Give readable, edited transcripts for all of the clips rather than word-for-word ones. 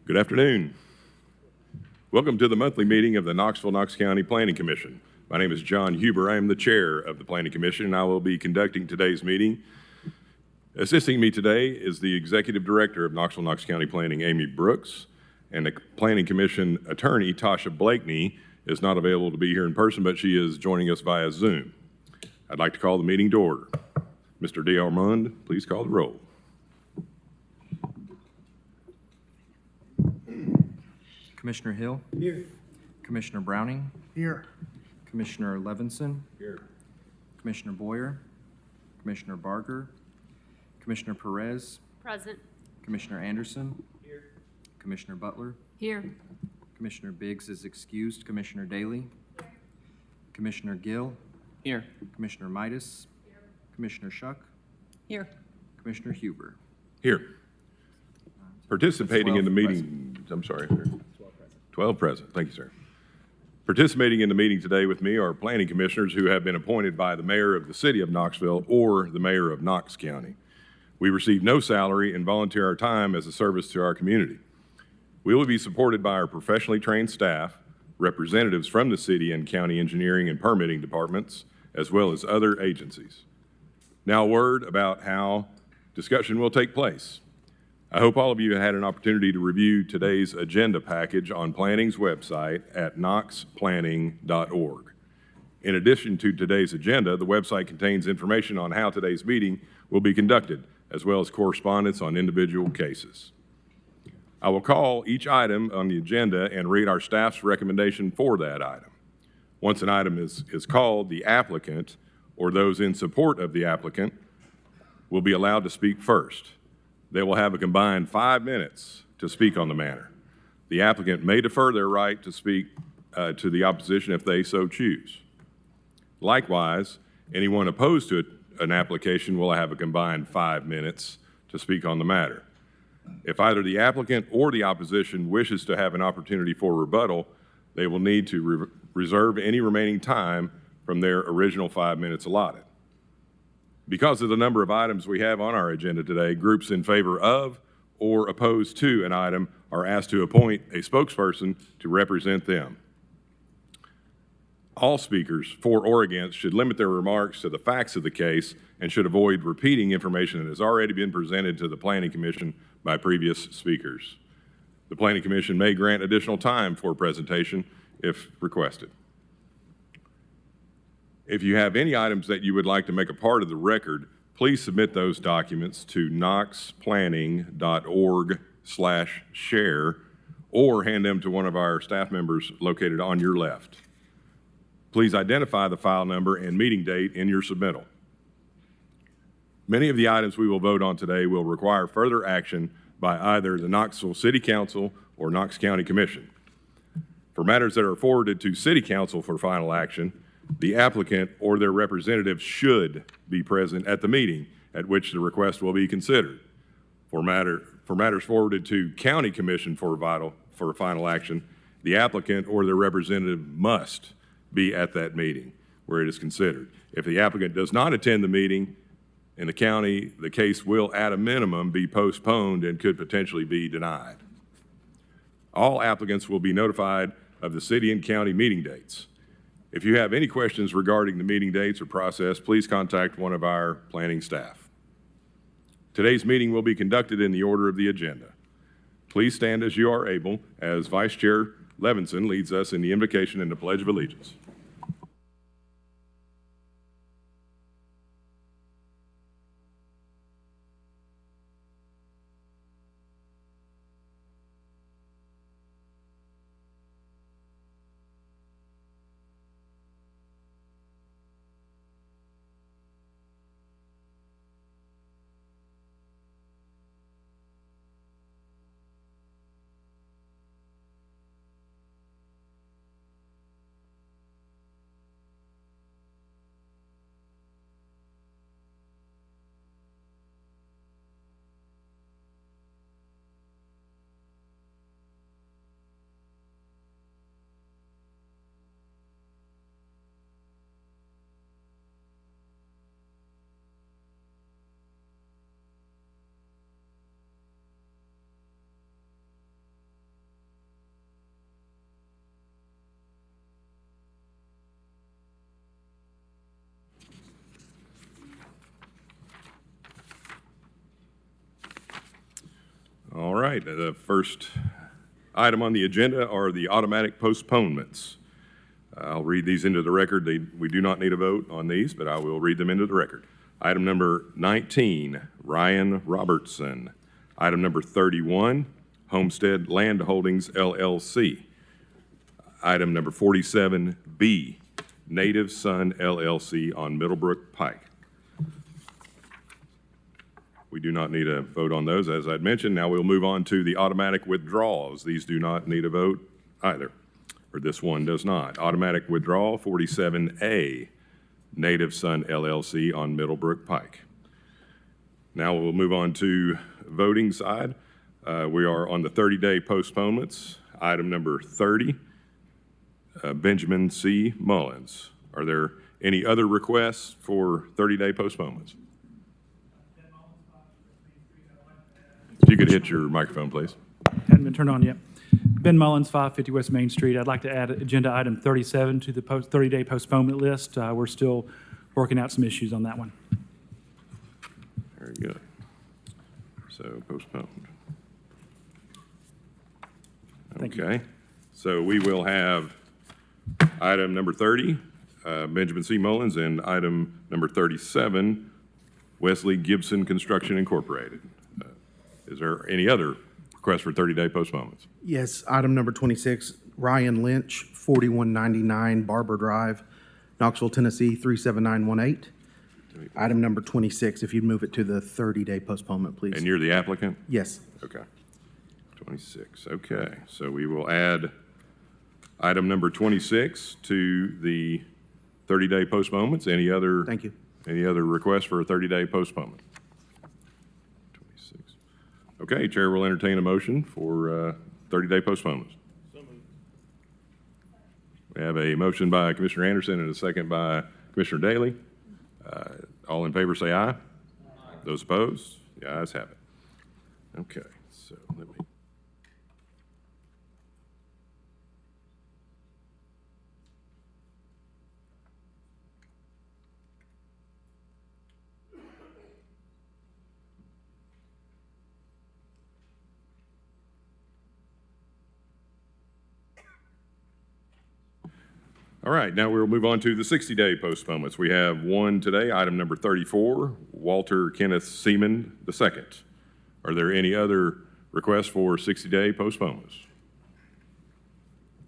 Good afternoon. Welcome to the monthly meeting of the Knoxville, Knox County Planning Commission. My name is John Huber. I am the chair of the Planning Commission, and I will be conducting today's meeting. Assisting me today is the Executive Director of Knoxville, Knox County Planning, Amy Brooks, and the Planning Commission Attorney, Tasha Blakeney, is not available to be here in person, but she is joining us via Zoom. I'd like to call the meeting to order. Mr. DeArmond, please call the roll. Commissioner Hill? Here. Commissioner Browning? Here. Commissioner Levinson? Here. Commissioner Boyer? Commissioner Barger? Commissioner Perez? Present. Commissioner Anderson? Here. Commissioner Butler? Here. Commissioner Biggs is excused. Commissioner Daly? Commissioner Gill? Here. Commissioner Midas? Commissioner Shuck? Here. Commissioner Huber? Here. Participating in the 12 meeting, I'm sorry, sir. 12 present. Thank you, sir. Participating in the meeting today with me are planning commissioners who have been appointed by the mayor of the city of Knoxville or the mayor of Knox County. We receive no salary and volunteer our time as a service to our community. We will be supported by our professionally trained staff, representatives from the city and county engineering and permitting departments, as well as other agencies. Now a word about how discussion will take place. I hope all of you had an opportunity to review today's agenda package on Planning's website at knoxplanning.org. In addition to today's agenda, the website contains information on how today's meeting will be conducted, as well as correspondence on individual cases. I will call each item on the agenda and read our staff's recommendation for that item. Once an item is called, the applicant or those in support of the applicant will be allowed to speak first. They will have a combined 5 minutes to speak on the matter. The applicant may defer their right to speak to the opposition if they so choose. Likewise, anyone opposed to an application will have a combined 5 minutes to speak on the matter. If either the applicant or the opposition wishes to have an opportunity for rebuttal, they will need to reserve any remaining time from their original 5 minutes allotted. Because of the number of items we have on our agenda today, groups in favor of or opposed to an item are asked to appoint a spokesperson to represent them. All speakers for or against should limit their remarks to the facts of the case and should avoid repeating information that has already been presented to the Planning Commission by previous speakers. The Planning Commission may grant additional time for presentation if requested. If you have any items that you would like to make a part of the record, please submit those documents to knoxplanning.org/share or hand them to one of our staff members located on your left. Please identify the file number and meeting date in your submittal. Many of the items we will vote on today will require further action by either the Knoxville City Council or Knox County Commission. For matters that are forwarded to City Council for final action, the applicant or their representative should be present at the meeting at which the request will be considered. For matters forwarded to County Commission for final action, the applicant or their representative must be at that meeting where it is considered. If the applicant does not attend the meeting in the county, the case will at a minimum be postponed and could potentially be denied. All applicants will be notified of the city and county meeting dates. If you have any questions regarding the meeting dates or process, please contact one of our planning staff. Today's meeting will be conducted in the order of the agenda. Please stand as you are able as Vice Chair Levinson leads us in the invocation and the Pledge of Allegiance. right, the first item on the agenda are the automatic postponements. I'll read these into the record. We do not need a vote on these, but I will read them into the record. Item number 19, Ryan Robertson. Item number 31, Homestead Land Holdings LLC. Item number 47B, Native Sun LLC on Middlebrook Pike. We do not need a vote on those, as I'd mentioned. Now we'll move on to the automatic withdrawals. These do not need a vote either, or this one does not. Automatic withdrawal, 47A, Native Sun LLC on Middlebrook Pike. Now we'll move on to voting side. We are on the 30-day postponements. Item number 30, Benjamin C. Mullins. Are there any other requests for 30-day postponements? If you could hit your microphone, please. Hadn't been turned on yet. Ben Mullins, 550 West Main Street. I'd like to add agenda item 37 to the 30-day postponement list. We're still working out some issues on that one. Very good. So postponed. Thank you. Okay. So we will have item number 30, Benjamin C. Mullins, and item number 37, Wesley Gibson Construction Incorporated. Is there any other request for 30-day postponements? Yes, item number 26, Ryan Lynch, 4199 Barber Drive, Knoxville, Tennessee, 37918. Item number 26, if you'd move it to the 30-day postponement, please. And you're the applicant? Yes. Okay. 26, okay. So we will add item number 26 to the 30-day postponements. Any other? Thank you. Any other requests for a 30-day postponement? 26. Okay, Chair will entertain a motion for 30-day postponements. We have a motion by Commissioner Anderson and a second by Commissioner Daly. All in favor say aye. Aye. Those opposed? The ayes have it. Okay, so let me. All right, now we'll move on to the 60-day postponements. We have one today, item number 34, Walter Kenneth Seaman II. Are there any other requests for 60-day postponements?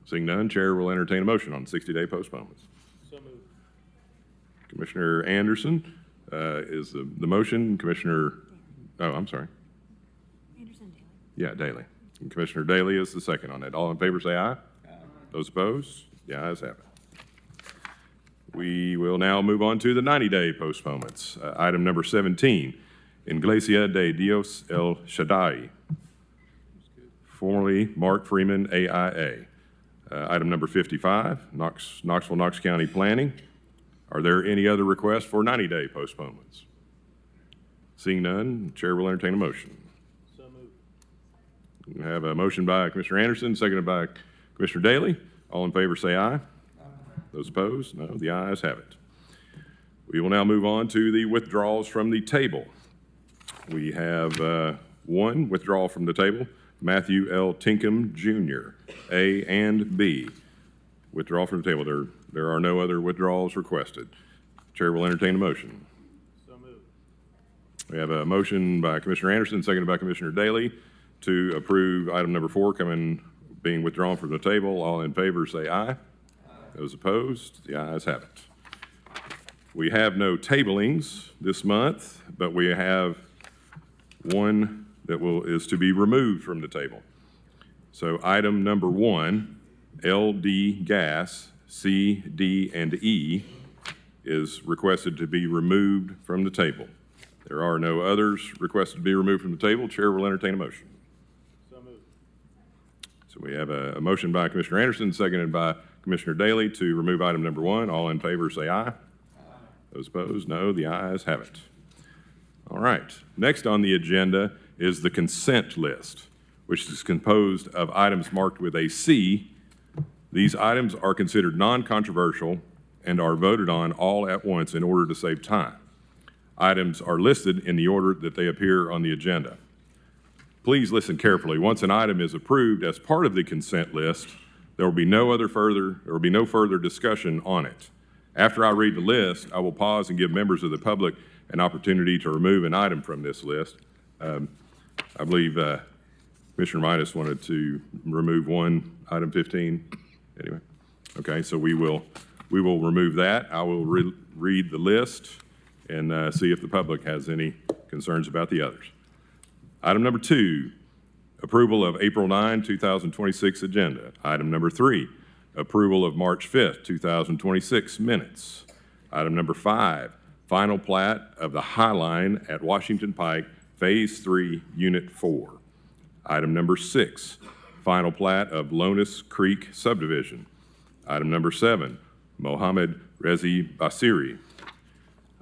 Seeing none, Chair will entertain a motion on 60-day postponements. So moved. Commissioner Anderson is the motion. I'm sorry. Anderson, Daly. Yeah, Daly. And Commissioner Daly is the second on that. All in favor say aye. Aye. Those opposed? The ayes have it. We will now move on to the 90-day postponements. Item number 17, Iglesia de Dios El Shaddai, formerly Mark Freeman AIA. Item number 55, Knoxville, Knox County Planning. Are there any other requests for 90-day postponements? Seeing none, Chair will entertain a motion. So moved. We have a motion by Commissioner Anderson, seconded by Commissioner Daly. All in favor say aye. Those opposed? No, the ayes have it. We will now move on to the withdrawals from the table. We have one withdrawal from the table, Matthew L. Tinkham Jr., A and B. Withdrawal from the table. There are no other withdrawals requested. Chair will entertain a motion. So moved. We have a motion by Commissioner Anderson, seconded by Commissioner Daly, to approve item number 4 being withdrawn from the table. All in favor say aye. Those opposed, the ayes have it. We have no tablings this month, but we have one that is to be removed from the table. So item number 1, LD Gas, C, D, and E is requested to be removed from the table. There are no others requested to be removed from the table. Chair will entertain a motion. So moved. So we have a motion by Commissioner Anderson, seconded by Commissioner Daly to remove item number 1. All in favor say aye. Aye. Those opposed, no. The ayes have it. All right. Next on the agenda is the consent list, which is composed of items marked with a C. These items are considered non-controversial and are voted on all at once in order to save time. Items are listed in the order that they appear on the agenda. please listen carefully. Once an item is approved as part of the consent list, there will be no further discussion on it. After I read the list, I will pause and give members of the public an opportunity to remove an item from this list. I believe Commissioner Midas wanted to remove item 15. Anyway, okay, so we will remove that. I will read the list and see if the public has any concerns about the others. Item number 2, approval of April 9, 2026 agenda. Item number 3, approval of March 5th, 2026 minutes. Item number 5, final plat of the High Line at Washington Pike, Phase 3, Unit 4. Item number 6, final plat of Lonis Creek subdivision. Item number 7, Mohammed Rezi Basiri.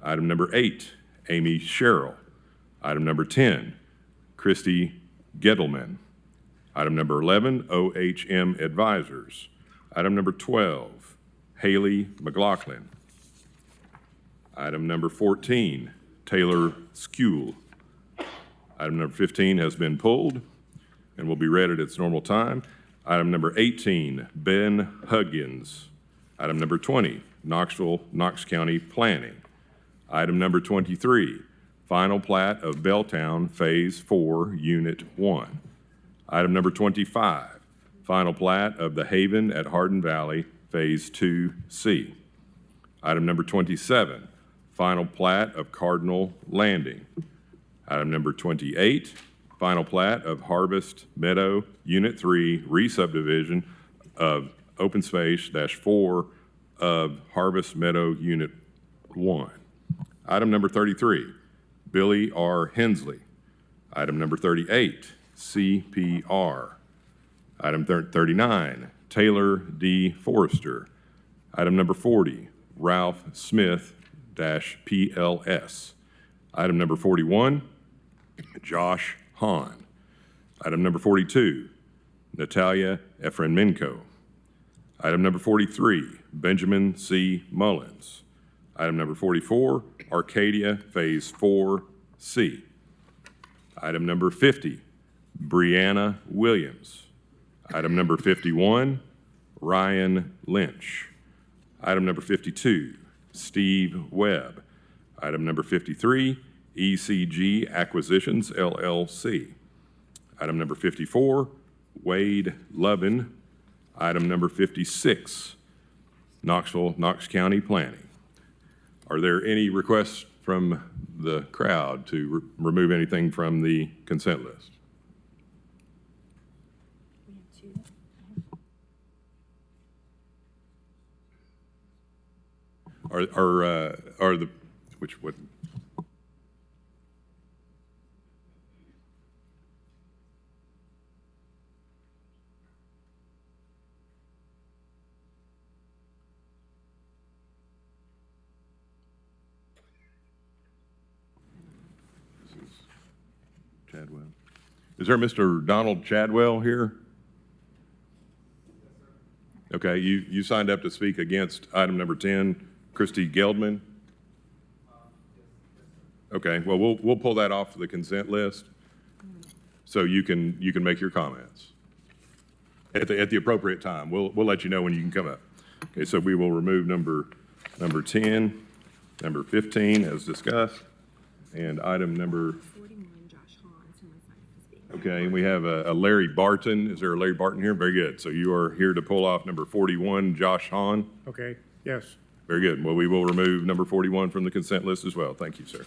Item number 8, Amy Sherrill. Item number 10, Christy Gettleman. Item number 11, OHM Advisors. Item number 12, Haley McLaughlin. Item number 14, Taylor Skule. Item number 15 has been pulled and will be read at its normal time. Item number 18, Ben Huggins. Item number 20, Knoxville, Knox County Planning. Item number 23, final plat of Belltown Phase 4, Unit 1. Item number 25, final plat of the Haven at Hardin Valley, Phase 2C. Item number 27, final plat of Cardinal Landing. Item number 28, final plat of Harvest Meadow, Unit 3, re-subdivision of open space-4 of Harvest Meadow, Unit 1. Item number 33, Billy R. Hensley. Item number 38, CPR. Item 39, Taylor D. Forrester. Item number 40, Ralph Smith-PLS. Item number 41, Josh Hahn. Item number 42, Natalia Efrenmenko. Item number 43, Benjamin C. Mullins. Item number 44, Arcadia Phase 4C. Item number 50, Brianna Williams. Item number 51, Ryan Lynch. Item number 52, Steve Webb. Item number 53, ECG Acquisitions, LLC. Item number 54, Wade Lovin. Item number 56, Knoxville, Knox County Planning. Are there any requests from the crowd to remove anything from the consent list? We have 2. Are the, what? Chadwell. Is there Mr. Donald Chadwell here? Okay, you signed up to speak against item number 10, Christy Geldman? Okay, well, we'll pull that off the consent list, so you can make your comments at the appropriate time. We'll let you know when you can come up. Okay, so we will remove number 10, number 15 as discussed, and item number 41, Josh Hahn, someone's not to speak. Okay, and we have a Larry Barton. Is there a Larry Barton here? Very good. So you are here to pull off number 41, Josh Hahn. Okay, yes. Very good. Well, we will remove number 41 from the consent list as well. Thank you, sir.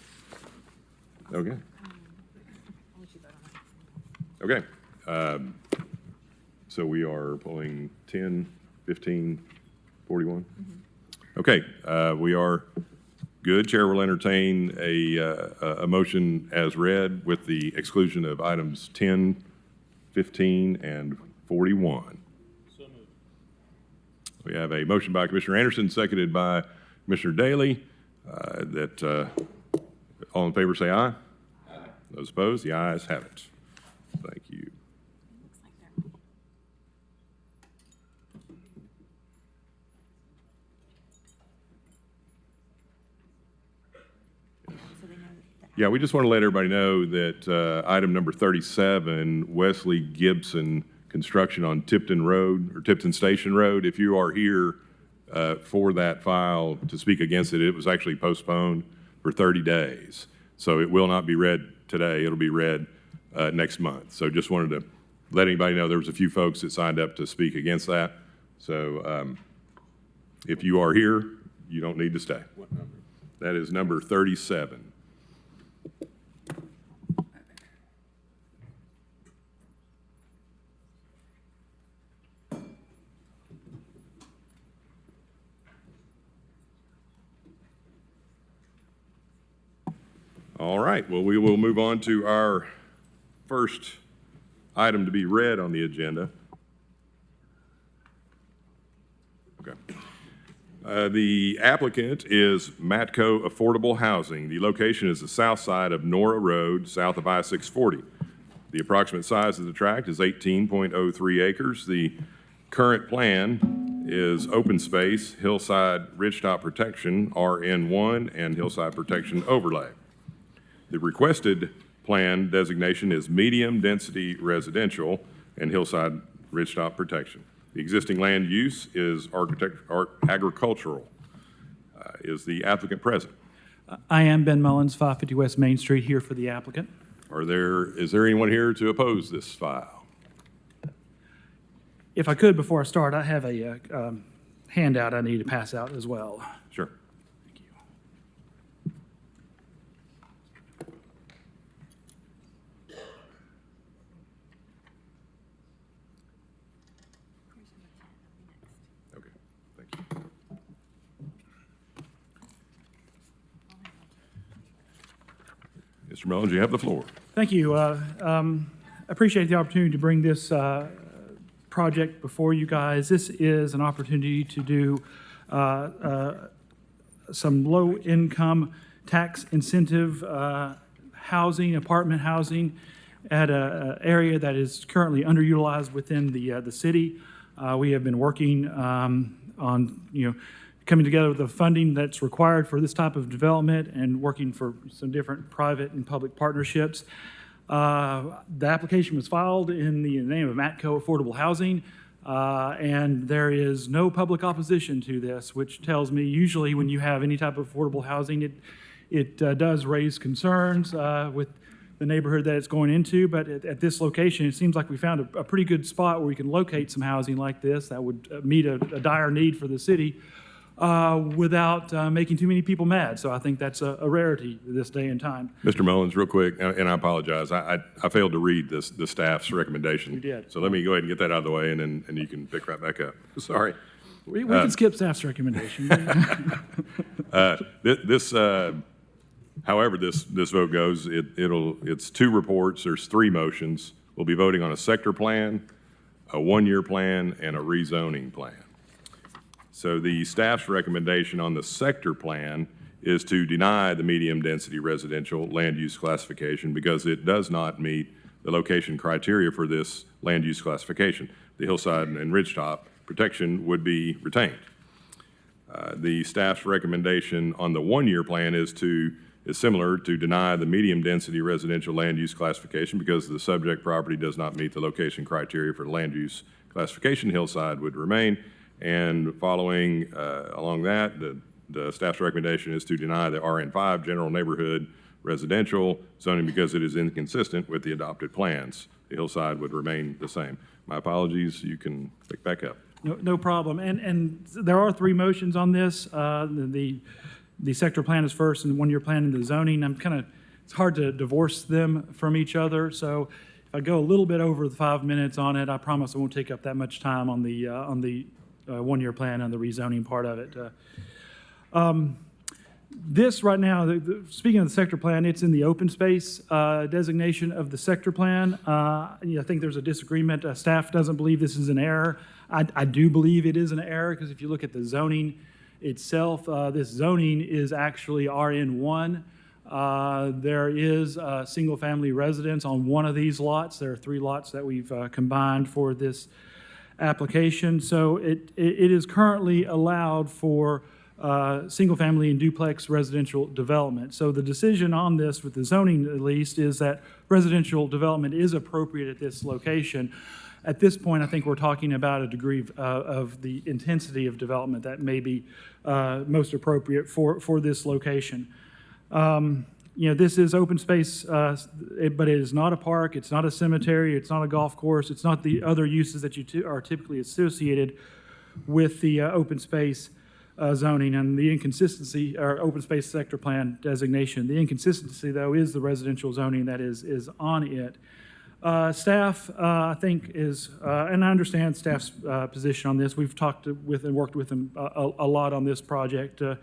Okay. I'll let you vote on that. Okay. So we are pulling 10, 15, 41? Okay, we are good. Chair will entertain a motion as read with the exclusion of items 10, 15, and 41. So moved. We have a motion by Commissioner Anderson, seconded by Commissioner Daly, that all in favor say aye. Aye. Those opposed, the ayes have it. Thank you. It looks like they're ready. So they know the Yeah, we just want to let everybody know that item number 37, Wesley Gibson construction on Tipton Road, or Tipton Station Road, if you are here for that file to speak against it, it was actually postponed for 30 days. So it will not be read today. It'll be read next month. So just wanted to let anybody know there was a few folks that signed up to speak against that. So if you are here, you don't need to stay. What number? That is number 37. All right, well, we will move on to our first item to be read on the agenda. Okay. The applicant is Matco Affordable Housing. The location is the south side of Nora Road, south of I-640. The approximate size of the tract is 18.03 acres. The current plan is open space, hillside ridgetop protection, RN1, and hillside protection overlay. The requested plan designation is medium-density residential and hillside ridgetop protection. The existing land use is agricultural. Is the applicant present? I am Ben Mullins, 550 West Main Street, here for the applicant. Is there anyone here to oppose this file? If I could, before I start, I have a handout I need to pass out as well. Sure. Thank you. Okay, thank you. Mr. Mullins, you have the floor. Thank you. Appreciate the opportunity to bring this project before you guys. This is an opportunity to do some low-income tax incentive housing, apartment housing at an area that is currently underutilized within the city. We have been working on, coming together with the funding that's required for this type of development and working for some different private and public partnerships. The application was filed in the name of Matco Affordable Housing, and there is no public opposition to this, which tells me usually when you have any type of affordable housing, it does raise concerns with the neighborhood that it's going into. But at this location, it seems like we found a pretty good spot where we can locate some housing like this that would meet a dire need for the city without making too many people mad. So I think that's a rarity this day and time. Mr. Mullins, real quick, and I apologize, I failed to read the staff's recommendation. You did. So let me go ahead and get that out of the way, and then you can pick right back up. Sorry. We can skip staff's recommendation. However this vote goes, it's two reports, there's three motions. We'll be voting on a sector plan, a one-year plan, and a rezoning plan. So the staff's recommendation on the sector plan is to deny the medium-density residential land use classification because it does not meet the location criteria for this land use classification. The hillside and ridgetop protection would be retained. The staff's recommendation on the one-year plan is similar, to deny the medium-density residential land use classification because the subject property does not meet the location criteria for the land use classification. Hillside would remain. And following along that, the staff's recommendation is to deny the RN5 general neighborhood residential zoning because it is inconsistent with the adopted plans. The hillside would remain the same. My apologies, you can pick back up. No problem. And there are three motions on this. The sector plan is first, and the one-year plan and the zoning. It's hard to divorce them from each other. So if I go a little bit over the 5 minutes on it, I promise I won't take up that much time on the one-year plan and the rezoning part of it. This right now, speaking of the sector plan, it's in the open space designation of the sector plan. I think there's a disagreement. Staff doesn't believe this is an error. I do believe it is an error because if you look at the zoning itself, this zoning is actually RN1. There is a single-family residence on one of these lots. There are three lots that we've combined for this application. So it is currently allowed for single-family and duplex residential development. So the decision on this, with the zoning at least, is that residential development is appropriate at this location. At this point, I think we're talking about a degree of the intensity of development that may be most appropriate for this location. This is open space, but it is not a park, it's not a cemetery, it's not a golf course, it's not the other uses that are typically associated with the open space zoning and the inconsistency, or open space sector plan designation. The inconsistency, though, is the residential zoning that is on it. Staff, I think, is, and I understand staff's position on this. We've talked with and worked with them a lot on this project to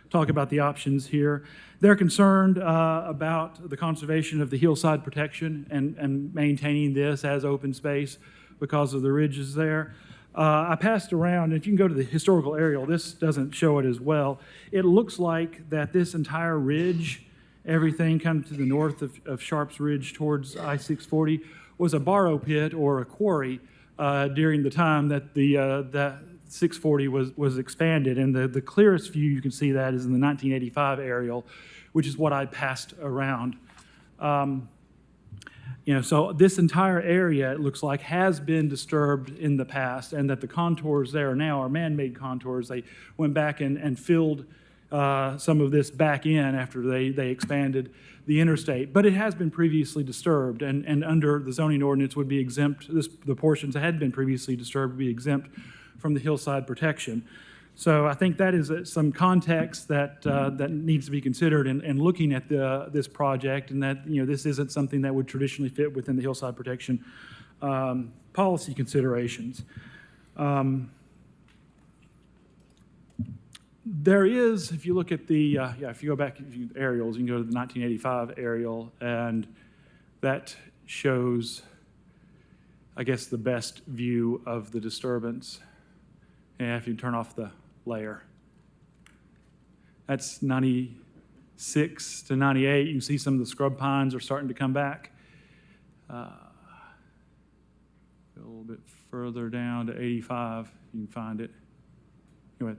talk about the options here. They're concerned about the conservation of the hillside protection and maintaining this as open space because of the ridges there. I passed around, and if you can go to the historical aerial, this doesn't show it as well. It looks like that this entire ridge, everything kind of to the north of Sharps Ridge towards I-640, was a borrow pit or a quarry during the time that that 640 was expanded. And the clearest view you can see that is in the 1985 aerial, which is what I passed around. So this entire area, it looks like, has been disturbed in the past, and that the contours there now are man-made contours. They went back and filled some of this back in after they expanded the interstate. But it has been previously disturbed, and under the zoning ordinance would be exempt. The portions that had been previously disturbed would be exempt from the hillside protection. So I think that is some context that needs to be considered in looking at this project, and that this isn't something that would traditionally fit within the hillside protection policy considerations. There is, if you look at the, if you go back to aerials, you can go to the 1985 aerial, and that shows, I guess, the best view of the disturbance. And if you turn off the layer, that's 96 to 98. You can see some of the scrub pines are starting to come back. A little bit further down to 85, you can find it. Anyway.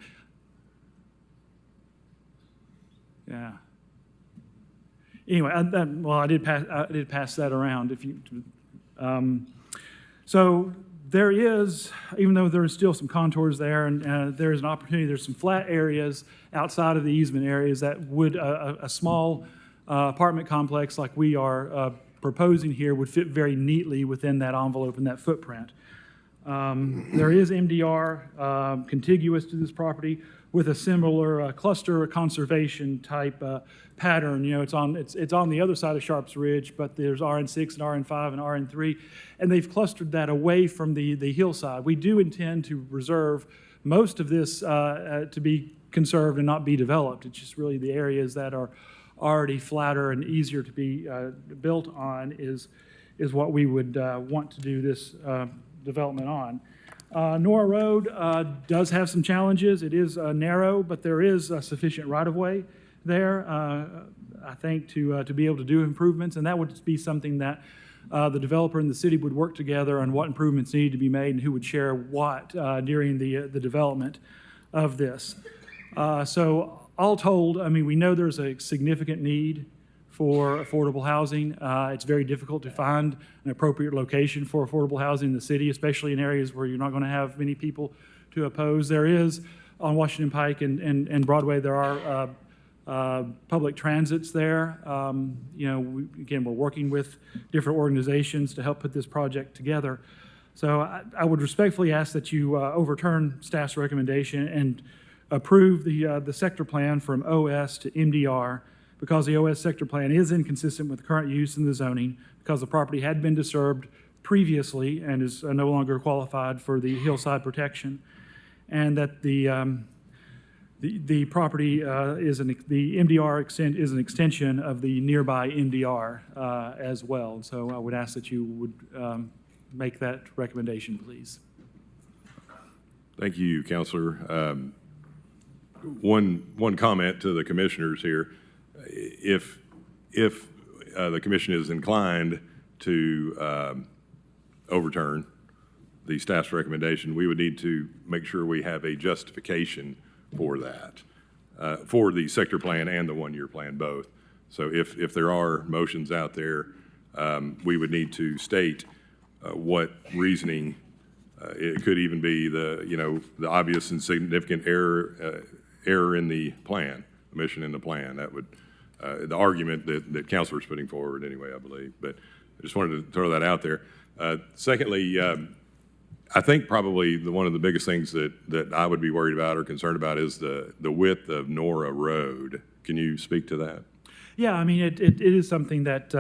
Yeah. Anyway, I did pass that around. So there is, even though there is still some contours there, and there is an opportunity, there's some flat areas outside of the easement areas that would, a small apartment complex like we are proposing here would fit very neatly within that envelope and that footprint. There is MDR contiguous to this property with a similar cluster conservation type pattern. It's on the other side of Sharps Ridge, but there's RN6 and RN5 and RN3, and they've clustered that away from the hillside. We do intend to reserve most of this to be conserved and not be developed. It's just really the areas that are already flatter and easier to be built on is what we would want to do this development on. Nora Road does have some challenges. It is narrow, but there is sufficient right-of-way there, I think, to be able to do improvements, and that would be something that the developer and the city would work together on what improvements need to be made and who would share what during the development of this. So all told, we know there's a significant need for affordable housing. It's very difficult to find an appropriate location for affordable housing in the city, especially in areas where you're not going to have many people to oppose. There is, on Washington Pike and Broadway, there are public transits there. Again, we're working with different organizations to help put this project together. So I would respectfully ask that you overturn staff's recommendation and approve the sector plan from OS to MDR, because the OS sector plan is inconsistent with the current use in the zoning, because the property had been disturbed previously and is no longer qualified for the hillside protection, and that the property the MDR is an extension of the nearby MDR as well. So I would ask that you would make that recommendation, please. Thank you, Counselor. One comment to the commissioners here. If the commission is inclined to overturn the staff's recommendation, we would need to make sure we have a justification for that. for the sector plan and the one-year plan both. So if there are motions out there, we would need to state what reasoning. It could even be the obvious and significant error in the plan, omission in the plan. That would, the argument that Counselor's putting forward anyway, I believe. But I just wanted to throw that out there. Secondly, I think probably one of the biggest things that I would be worried about or concerned about is the width of Nora Road. Can you speak to that? Yeah, I mean, it is something that,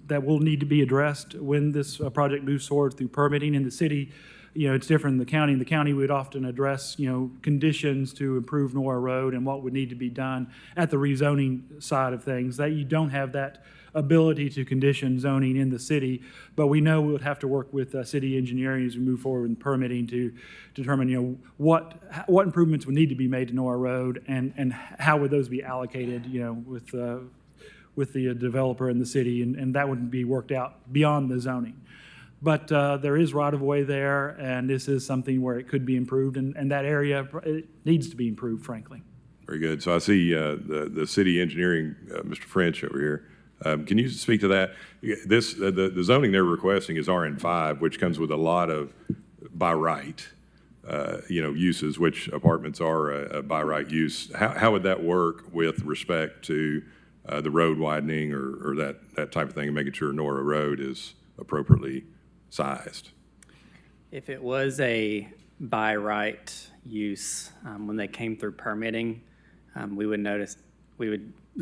that will need to be addressed when this project moves forward through permitting in the city. It's different in the county. In the county, we'd often address, conditions to improve Nora Road and what would need to be done at the rezoning side of things. That you don't have that ability to condition zoning in the city, but we know we would have to work with city engineering as we move forward in permitting to determine, what improvements would need to be made to Nora Road and how would those be allocated, with the developer in the city, and that would be worked out beyond the zoning. But there is right-of-way there, and this is something where it could be improved, and that area, it needs to be improved, frankly. Very good. So I see the city engineering, Mr. French over here. Can you speak to that? The zoning they're requesting is RN5, which comes with a lot of by right, uses, which apartments are a by right use. How would that work with respect to the road widening or that type of thing, and making sure Nora Road is appropriately sized? If it was a by right use, when they came through permitting, we would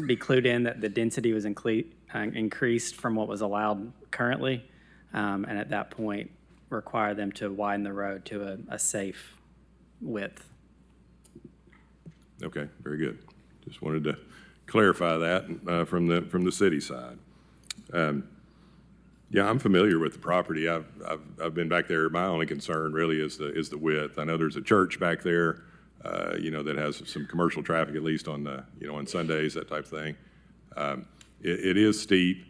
be clued in that the density was increased from what was allowed currently, and at that point, require them to widen the road to a safe width. Okay, very good. Just wanted to clarify that from the city side. Yeah, I'm familiar with the property. I've been back there. My only concern really is the width. I know there's a church back there, that has some commercial traffic, at least on on Sundays, that type of thing. It is steep,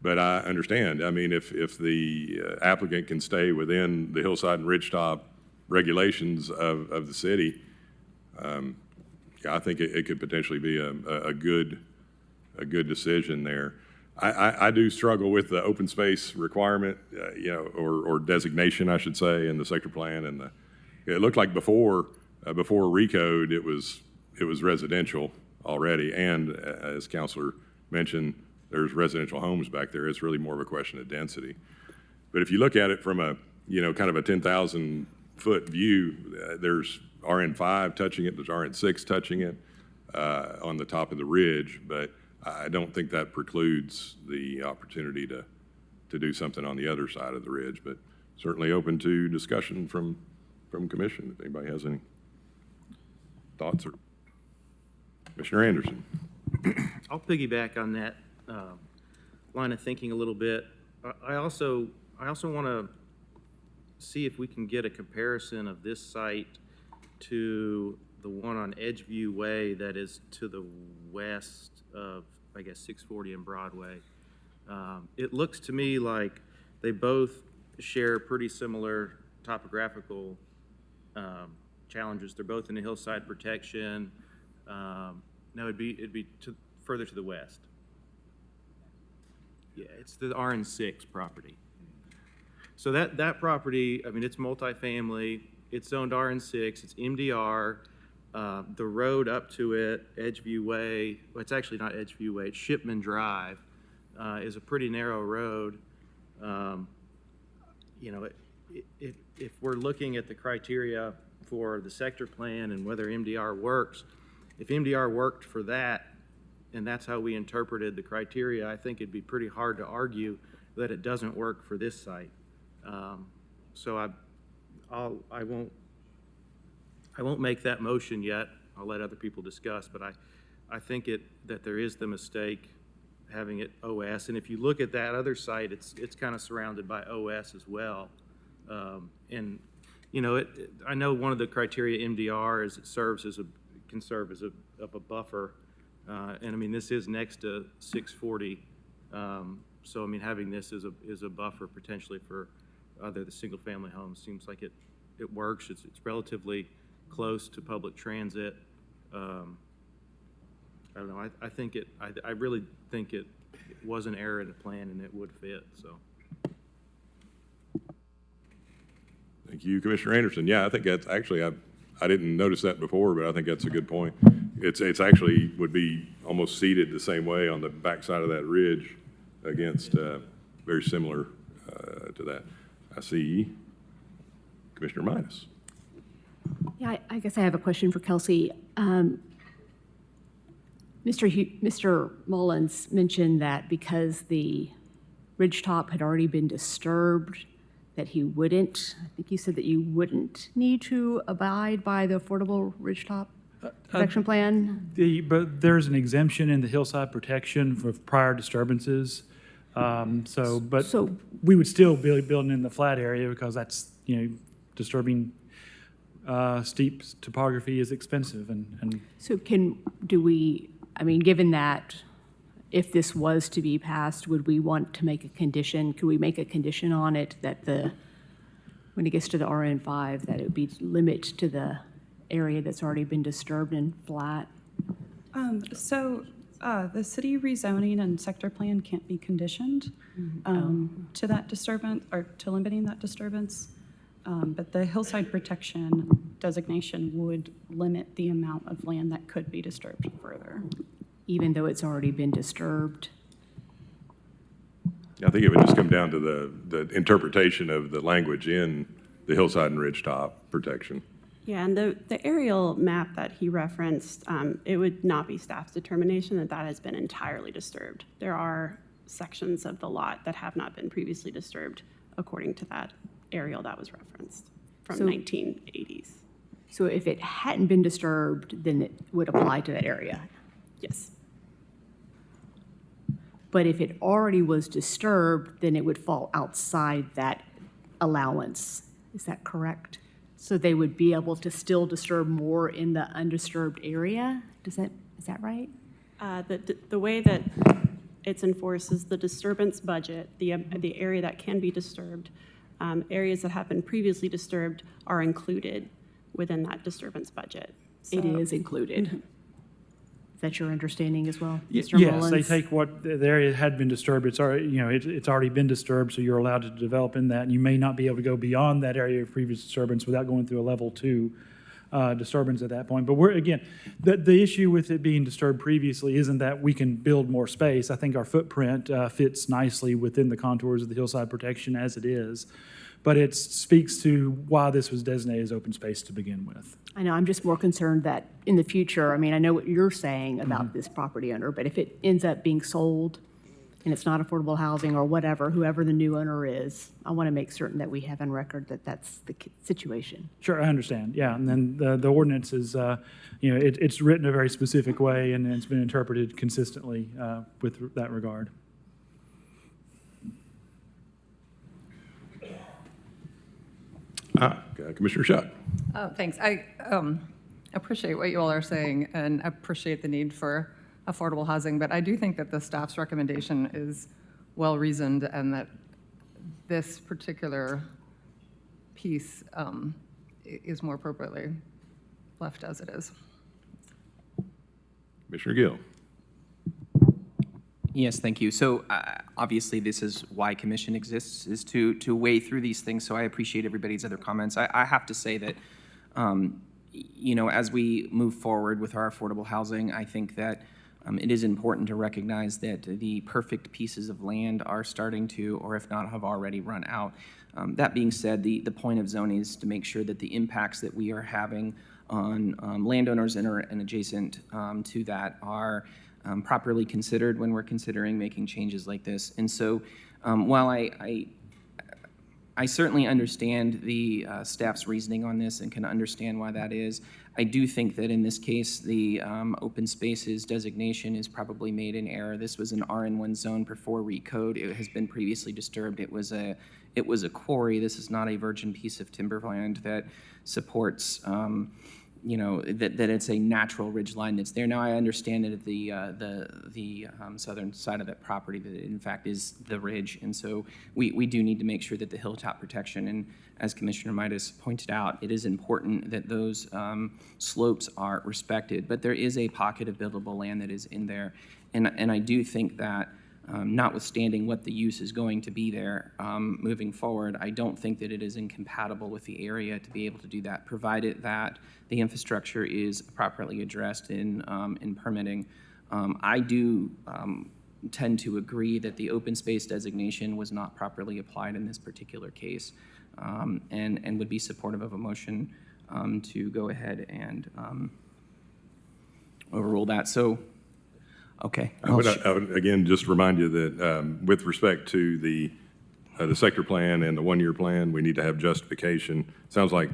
but I understand. I mean, if the applicant can stay within the hillside and ridgetop regulations of the city, I think it could potentially be a good decision there. I do struggle with the open space requirement, or designation, I should say, in the sector plan, and it looked like before recode, it was residential already, and as Counselor mentioned, there's residential homes back there. It's really more of a question of density. But if you look at it from a kind of a 10,000 foot view, there's RN5 touching it, there's RN6 touching it on the top of the ridge, but I don't think that precludes the opportunity to do something on the other side of the ridge, but certainly open to discussion from commission if anybody has any thoughts. Or Commissioner Anderson. I'll piggyback on that line of thinking a little bit. I also want to see if we can get a comparison of this site to the one on Edgeview Way that is to the west of, I guess, 640 and Broadway. It looks to me like they both share pretty similar topographical challenges. They're both in the hillside protection. No, it'd be further to the west. Yeah, it's the RN6 property. So that property, I mean, it's multifamily. It's zoned RN6. It's MDR. The road up to it, Edgeview Way, well, it's actually not Edgeview Way, it's Shipman Drive, is a pretty narrow road. If we're looking at the criteria for the sector plan and whether MDR works, if MDR worked for that, and that's how we interpreted the criteria, I think it'd be pretty hard to argue that it doesn't work for this site. So I won't make that motion yet. I'll let other people discuss, but I think that there is the mistake having it OS. And if you look at that other site, it's kind of surrounded by OS as well. And I know one of the criteria MDR is it can serve as a buffer. And I mean, this is next to 640. So I mean, having this is a buffer potentially for the single family homes seems like it works. It's relatively close to public transit. I don't know, I think I really think it was an error in the plan and it would fit, so. Thank you, Commissioner Anderson. Yeah, I think that's actually, I didn't notice that before, but I think that's a good point. It's actually would be almost seated the same way on the backside of that ridge against, very similar to that. I see Commissioner Minas. Yeah, I guess I have a question for Kelsey. Mr. Mullins mentioned that because the ridgetop had already been disturbed, that he wouldn't, I think you said that you wouldn't need to abide by the affordable ridgetop protection plan? But there's an exemption in the hillside protection for prior disturbances. So- We would still be building in the flat area because that's, disturbing steep topography is expensive and So given that if this was to be passed, would we want to make a condition, could we make a condition on it that when it gets to the RN5, that it would be limit to the area that's already been disturbed and flat? The city rezoning and sector plan can't be conditioned to that disturbance or to limiting that disturbance. But the hillside protection designation would limit the amount of land that could be disturbed further. Even though it's already been disturbed? I think it would just come down to the interpretation of the language in the hillside and ridgetop protection. Yeah, and the aerial map that he referenced, it would not be staff's determination that that has been entirely disturbed. There are sections of the lot that have not been previously disturbed according to that aerial that was referenced from So- 1980s. So if it hadn't been disturbed, then it would apply to that area? Yes. But if it already was disturbed, then it would fall outside that allowance. Is that correct? So they would be able to still disturb more in the undisturbed area? Is that right? The way that it's enforced is the disturbance budget, the area that can be disturbed. Areas that have been previously disturbed are included within that disturbance budget. It So- is included. Is that your understanding as well, Mr. yes, Mullins? they take what the area had been disturbed. It's already, it's already been disturbed, so you're allowed to develop in that. And you may not be able to go beyond that area of previous disturbance without going through a level 2 disturbance at that point. But the issue with it being disturbed previously isn't that we can build more space. I think our footprint fits nicely within the contours of the hillside protection as it is. But it speaks to why this was designated as open space to begin with. I know, I'm just more concerned that in the future, I know what you're saying about this property owner, but if it ends up being sold and it's not affordable housing or whatever, whoever the new owner is, I want to make certain that we have on record that that's the situation. Sure, I understand, yeah. And then the ordinance is, it's written a very specific way and it's been interpreted consistently with that regard. Commissioner Shutt. Oh, thanks. I appreciate what you all are saying and appreciate the need for affordable housing, but I do think that the staff's recommendation is well-reasoned and that this particular piece is more appropriately left as it is. Commissioner Gill. Yes, thank you. So obviously, this is why commission exists, is to weigh through these things. So I appreciate everybody's other comments. I have to say that, as we move forward with our affordable housing, I think that it is important to recognize that the perfect pieces of land are starting to, or if not, have already run out. That being said, the point of zoning is to make sure that the impacts that we are having on landowners and adjacent to that are properly considered when we're considering making changes like this. And so while I certainly understand the staff's reasoning on this and can understand why that is, I do think that in this case, the open spaces designation is probably made in error. This was an RN1 zone before recode. It has been previously disturbed. It was a quarry. This is not a virgin piece of timberland that supports you know, that it's a natural ridge line that's there. Now, I understand that at the southern side of that property that it in fact is the ridge, and so we do need to make sure that the hilltop protection, and as Commissioner Midas pointed out, it is important that those slopes are respected, but there is a pocket of buildable land that is in there, and I do think that notwithstanding what the use is going to be there moving forward, I don't think that it is incompatible with the area to be able to do that, provided that the infrastructure is properly addressed in permitting. I do tend to agree that the open space designation was not properly applied in this particular case, and would be supportive of a motion to go ahead and overrule that. So, okay. I would again just remind you that with respect to the sector plan and the one-year plan, we need to have justification. Sounds like,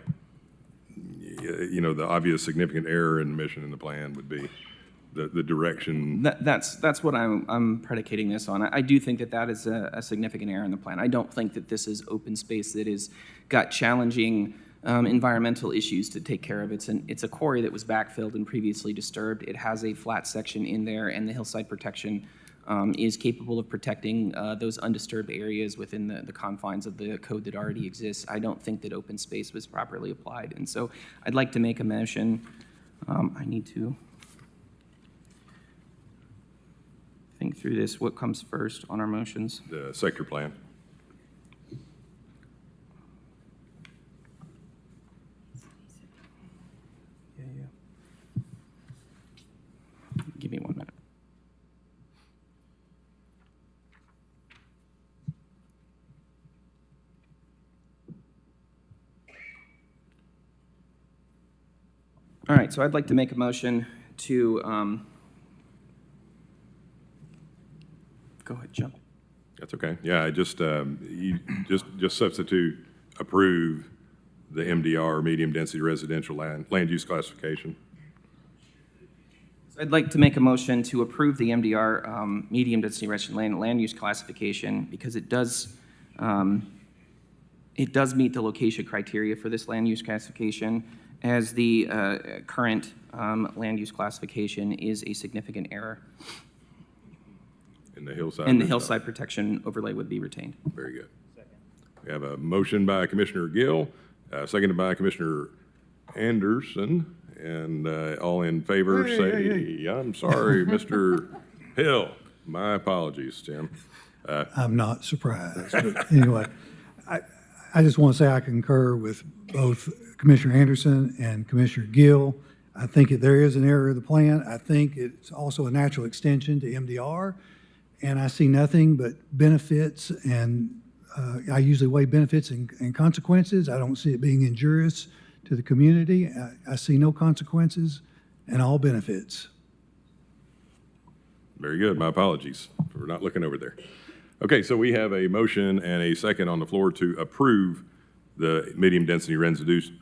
you know, the obvious significant error in the mission in the plan would be the direction. That's what I'm predicating this on. I do think that that is a significant error in the plan. I don't think that this is open space that is got challenging environmental issues to take care of. It's a quarry that was backfilled and previously disturbed. It has a flat section in there, and the hillside protection is capable of protecting those undisturbed areas within the confines of the code that already exists. I don't think that open space was properly applied, and so I'd like to make a motion. I need to think through this. What comes first on our motions? The sector plan. Give me 1 minute. All right, so I'd like to make a motion to, go ahead, jump. That's okay. Yeah, I just, you just substitute approve the MDR, medium-density residential land use classification. I'd like to make a motion to approve the MDR medium-density residential land use classification because it does meet the location criteria for this land use classification, as the current land use classification is a significant error. In the hillside. And the hillside protection overlay would be retained. Very good. We have a motion by Commissioner Gill, seconded by Commissioner Anderson, and all in favor say, I'm sorry, Mr. Hill. My apologies, Tim. I'm not surprised, but anyway, I just want to say I concur with both Commissioner Anderson and Commissioner Gill. I think that there is an error of the plan. I think it's also a natural extension to MDR, and I see nothing but benefits, and I usually weigh benefits and consequences. I don't see it being injurious to the community. I see no consequences and all benefits. Very good. My apologies for not looking over there. Okay, so we have a motion and a second on the floor to approve the medium-density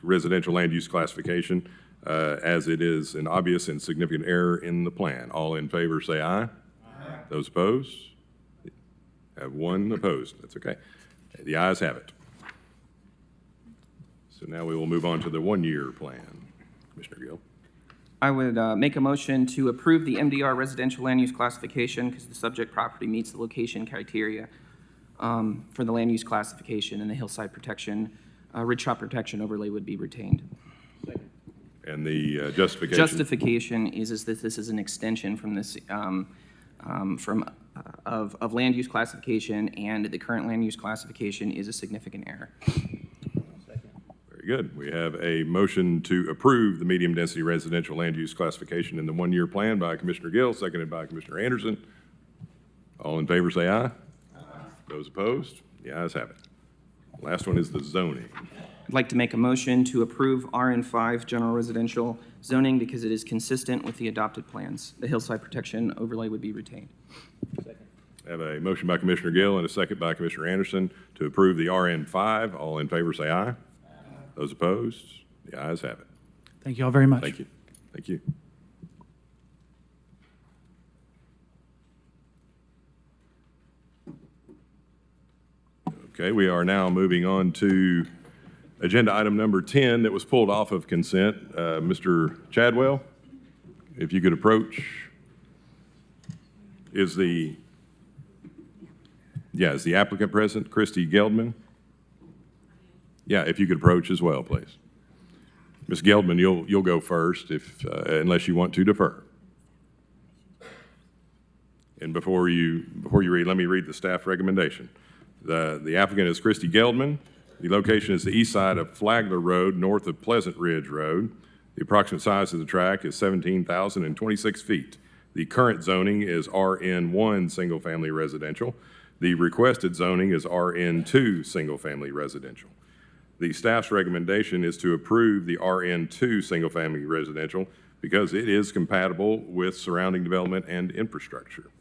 residential land use classification as it is an obvious and significant error in the plan. All in favor say aye. Aye. Those opposed? Have one opposed. That's okay. The ayes have it. So now we will move on to the one-year plan. Commissioner Gill. I would make a motion to approve the MDR residential land use classification because the subject property meets the location criteria for the land use classification, and the hillside protection, ridgetop protection overlay would be retained. And the justification? Justification is that this is an extension from this, of land use classification, and the current land use classification is a significant error. Very good. We have a motion to approve the medium-density residential land use classification in the one-year plan by Commissioner Gill, seconded by Commissioner Anderson. All in favor say aye. Aye. Those opposed? The ayes have it. Last one is the zoning. I'd like to make a motion to approve RN5 general residential zoning because it is consistent with the adopted plans. The hillside protection overlay would be retained. I have a motion by Commissioner Gill and a second by Commissioner Anderson to approve the RN5. All in favor say aye. Aye. Those opposed? The ayes have it. Thank you all very much. Thank you. Thank you. Okay, we are now moving on to Agenda item number 10 that was pulled off of consent. Mr. Chadwell, if you could approach. Is the applicant present? Christy Geldman? Yeah, if you could approach as well, please. Ms. Geldman, you'll go first unless you want to defer. And before you read, let me read the staff recommendation. The applicant is Christy Geldman. The location is the east side of Flagler Road, north of Pleasant Ridge Road. The approximate size of the tract is 17,026 feet. The current zoning is RN1 Single Family Residential. The requested zoning is RN2 Single Family Residential. The staff's recommendation is to approve the RN2 Single Family Residential because it is compatible with surrounding development and infrastructure.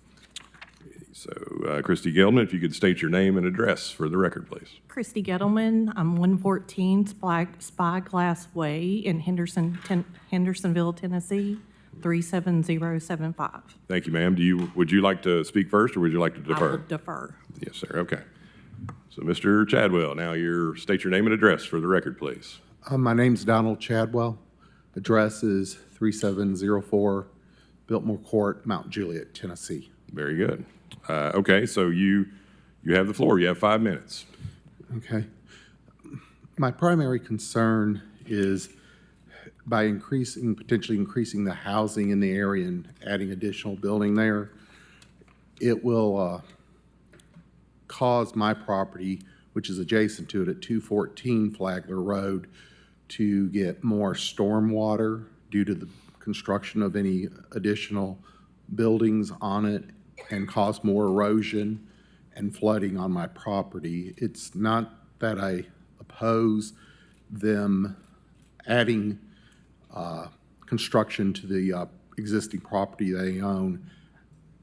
So, Christy Geldman, if you could state your name and address for the record, please. Christy Gettleman, I'm 114 Spyglass Way in Hendersonville, Tennessee, 37075. Thank you, ma'am. Would you like to speak first, or would you like to defer? I will defer. Yes, sir. Okay. So, Mr. Chadwell, now state your name and address for the record, please. My name's Donald Chadwell. Address is 3704 Biltmore Court, Mount Juliet, Tennessee. Very good. Okay, so you have the floor. You have 5 minutes. Okay. My primary concern is by potentially increasing the housing in the area and adding additional building there, it will cause my property, which is adjacent to it at 214 Flagler Road, to get more stormwater due to the construction of any additional buildings on it, and cause more erosion and flooding on my property. It's not that I oppose them adding construction to the existing property they own.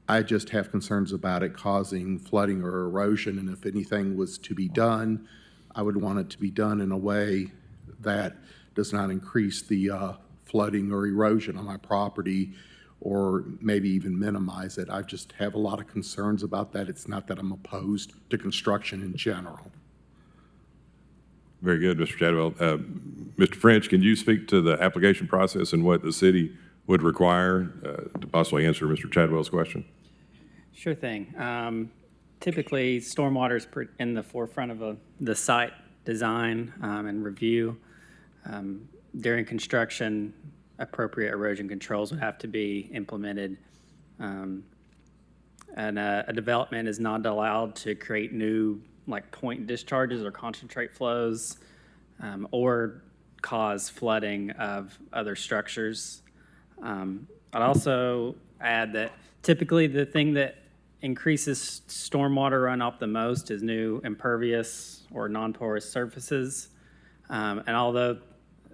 I just have concerns about it causing flooding or erosion, and if anything was to be done, I would want it to be done in a way that does not increase the flooding or erosion on my property, or maybe even minimize it. I just have a lot of concerns about that. It's not that I'm opposed to construction in general. Very good, Mr. Chadwell. Mr. French, can you speak to the application process and what the city would require to possibly answer Mr. Chadwell's question? Sure thing. Typically, stormwater is in the forefront of the site design and review. During construction, appropriate erosion controls would have to be implemented. And a development is not allowed to create new point discharges or concentrate flows or cause flooding of other structures. I'd also add that typically the thing that increases stormwater runoff the most is new impervious or non-porous surfaces. And although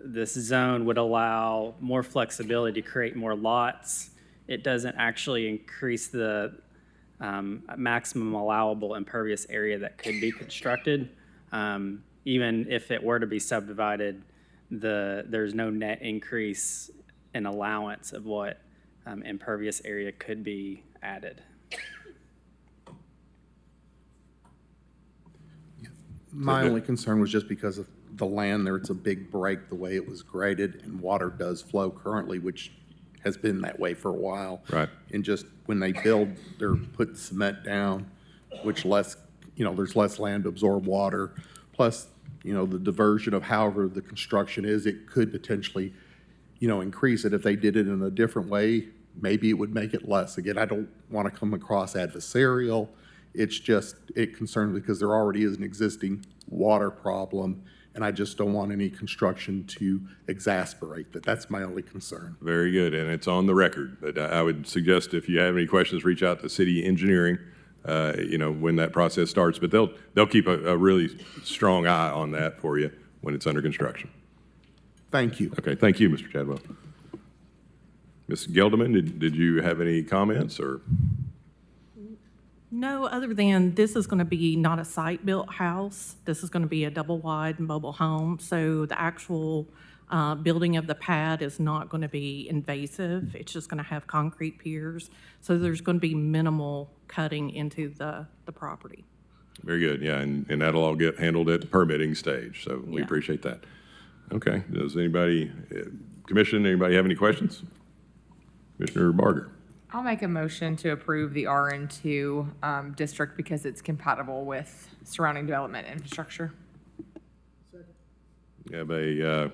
this zone would allow more flexibility to create more lots, it doesn't actually increase the maximum allowable impervious area that could be constructed. Even if it were to be subdivided, there's no net increase in allowance of what impervious area could be added. My only concern was just because of the land there. It's a big break the way it was graded, and water does flow currently, which has been that way for a while. Right. And just when they build, they're putting cement down, which there's less land to absorb water. Plus, the diversion of however the construction is, it could potentially, increase it. If they did it in a different way, maybe it would make it less. Again, I don't want to come across adversarial. It concerns me because there already is an existing water problem, and I just don't want any construction to exacerbate that. That's my only concern. Very good, and it's on the record. But I would suggest if you have any questions, reach out to city engineering, when that process starts. But they'll keep a really strong eye on that for you when it's under construction. Thank you. Okay, thank you, Mr. Chadwell. Ms. Gelderman, did you have any comments or? No, other than this is going to be not a site-built house. This is going to be a double-wide mobile home. So the actual building of the pad is not going to be invasive. It's just going to have concrete piers. So there's going to be minimal cutting into the property. Very good, yeah, and that'll all get handled at the permitting stage, so we Yeah. appreciate that. Okay, does anybody, Commission, anybody have any questions? Commissioner Barger? I'll make a motion to approve the RN2 district because it's compatible with surrounding development infrastructure. We have a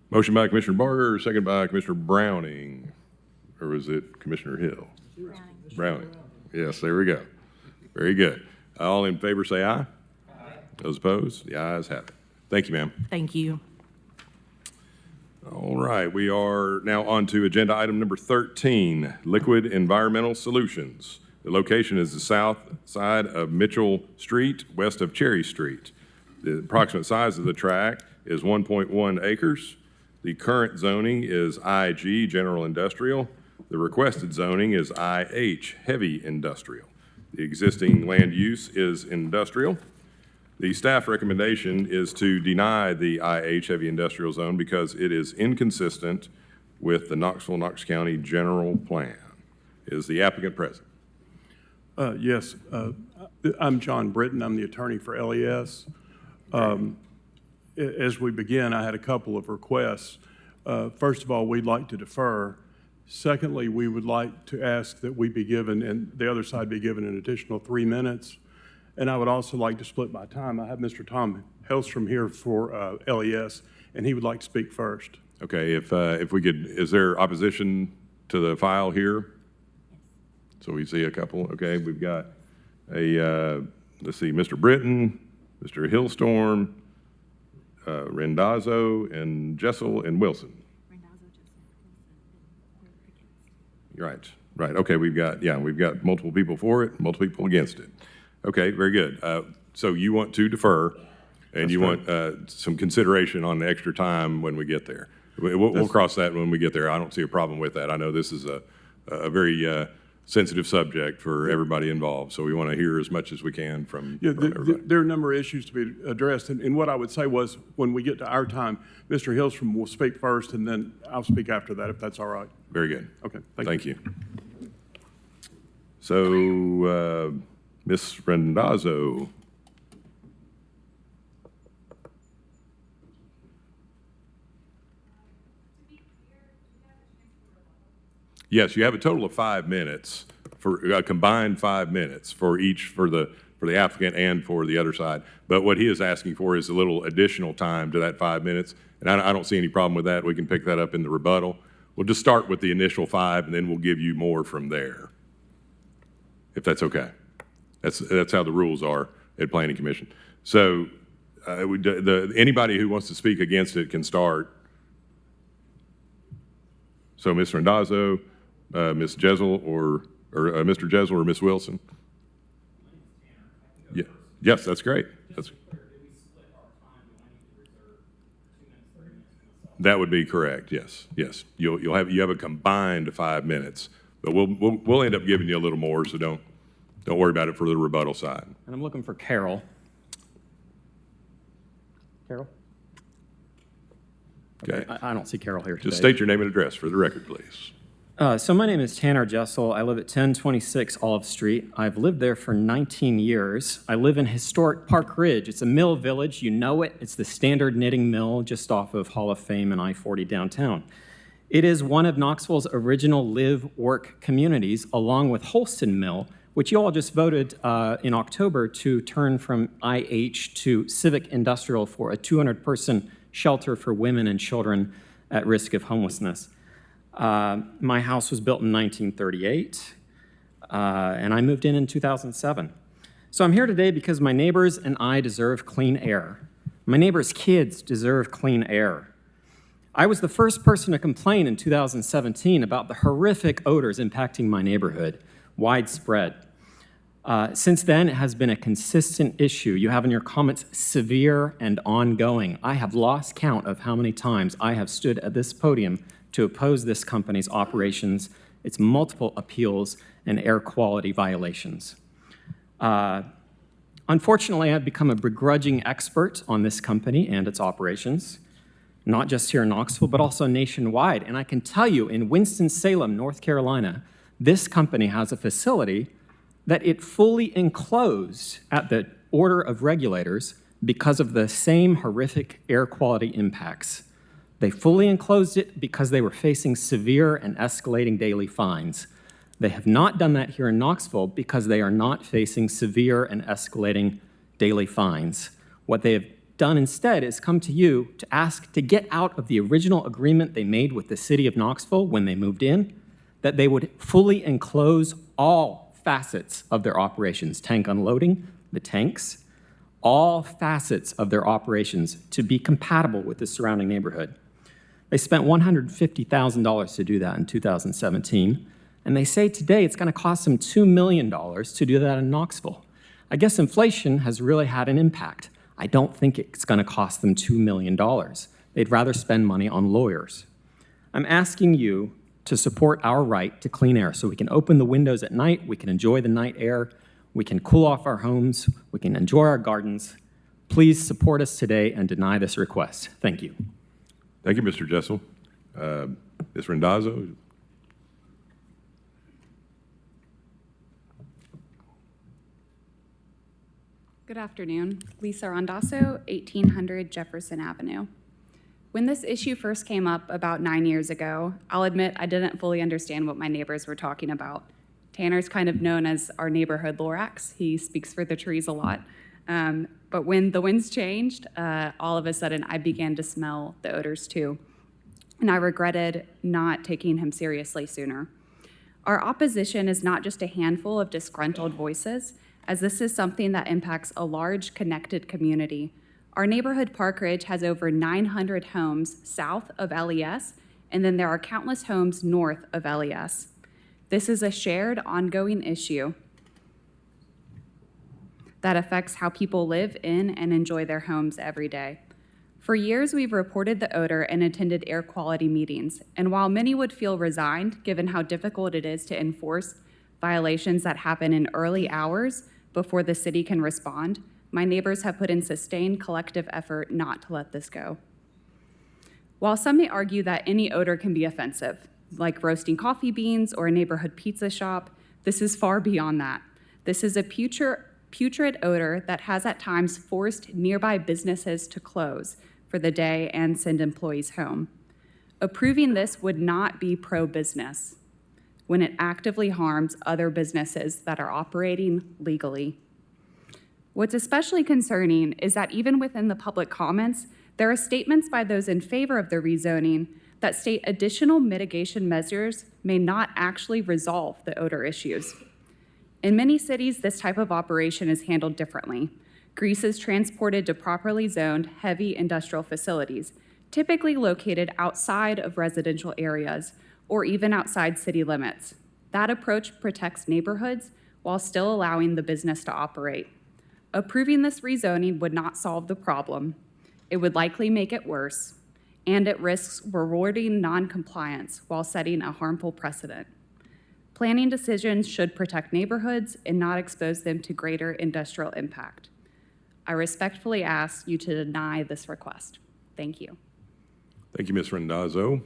motion by Commissioner Barger, second by Commissioner Browning, or was it Commissioner Hill? Browning. Yes, there we go. Very good. All in favor say aye. Aye. Those opposed? The ayes have it. Thank you, ma'am. Thank you. All right, we are now on to agenda item number 13, Liquid Environmental Solutions. The location is the south side of Mitchell Street, west of Cherry Street. The approximate size of the tract is 1.1 acres. The current zoning is IG, General Industrial. The requested zoning is IH, Heavy Industrial. The existing land use is industrial. The staff recommendation is to deny the IH Heavy Industrial Zone because it is inconsistent with the Knoxville, Knox County General Plan. Is the applicant present? Yes, I'm John Britton. I'm the attorney for LES. As we begin, I had a couple of requests. First of all, we'd like to defer. Secondly, we would like to ask that we be given, and the other side be given, an additional 3 minutes. And I would also like to split my time. I have Mr. Tom Hellstrom here for LES, and he would like to speak first. Okay, if we could, is there opposition to the file here? So we see a couple. Okay, we've got let's see, Mr. Britton, Mr. Hillstorm, Rendazzo, and Jessel, and Wilson. Right, right. Okay, we've got multiple people for it, multiple people against it. Okay, very good. So you want to defer, and you want some consideration on the extra time when we get there. We'll cross that when we get there. I don't see a problem with that. I know this is a very sensitive subject for everybody involved, so we want to hear as much as we can from everybody. There are a number of issues to be addressed, and what I would say was, when we get to our time, Mr. Hillstrom will speak first, and then I'll speak after that, if that's all right. Very good. Okay, thank you. So, Ms. Rendazzo. Yes, you have a total of 5 minutes, for a combined 5 minutes for each, for the applicant and for the other side. But what he is asking for is a little additional time to that 5 minutes, and I don't see any problem with that. We can pick that up in the rebuttal. We'll just start with the initial 5, and then we'll give you more from there, if that's okay. That's how the rules are at Planning Commission. So anybody who wants to speak against it can start. So Ms. Rendazzo, Ms. Jessel, or Mr. Jessel, or Ms. Wilson? Yeah. Yes, that's great. That would be correct. Yes, yes. You have a combined 5 minutes, but we'll end up giving you a little more. So don't worry about it for the rebuttal side. And I'm looking for Carol. Carol? Okay. I don't see Carol here today. Just state your name and address for the record, please. So my name is Tanner Jessel. I live at 1026 Olive Street. I've lived there for 19 years. I live in historic Park Ridge. It's a mill village. You know it. It's the Standard Knitting Mill just off of Hall of Fame and I-40 downtown. It is one of Knoxville's original live-work communities, along with Holston Mill, which you all just voted in October to turn from IH to civic industrial for a 200-person shelter for women and children at risk of homelessness. My house was built in 1938, and I moved in 2007. So I'm here today because my neighbors and I deserve clean air. My neighbors' kids deserve clean air. I was the first person to complain in 2017 about the horrific odors impacting my neighborhood, widespread. Since then, it has been a consistent issue. You have in your comments, severe and ongoing. I have lost count of how many times I have stood at this podium to oppose this company's operations, its multiple appeals, and air quality violations. Unfortunately, I've become a begrudging expert on this company and its operations, not just here in Knoxville, but also nationwide. And I can tell you, in Winston-Salem, North Carolina, this company has a facility that it fully enclosed at the order of regulators because of the same horrific air quality impacts. They fully enclosed it because they were facing severe and escalating daily fines. They have not done that here in Knoxville because they are not facing severe and escalating daily fines. What they have done instead is come to you to ask to get out of the original agreement they made with the city of Knoxville when they moved in, that they would fully enclose all facets of their operations, tank unloading, the tanks, all facets of their operations to be compatible with the surrounding neighborhood. They spent $150,000 to do that in 2017, and they say today it's going to cost them $2 million to do that in Knoxville. I guess inflation has really had an impact. I don't think it's going to cost them $2 million. They'd rather spend money on lawyers. I'm asking you to support our right to clean air so we can open the windows at night, we can enjoy the night air, we can cool off our homes, we can enjoy our gardens. Please support us today and deny this request. Thank you. Thank you, Mr. Jessel. Ms. Randazzo? Good afternoon. Lisa Randazzo, 1800 Jefferson Avenue. When this issue first came up about 9 years ago, I'll admit I didn't fully understand what my neighbors were talking about. Tanner's kind of known as our neighborhood Lorax. He speaks for the trees a lot. But when the winds changed, all of a sudden I began to smell the odors too. And I regretted not taking him seriously sooner. Our opposition is not just a handful of disgruntled voices, as this is something that impacts a large connected community. Our neighborhood Park Ridge has over 900 homes south of LES, and then there are countless homes north of LES. This is a shared, ongoing issue that affects how people live in and enjoy their homes every day. For years, we've reported the odor and attended air quality meetings, and while many would feel resigned, given how difficult it is to enforce violations that happen in early hours before the city can respond, my neighbors have put in sustained collective effort not to let this go. While some may argue that any odor can be offensive, like roasting coffee beans or a neighborhood pizza shop, this is far beyond that. This is a putrid odor that has at times forced nearby businesses to close for the day and send employees home. Approving this would not be pro-business when it actively harms other businesses that are operating legally. What's especially concerning is that even within the public comments, there are statements by those in favor of the rezoning that state additional mitigation measures may not actually resolve the odor issues. In many cities, this type of operation is handled differently. Grease is transported to properly zoned heavy industrial facilities, typically located outside of residential areas or even outside city limits. That approach protects neighborhoods while still allowing the business to operate. Approving this rezoning would not solve the problem. It would likely make it worse, and it risks rewarding non-compliance while setting a harmful precedent. Planning decisions should protect neighborhoods and not expose them to greater industrial impact. I respectfully ask you to deny this request. Thank you. Thank you, Ms. Randazzo.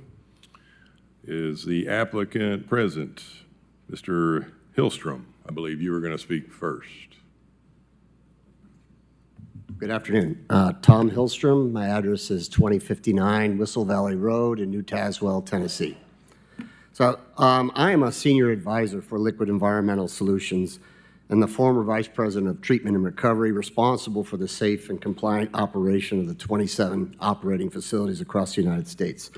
Is the applicant present? Mr. Hillstrom, I believe you were going to speak first. Good afternoon. Tom Hillstrom. My address is 2059 Whistle Valley Road in New Tazewell, Tennessee. So I am a senior advisor for Liquid Environmental Solutions and the former vice president of treatment and recovery responsible for the safe and compliant operation of the 27 operating facilities across the United States.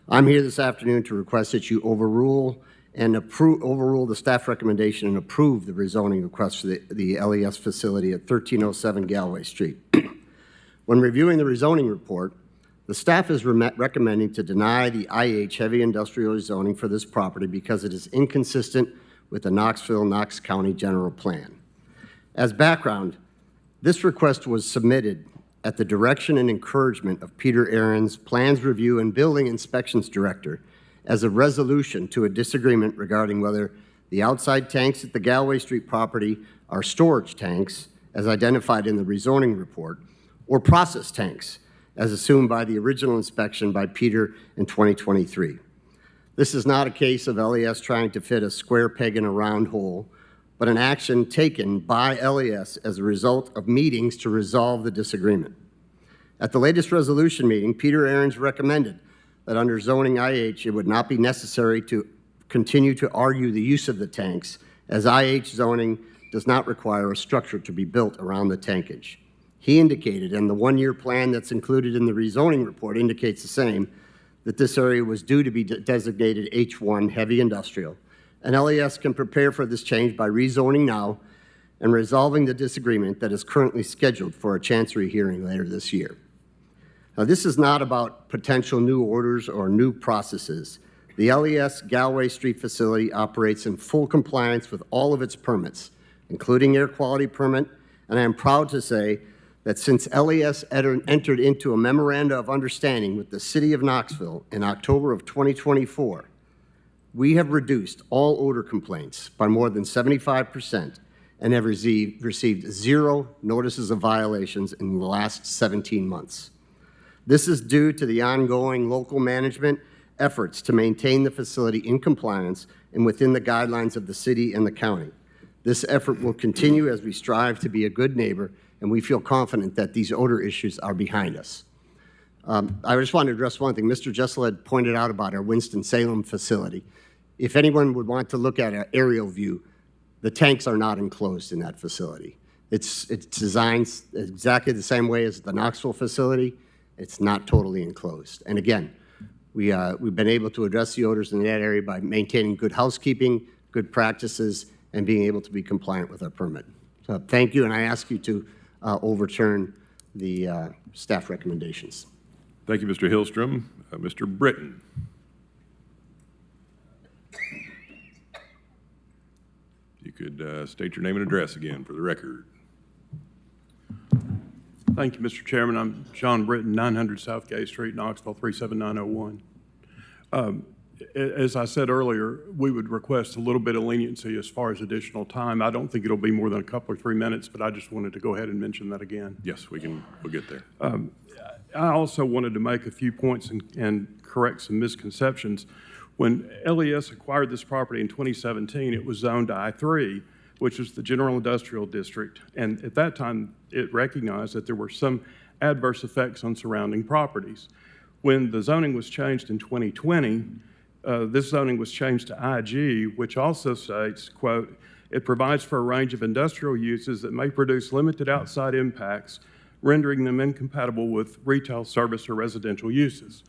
I'm here this afternoon to request that you overrule the staff recommendation and approve the rezoning request for the LES facility at 1307 Galway Street. When reviewing the rezoning report, the staff is recommending to deny the IH heavy industrial rezoning for this property because it is inconsistent with the Knox County General Plan. As background, this request was submitted at the direction and encouragement of Peter Ahrens, Plans Review and Building Inspections Director, as a resolution to a disagreement regarding whether the outside tanks at the Galway Street property are storage tanks, as identified in the rezoning report, or process tanks, as assumed by the original inspection by Peter in 2023. This is not a case of LES trying to fit a square peg in a round hole, but an action taken by LES as a result of meetings to resolve the disagreement. At the latest resolution meeting, Peter Ahrens recommended that under zoning IH, it would not be necessary to continue to argue the use of the tanks, as IH zoning does not require a structure to be built around the tankage. He indicated, and the one-year plan that's included in the rezoning report indicates the same, that this area was due to be designated H1 heavy industrial, and LES can prepare for this change by rezoning now and resolving the disagreement that is currently scheduled for a chancery hearing later this year. Now, this is not about potential new orders or new processes. The LES Galway Street facility operates in full compliance with all of its permits, including air quality permit, and I am proud to say that since LES entered into a memoranda of understanding with the City of Knoxville in October of 2024, we have reduced all odor complaints by more than 75% and have received 0 notices of violations in the last 17 months. This is due to the ongoing local management efforts to maintain the facility in compliance and within the guidelines of the city and the county. This effort will continue as we strive to be a good neighbor, and we feel confident that these odor issues are behind us. I just want to address one thing. Mr. Jessel had pointed out about our Winston-Salem facility. If anyone would want to look at an aerial view, the tanks are not enclosed in that facility. It's designed exactly the same way as the Knoxville facility. It's not totally enclosed. And again, we've been able to address the odors in that area by maintaining good housekeeping, good practices, and being able to be compliant with our permit. So thank you, and I ask you to overturn the staff recommendations. Thank you, Mr. Hillstrom. Mr. Britton. You could state your name and address again for the record. Thank you, Mr. Chairman. I'm John Britton, 900 South Gay Street, Knoxville, 37901. As I said earlier, we would request a little bit of leniency as far as additional time. I don't think it'll be more than a couple or 3 minutes, but I just wanted to go ahead and mention that again. Yes, we'll get there. I also wanted to make a few points and correct some misconceptions. When LES acquired this property in 2017, it was zoned to I3, which is the General Industrial District. And at that time, it recognized that there were some adverse effects on surrounding properties. When the zoning was changed in 2020, this zoning was changed to IG, which also states, quote, it provides for a range of industrial uses that may produce limited outside impacts, rendering them incompatible with retail, service, or residential uses.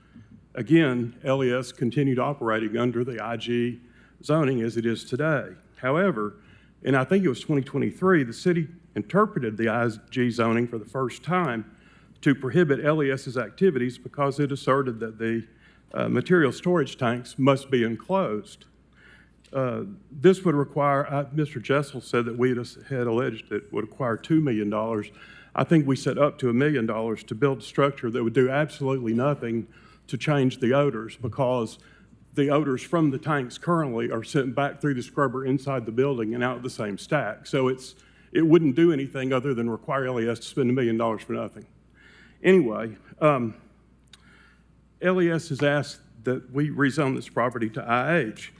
Again, LES continued operating under the IG zoning as it is today. However, and I think it was 2023, the city interpreted the IG zoning for the first time to prohibit LES's activities because it asserted that the material storage tanks must be enclosed. This would require, Mr. Jessel said that we had alleged that it would require $2 million. I think we set up to $1 million to build a structure that would do absolutely nothing to change the odors, because the odors from the tanks currently are sent back through the scrubber inside the building and out the same stack. So it wouldn't do anything other than require LES to spend $1 million for nothing. Anyway, LES has asked that we rezone this property to IH.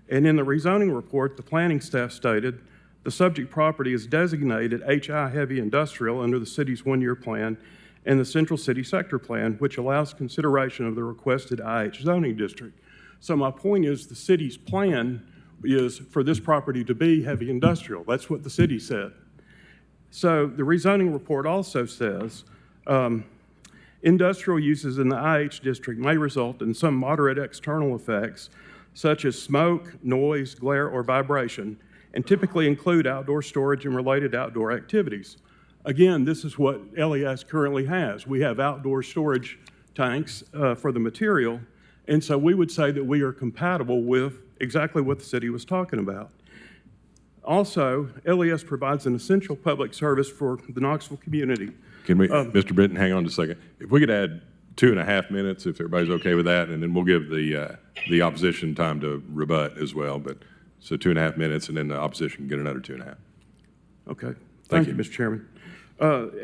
And in the rezoning report, the planning staff stated, the subject property is designated HI heavy industrial under the city's one-year plan and the Central City Sector Plan, which allows consideration of the requested IH zoning district. So my point is, the city's plan is for this property to be heavy industrial. That's what the city said. So the rezoning report also says, industrial uses in the IH district may result in some moderate external effects, such as smoke, noise, glare, or vibration, and typically include outdoor storage and related outdoor activities. Again, this is what LES currently has. We have outdoor storage tanks for the material, and so we would say that we are compatible with exactly what the city was talking about. Also, LES provides an essential public service for the Knoxville community. Can we, Mr. Britton, hang on just a second. If we could add 2.5 minutes, if everybody's okay with that, and then we'll give the opposition time to rebut as well. But so 2.5 minutes, and then the opposition can get another 2.5. Okay. Thank you, Mr. Chairman.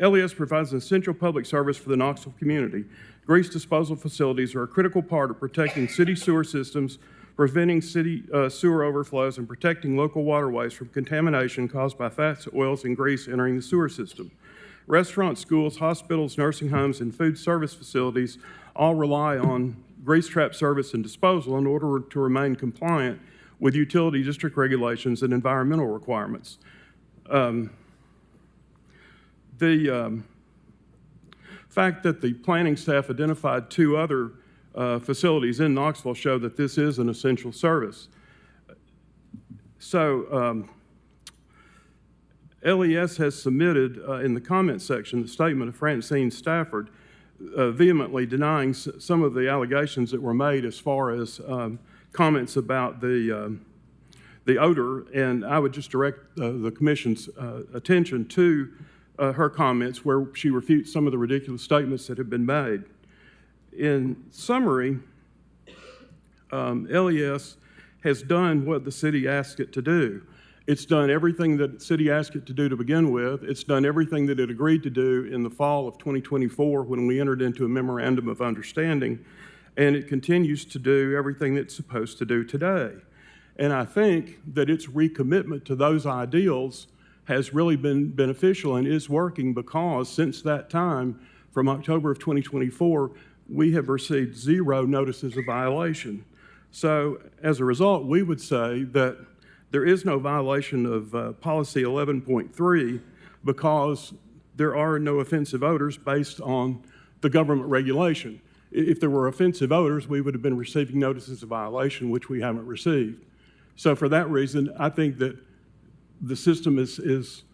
LES provides an essential public service for the Knoxville community. Grease disposal facilities are a critical part of protecting city sewer systems preventing city sewer overflows, and protecting local waterways from contamination caused by fats, oils, and grease entering the sewer system. Restaurants, schools, hospitals, nursing homes, and food service facilities all rely on grease trap service and disposal in order to remain compliant with utility district regulations and environmental requirements. The fact that the planning staff identified 2 other facilities in Knoxville show that this is an essential service. So LES has submitted in the comment section the statement of Francine Stafford vehemently denying some of the allegations that were made as far as comments about the odor, and I would just direct the Commission's attention to her comments where she refutes some of the ridiculous statements that have been made. In summary, LES has done what the city asked it to do. It's done everything that the city asked it to do to begin with. It's done everything that it agreed to do in the fall of 2024 when we entered into a memorandum of understanding, and it continues to do everything it's supposed to do today. And I think that its recommitment to those ideals has really been beneficial and is working, because since that time, from October of 2024, we have received 0 notices of violation. So as a result, we would say that there is no violation of policy 11.3 because there are no offensive odors based on the government regulation. If there were offensive odors, we would have been receiving notices of violation, which we haven't received. So for that reason, I think that the system is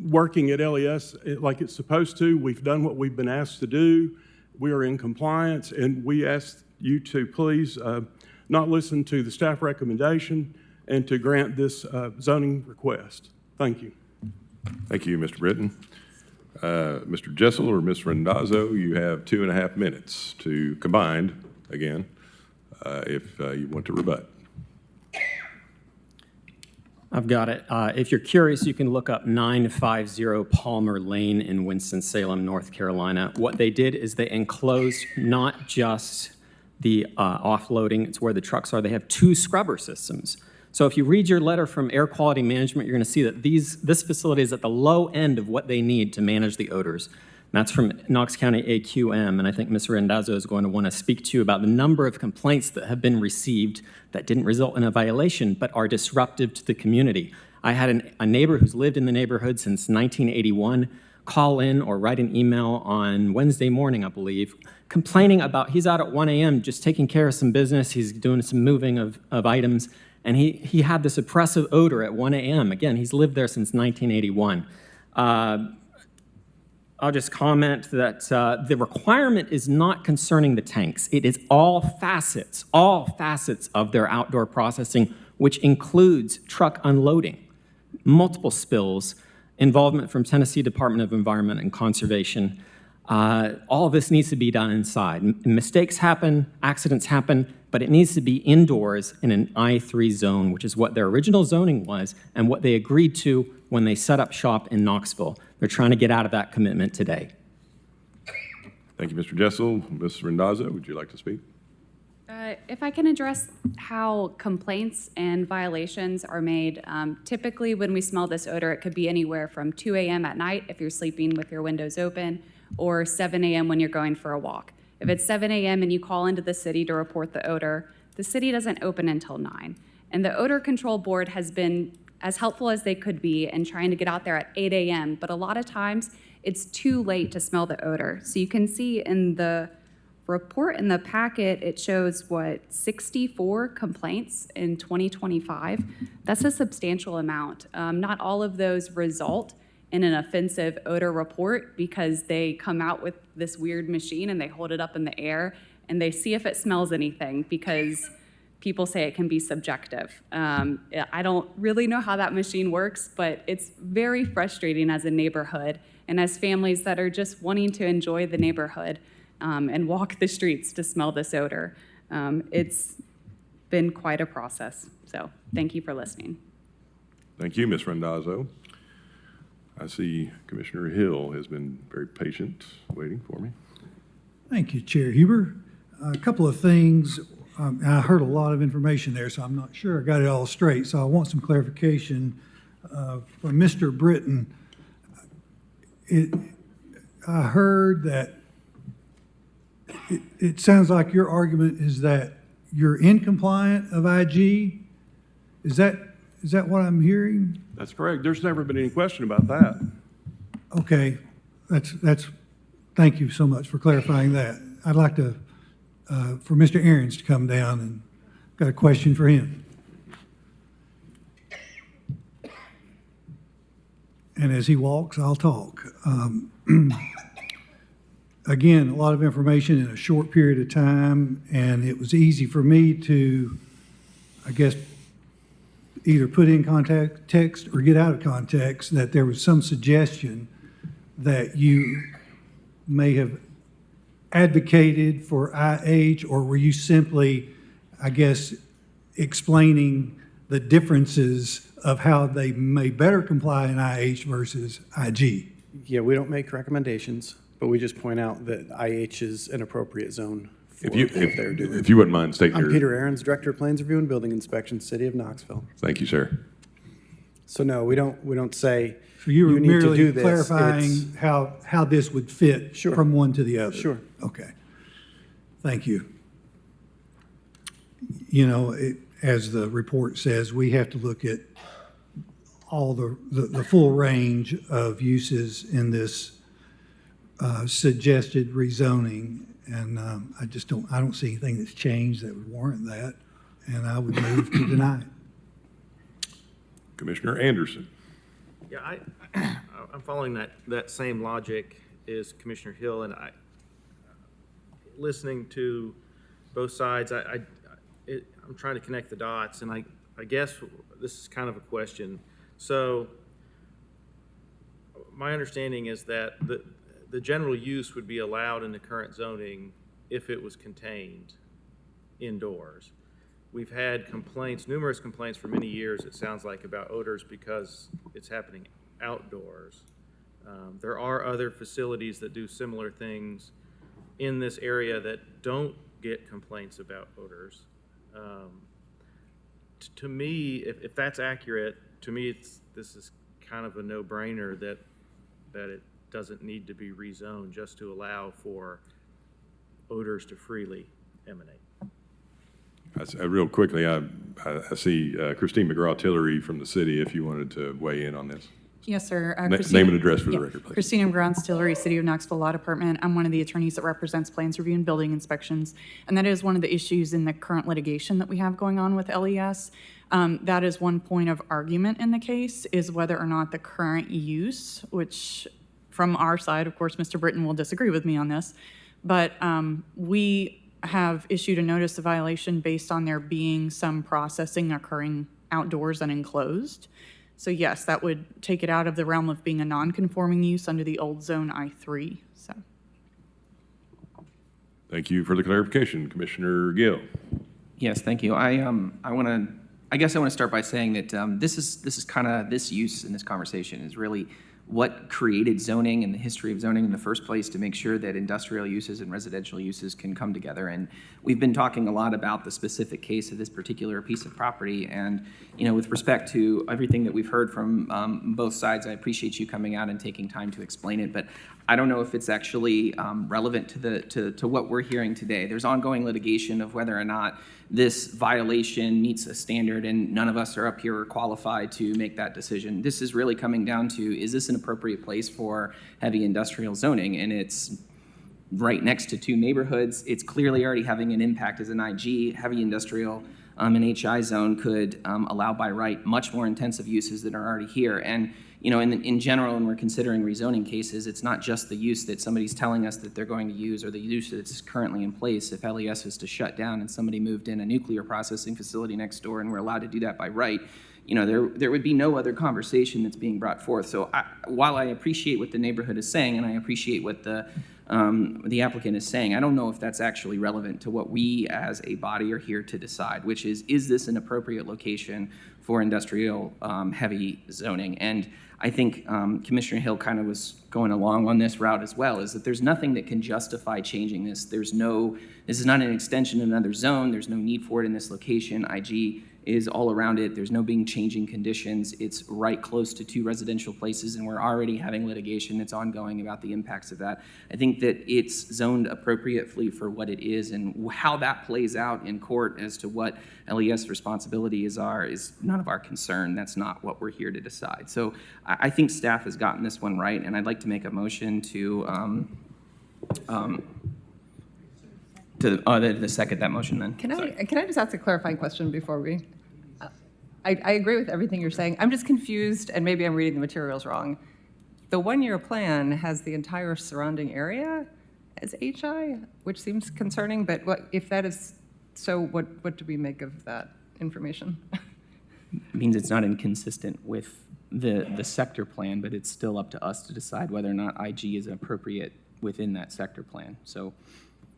working at LES like it's supposed to. We've done what we've been asked to do. We are in compliance, and we ask you to please not listen to the staff recommendation and to grant this zoning request. Thank you. Thank you, Mr. Britton. Mr. Jessel or Ms. Randazzo, you have 2.5 minutes to combined, again, if you want to rebut. I've got it. If you're curious, you can look up 950 Palmer Lane in Winston-Salem, North Carolina. What they did is they enclosed not just the offloading, it's where the trucks are. They have 2 scrubber systems. So if you read your letter from Air Quality Management, you're going to see that this facility is at the low end of what they need to manage the odors. And that's from Knox County AQM, and I think Ms. Randazzo is going to want to speak to you about the number of complaints that have been received that didn't result in a violation but are disruptive to the community. I had a neighbor who's lived in the neighborhood since 1981 call in or write an email on Wednesday morning, I believe, complaining about he's out at 1 a.m. just taking care of some business. He's doing some moving of items, and he had this oppressive odor at 1 a.m. Again, he's lived there since 1981. I'll just comment that the requirement is not concerning the tanks. It is all facets of their outdoor processing, which includes truck unloading, multiple spills, involvement from Tennessee Department of Environment and Conservation. All of this needs to be done inside. Mistakes happen, accidents happen, but it needs to be indoors in an I3 zone, which is what their original zoning was and what they agreed to when they set up shop in Knoxville. They're trying to get out of that commitment today. Thank you, Mr. Jessel. Ms. Randazzo, would you like to speak? If I can address how complaints and violations are made, typically when we smell this odor, it could be anywhere from 2 a.m. at night if you're sleeping with your windows open, or 7 a.m. when you're going for a walk. If it's 7 a.m. and you call into the city to report the odor, the city doesn't open until 9. And the Odor Control Board has been as helpful as they could be in trying to get out there at 8 a.m., but a lot of times it's too late to smell the odor. So you can see in the report in the packet, it shows 64 complaints in 2025. That's a substantial amount. Not all of those result in an offensive odor report because they come out with this weird machine and they hold it up in the air and they see if it smells anything, because people say it can be subjective. I don't really know how that machine works, but it's very frustrating as a neighborhood and as families that are just wanting to enjoy the neighborhood and walk the streets to smell this odor. It's been quite a process. So thank you for listening. Thank you, Ms. Randazzo. I see Commissioner Hill has been very patient waiting for me. Thank you, Chair Huber. A couple of things. I heard a lot of information there, so I'm not sure I got it all straight. So I want some clarification from Mr. Britton. I heard that it sounds like your argument is that you're in compliant of IG. Is that what I'm hearing? That's correct. There's never been any question about that. Okay, thank you so much for clarifying that. I'd like to, for Mr. Aaron's to come down, and got a question for him. And as he walks, I'll talk. Again, a lot of information in a short period of time, and it was easy for me to, I guess, either put in context or get out of context that there was some suggestion that you may have advocated for IH, or were you simply, I guess, explaining the differences of how they may better comply in IH versus IG? Yeah, we don't make recommendations, but we just point out that IH is an appropriate zone for If you, what they're doing. if you wouldn't mind stating I'm your... Peter Ahrens, Director of Plans Review and Building Inspection, City of Knoxville. Thank you, sir. So no, we don't say, So you were you need to merely do this. clarifying how this would fit Sure. from one to the other? Sure. Okay. Thank you. You know, as the report says, we have to look at all the full range of uses in this suggested rezoning, and I don't see anything that's changed that would warrant that, and I would move to deny it. Commissioner Anderson. Yeah, I'm following that same logic as Commissioner Hill, and listening to both sides, I'm trying to connect the dots, and I guess this is kind of a question. So my understanding is that the general use would be allowed in the current zoning if it was contained indoors. We've had complaints, numerous complaints for many years, it sounds like, about odors because it's happening outdoors. There are other facilities that do similar things in this area that don't get complaints about odors. To me, if that's accurate, to me, this is kind of a no-brainer that it doesn't need to be rezoned just to allow for odors to freely emanate. Real quickly, I see Christine McGraw-Tillery from the city, if you wanted to weigh in on this. Yes, sir. Name and address for the record, please. Christina McGraw-Tillery, City of Knoxville Law Department. I'm one of the attorneys that represents Plans Review and Building Inspections, and that is one of the issues in the current litigation that we have going on with LES. That is one point of argument in the case, is whether or not the current use, which from our side, of course, Mr. Britton will disagree with me on this, but we have issued a notice of violation based on there being some processing occurring outdoors and enclosed. So yes, that would take it out of the realm of being a non-conforming use under the old zone I3, so. Thank you for the clarification. Commissioner Gill. Yes, thank you. I guess I want to start by saying that this is kind of, this use in this conversation is really what created zoning and the history of zoning in the first place to make sure that industrial uses and residential uses can come together. And we've been talking a lot about the specific case of this particular piece of property. And, you know, with respect to everything that we've heard from both sides, I appreciate you coming out and taking time to explain it. But I don't know if it's actually relevant to what we're hearing today. There's ongoing litigation of whether or not this violation meets a standard, and none of us are up here qualified to make that decision. This is really coming down to, is this an appropriate place for heavy industrial zoning? And it's right next to two neighborhoods. It's clearly already having an impact as an IG. Heavy industrial an HI zone could allow by right much more intensive uses that are already here. And you know, in general, when we're considering rezoning cases, it's not just the use that somebody's telling us that they're going to use or the use that's currently in place. If LES is to shut down and somebody moved in a nuclear processing facility next door and we're allowed to do that by right, you know, there would be no other conversation that's being brought forth. So while I appreciate what the neighborhood is saying and I appreciate what the the applicant is saying. I don't know if that's actually relevant to what we as a body are here to decide, which is this an appropriate location for industrial heavy zoning? And I think Commissioner Hill kind of was going along on this route as well, is that there's nothing that can justify changing this. This is not an extension of another zone. There's no need for it in this location. IG is all around it. There's no being changing conditions. It's right close to 2 residential places, and we're already having litigation that's ongoing about the impacts of that. I think that it's zoned appropriately for what it is, and how that plays out in court as to what LES responsibilities are is none of our concern. That's not what we're here to decide. So I think staff has gotten this one right, and I'd like to make a motion to second that motion then. Can I just ask a clarifying question before we? I agree with everything you're saying. I'm just confused, and maybe I'm reading the materials wrong. The one-year plan has the entire surrounding area as HI, which seems concerning, but what if that is so, what do we make of that information? It means it's not inconsistent with the sector plan, but it's still up to us to decide whether or not IG is appropriate within that sector plan. So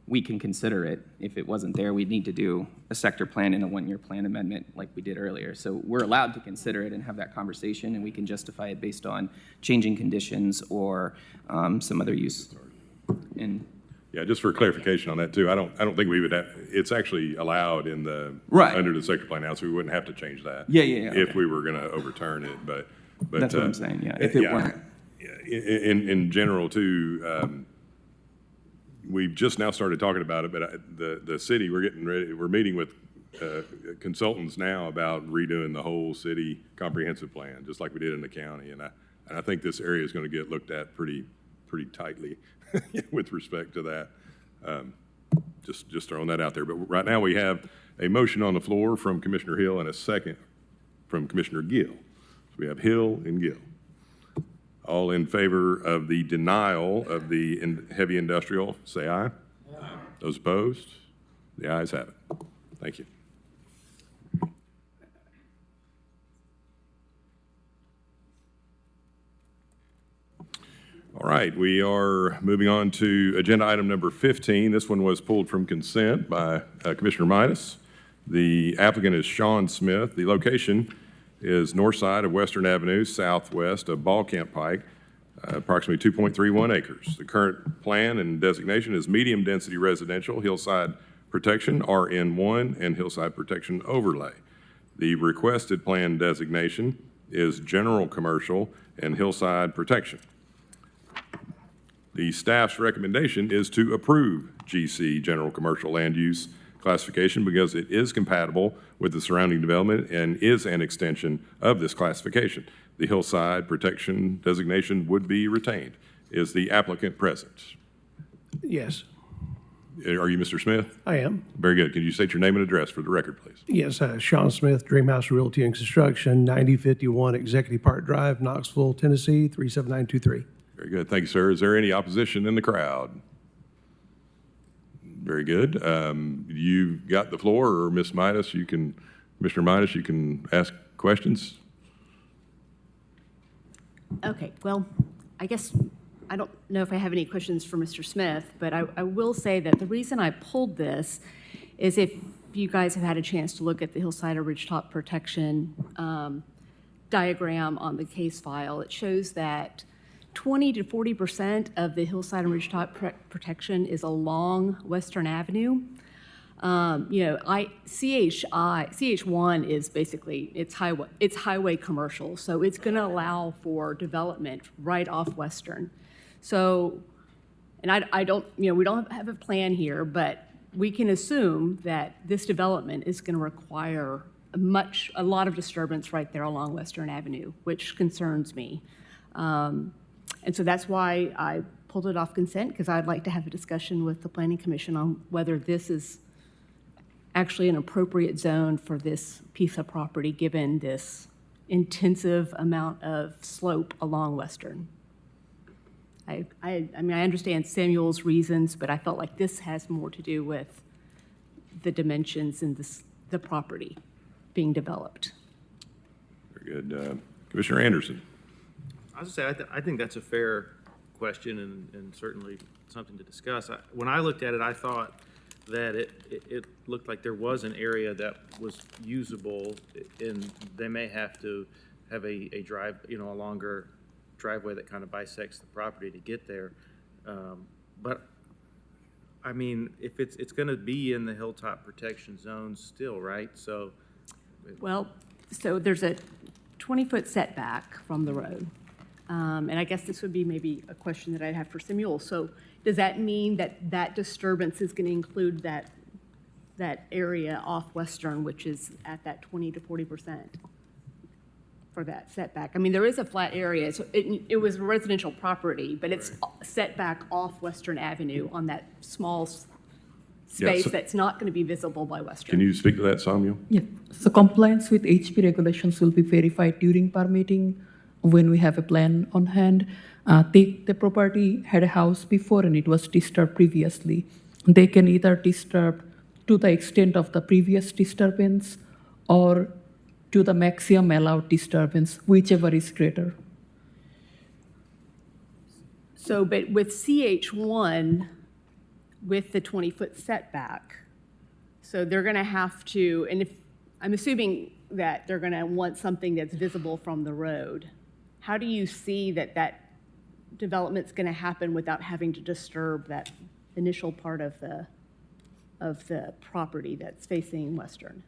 we can consider it. If it wasn't there, we'd need to do a sector plan and a one-year plan amendment like we did earlier. So we're allowed to consider it and have that conversation, and we can justify it based on changing conditions or some other use. And yeah, just for clarification on that too, I don't think we would have, it's actually allowed in the, right, under the sector plan now, so we wouldn't have to change that. Yeah. If we were gonna overturn it, but. That's what I'm saying, yeah. If it weren't. In general too, we've just now started talking about it, but the city, we're getting ready, we're meeting with consultants now about redoing the whole city comprehensive plan, just like we did in the county. And I think this area is going to get looked at pretty tightly with respect to that. Just throwing that out there. But right now we have a motion on the floor from Commissioner Hill and a second from Commissioner Gill. So we have Hill and Gill. All in favor of the denial of the heavy industrial, say aye. Aye. Those opposed? The ayes have it. Thank you. All right, we are moving on to agenda item number 15. This one was pulled from consent by Commissioner Midas. The applicant is Sean Smith. The location is north side of Western Avenue, southwest of Ball Camp Pike, approximately 2.31 acres. The current plan and designation is medium-density residential, hillside protection, RN1, and hillside protection overlay. The requested plan designation is general commercial and hillside protection. The staff's recommendation is to approve GC, general commercial land use classification, because it is compatible with the surrounding development and is an extension of this classification. The hillside protection designation would be retained. Is the applicant present? Yes. Are you Mr. Smith? I am. Very good. Can you state your name and address for the record, please? Yes, Sean Smith, Dreamhouse Realty and Construction, 9051 Executive Park Drive, Knoxville, Tennessee, 37923. Very good. Thank you, sir. Is there any opposition in the crowd? Very good. You've got the floor, or Ms. Midas, Commissioner Midas, you can ask questions. Okay, well, I guess I don't know if I have any questions for Mr. Smith, but I will say that the reason I pulled this is if you guys have had a chance to look at the hillside or ridgetop protection diagram on the case file, it shows that 20 to 40% of the hillside and ridgetop protection is along Western Avenue. CH1 is basically, it's highway commercial, so it's going to allow for development right off Western. So, and I don't, we don't have a plan here, but we can assume that this development is going to require a lot of disturbance right there along Western Avenue, which concerns me. And so that's why I pulled it off consent, because I'd like to have a discussion with the Planning Commission on whether this is actually an appropriate zone for this piece of property, given this intensive amount of slope along Western. I mean, I understand Samuel's reasons, but I felt like this has more to do with the dimensions and the property being developed. Very good. Commissioner Anderson. I was going to say, I think that's a fair question and certainly something to discuss. When I looked at it, I thought that it looked like there was an area that was usable, and they may have to have a drive, a longer driveway that kind of bisects the property to get there. But, I mean, if it's going to be in the hilltop protection zone still, right? So. Well, so there's a 20-foot setback from the road. And I guess this would be maybe a question that I'd have for Samuel. So does that mean that that disturbance is going to include that area off Western, which is at that 20 to 40% for that setback? I mean, there is a flat area. So it was residential property, but it's set back off Western Avenue on that small space that's not going to be visible by Western. Can you speak to that, Samuel? Yeah, so compliance with HP regulations will be verified during permitting when we have a plan on hand. The property had a house before and it was disturbed previously. They can either disturb to the extent of the previous disturbance or to the maximum allowed disturbance, whichever is greater. So, but with CH1, with the 20-foot setback, so they're going to have to, and if I'm assuming that they're going to want something that's visible from the road, how do you see that development's going to happen without having to disturb that initial part of the property that's facing Western?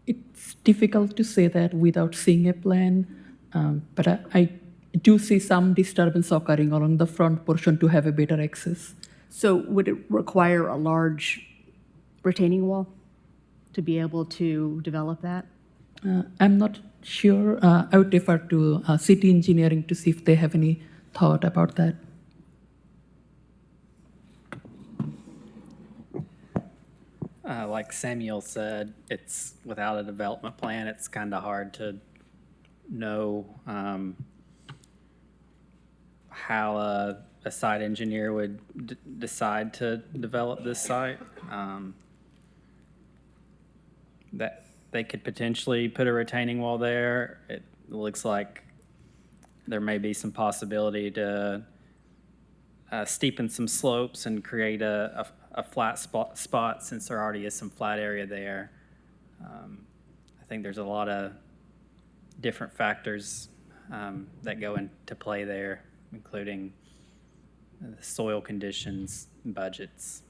It's difficult to say that without seeing a plan, but I do see some disturbance occurring along the front portion to have a better access. So would it require a large retaining wall to be able to develop that? I'm not sure. I would defer to city engineering to see if they have any thought about that. Like Samuel said, it's without a development plan, it's kind of hard to know how a site engineer would decide to develop this site. That they could potentially put a retaining wall there. It looks like there may be some possibility to steepen some slopes and create a flat spot since there already is some flat area there. I think there's a lot of different factors that go into play there, including the soil conditions, budgets.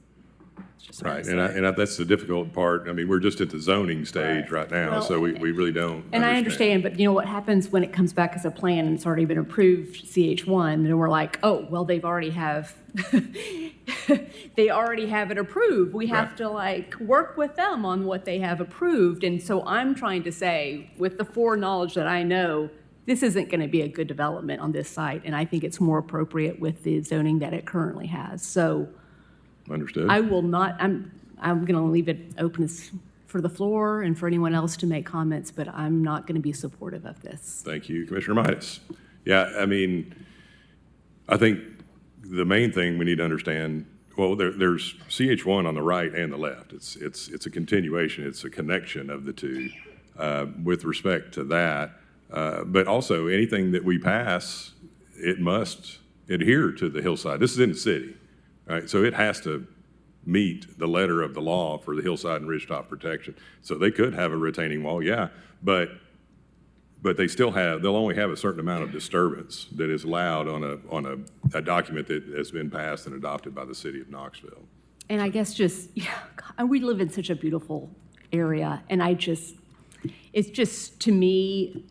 It's just hard Right, to say. and that's the difficult part. I mean, we're just at the zoning stage right now, Well, so we really don't And I understand, but you know what happens when it comes back as a plan and it's already been approved, CH1, and we're like, oh, well, they already have it approved. We have to like work with them on what they have approved. And so I'm trying to say, with the foreknowledge that I know, this isn't going to be a good development on this site, and I think it's more appropriate with the zoning that it currently has. So Understood. I will not, I'm going to leave it open for the floor and for anyone else to make comments, but I'm not going to be supportive of this. Thank you, Commissioner Midas. Yeah, I mean, I think the main thing we need to understand, well, there's CH1 on the right and the left. It's a continuation, it's a connection of the two with respect to that. But also, anything that we pass, it must adhere to the hillside. This is in the city, right? So it has to meet the letter of the law for the hillside and ridgetop protection. So they could have a retaining wall, yeah, but they'll only have a certain amount of disturbance that is allowed on a document that has been passed and adopted by the city of Knoxville. And I guess we live in such a beautiful area, and it's just, to me,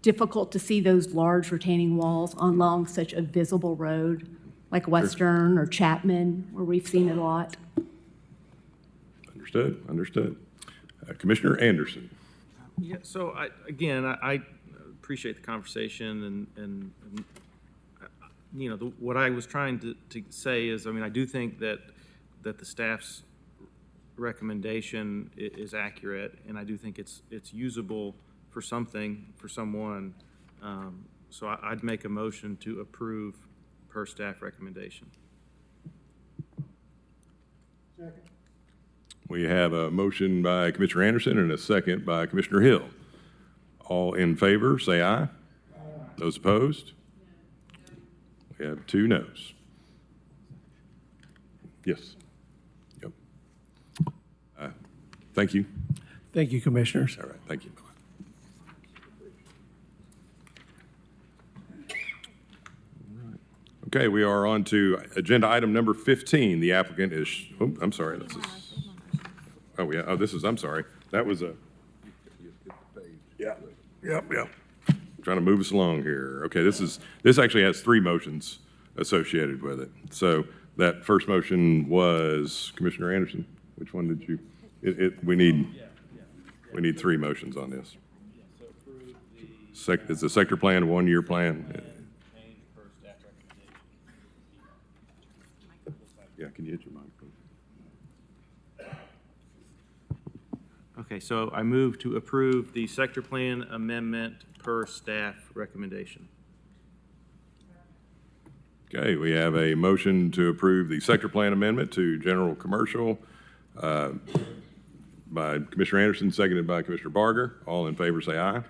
difficult to see those large retaining walls along such a visible road, like Western or Chapman, where we've seen it a lot. Understood. Commissioner Anderson. Yeah, so I appreciate the conversation and what I was trying to say is, I mean, I do think that the staff's recommendation is accurate, and I do think it's usable for something, for someone. So I'd make a motion to approve per staff recommendation. Second. We have a motion by Commissioner Anderson and a second by Commissioner Hill. All in favor, say aye. Those opposed? We have 2 noes. Yes. Yep. Thank you. Thank you, Commissioners. All right, thank you. Okay, we are on to agenda item number 15. The applicant is, oh, I'm sorry. This is, oh, yeah, oh, this is, I'm sorry. That was a, yep. Trying to move us along here. Okay, this actually has 3 motions associated with it. So that first motion was Commissioner Anderson. Which one did you, we need 3 motions on this. It's a sector plan, 1-year plan. Yeah, can you hit your microphone? Okay, so I move to approve the sector plan amendment per staff recommendation. Okay, we have a motion to approve the sector plan amendment to general commercial by Commissioner Anderson, seconded by Commissioner Barger. All in favor say aye.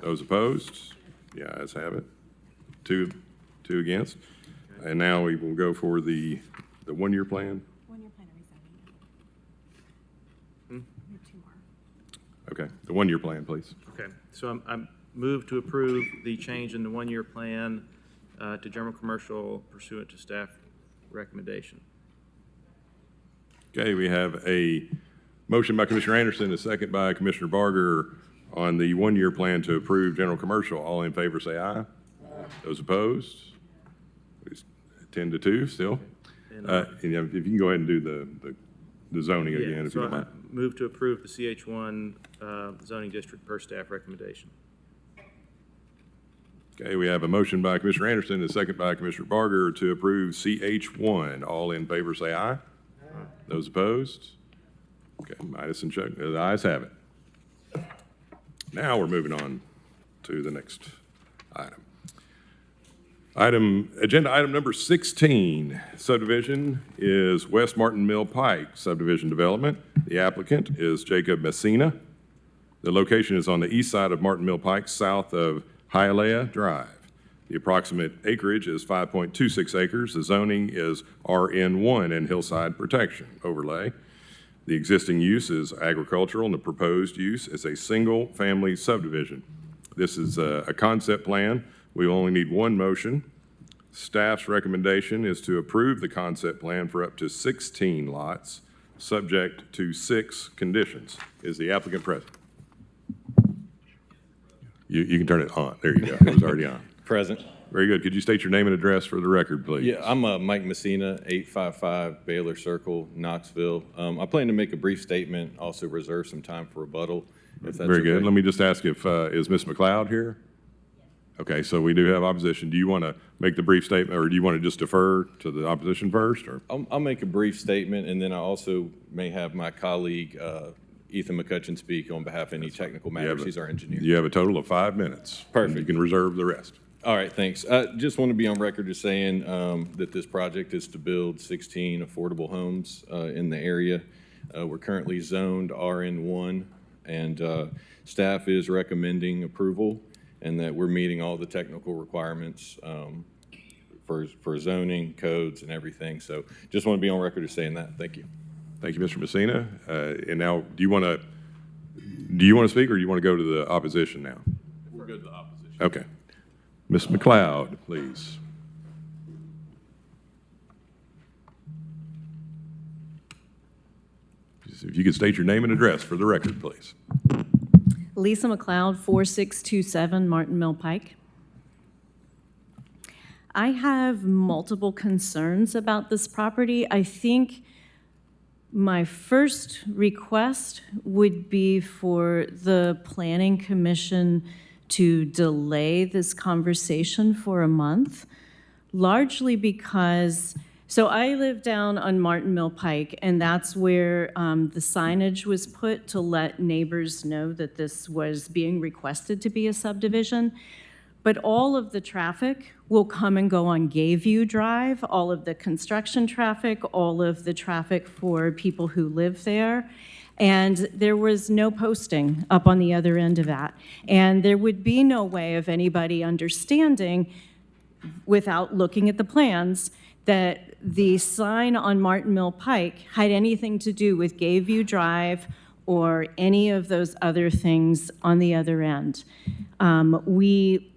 Those opposed? The ayes have it. 2 against. And now we will go for the 1-year plan. 1-year plan or rezoning. We have 2 more. Okay, the 1-year plan, please. Okay, so I'm moved to approve the change in the 1-year plan to general commercial pursuant to staff recommendation. Okay, we have a motion by Commissioner Anderson, a second by Commissioner Barger on the 1-year plan to approve general commercial. All in favor say aye. Those opposed? 10-2 still. And if you can go ahead and do the zoning again, if you don't mind. Move to approve the CH1 zoning district per staff recommendation. Okay, we have a motion by Commissioner Anderson, a second by Commissioner Barger to approve CH1. All in favor say aye. Those opposed? Okay, Midas and Chuck, the ayes have it. Now we're moving on to the next item. Agenda item number 16, subdivision is West Martin Mill Pike subdivision development. The applicant is Jacob Messina. The location is on the east side of Martin Mill Pike, south of Hialeah Drive. The approximate acreage is 5.26 acres. The zoning is RN1 and hillside protection overlay. The existing use is agricultural, and the proposed use is a single-family subdivision. This is a concept plan. We only need 1 motion. Staff's recommendation is to approve the concept plan for up to 16 lots, subject to 6 conditions. Is the applicant present? You can turn it on. There you go. It was already on. Present. Very good. Could you state your name and address for the record, please? Yeah, I'm Mike Messina, 855 Baylor Circle, Knoxville. I plan to make a brief statement, also reserve some time for rebuttal, if that's Very good. okay. Let me just ask if, is Ms. McLeod here? Okay, so we do have opposition. Do you want to make the brief statement, or do you want to just defer to the opposition first, or? I'll make a brief statement, and then I also may have my colleague, Ethan McCutcheon, speak on behalf of any technical matters. He's our engineer. You have a total of 5 minutes. Perfect. You can reserve the rest. All right, thanks. I just want to be on record as saying that this project is to build 16 affordable homes in the area. We're currently zoned RN1, and staff is recommending approval, and that we're meeting all the technical requirements for zoning, codes, and everything. So just want to be on record as saying that. Thank you. Thank you, Mr. Messina. And now, do you want to speak, or do you want to go to the opposition now? We'll go to the opposition. Okay. Ms. McLeod, please. If you could state your name and address for the record, please. Lisa McLeod, 4627 Martin Mill Pike. I have multiple concerns about this property. I think my first request would be for the Planning Commission to delay this conversation for a month, largely because, so I live down on Martin Mill Pike, and that's where the signage was put to let neighbors know that this was being requested to be a subdivision. But all of the traffic will come and go on Gayview Drive, all of the construction traffic, all of the traffic for people who live there. And there was no posting up on the other end of that. And there would be no way of anybody understanding, without looking at the plans, that the sign on Martin Mill Pike had anything to do with Gayview Drive or any of those other things on the other end. We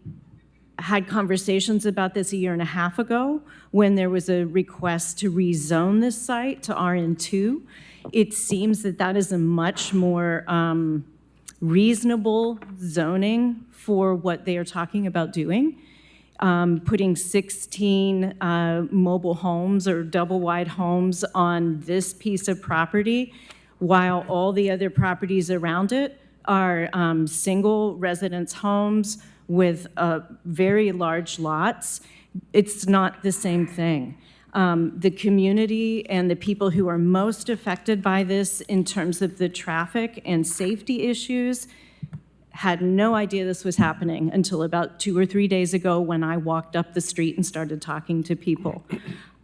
had conversations about this a year and a half ago when there was a request to rezone this site to RN2. It seems that that is a much more reasonable zoning for what they are talking about doing. Putting 16 mobile homes or double-wide homes on this piece of property, while all the other properties around it are single residence homes with very large lots. It's not the same thing. The community and the people who are most affected by this in terms of the traffic and safety issues had no idea this was happening until about 2 or 3 days ago when I walked up the street and started talking to people.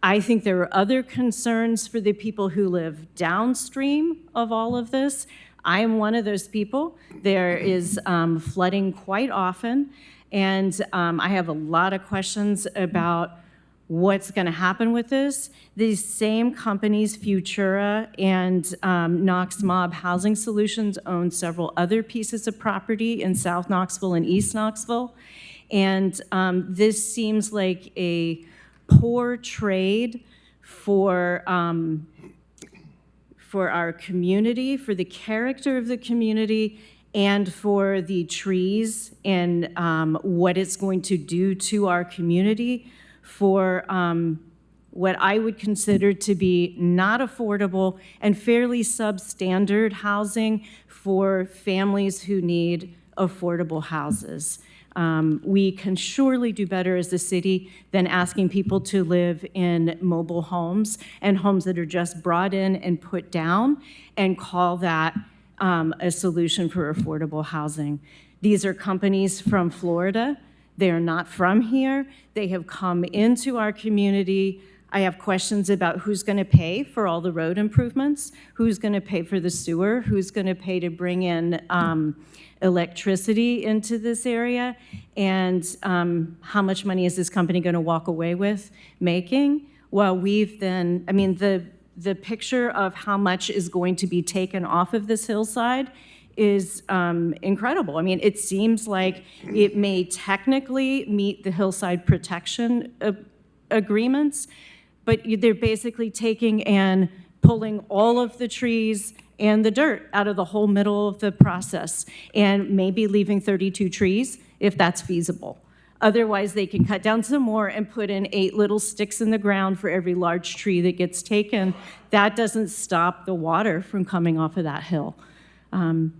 I think there are other concerns for the people who live downstream of all of this. I am one of those people. There is flooding quite often, and I have a lot of questions about what's going to happen with this. These same companies, Futura and Knox Mob Housing Solutions, own several other pieces of property in South Knoxville and East Knoxville. And this seems like a poor trade for our community, for the character of the community, and for the trees and what it's going to do to our community, for what I would consider to be not affordable and fairly substandard housing for families who need affordable houses. We can surely do better as a city than asking people to live in mobile homes and homes that are just brought in and put down and call that a solution for affordable housing. These are companies from Florida. They are not from here. They have come into our community. I have questions about who's going to pay for all the road improvements, who's going to pay for the sewer, who's going to pay to bring in electricity into this area, and how much money is this company going to walk away with making? Well, we've then, I mean, the picture of how much is going to be taken off of this hillside is incredible. I mean, it seems like it may technically meet the hillside protection agreements, but they're basically taking and pulling all of the trees and the dirt out of the whole middle of the process, and maybe leaving 32 trees if that's feasible. Otherwise, they can cut down some more and put in 8 little sticks in the ground for every large tree that gets taken. That doesn't stop the water from coming off of that hill.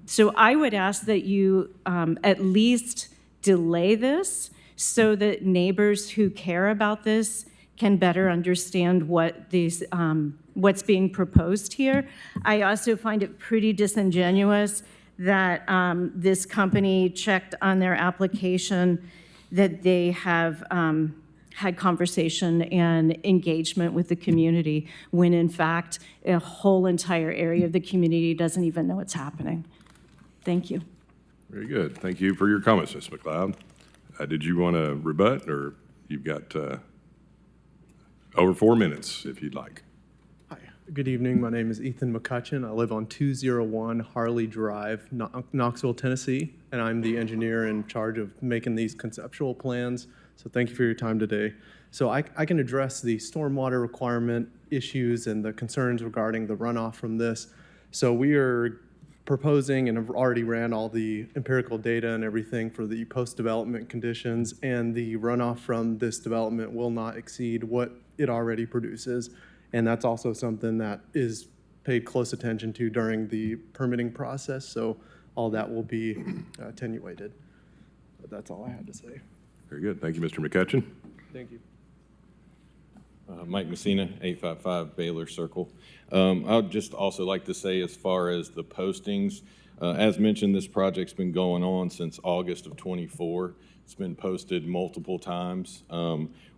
So I would ask that you at least delay this so that neighbors who care about this can better understand what these, what's being proposed here. I also find it pretty disingenuous that this company checked on their application that they have had conversation and engagement with the community, when in fact, a whole entire area of the community doesn't even know it's happening. Thank you. Very good. Thank you for your comments, Ms. McLeod. Did you want to rebut, or you've got over 4 minutes if you'd like? Hi, good evening. My name is Ethan McCutcheon. I live on 201 Harley Drive, Knoxville, Tennessee, and I'm the engineer in charge of making these conceptual plans. So thank you for your time today. So I can address the stormwater requirement issues and the concerns regarding the runoff from this. So we are proposing and have already ran all the empirical data and everything for the post-development conditions, and the runoff from this development will not exceed what it already produces. And that's also something that is paid close attention to during the permitting process, so all that will be attenuated. But that's all I had to say. Very good. Thank you, Mr. McCutcheon. Thank you. Mike Messina, 855 Baylor Circle. I would just also like to say, as far as the postings, as mentioned, this project's been going on since August of '24. It's been posted multiple times.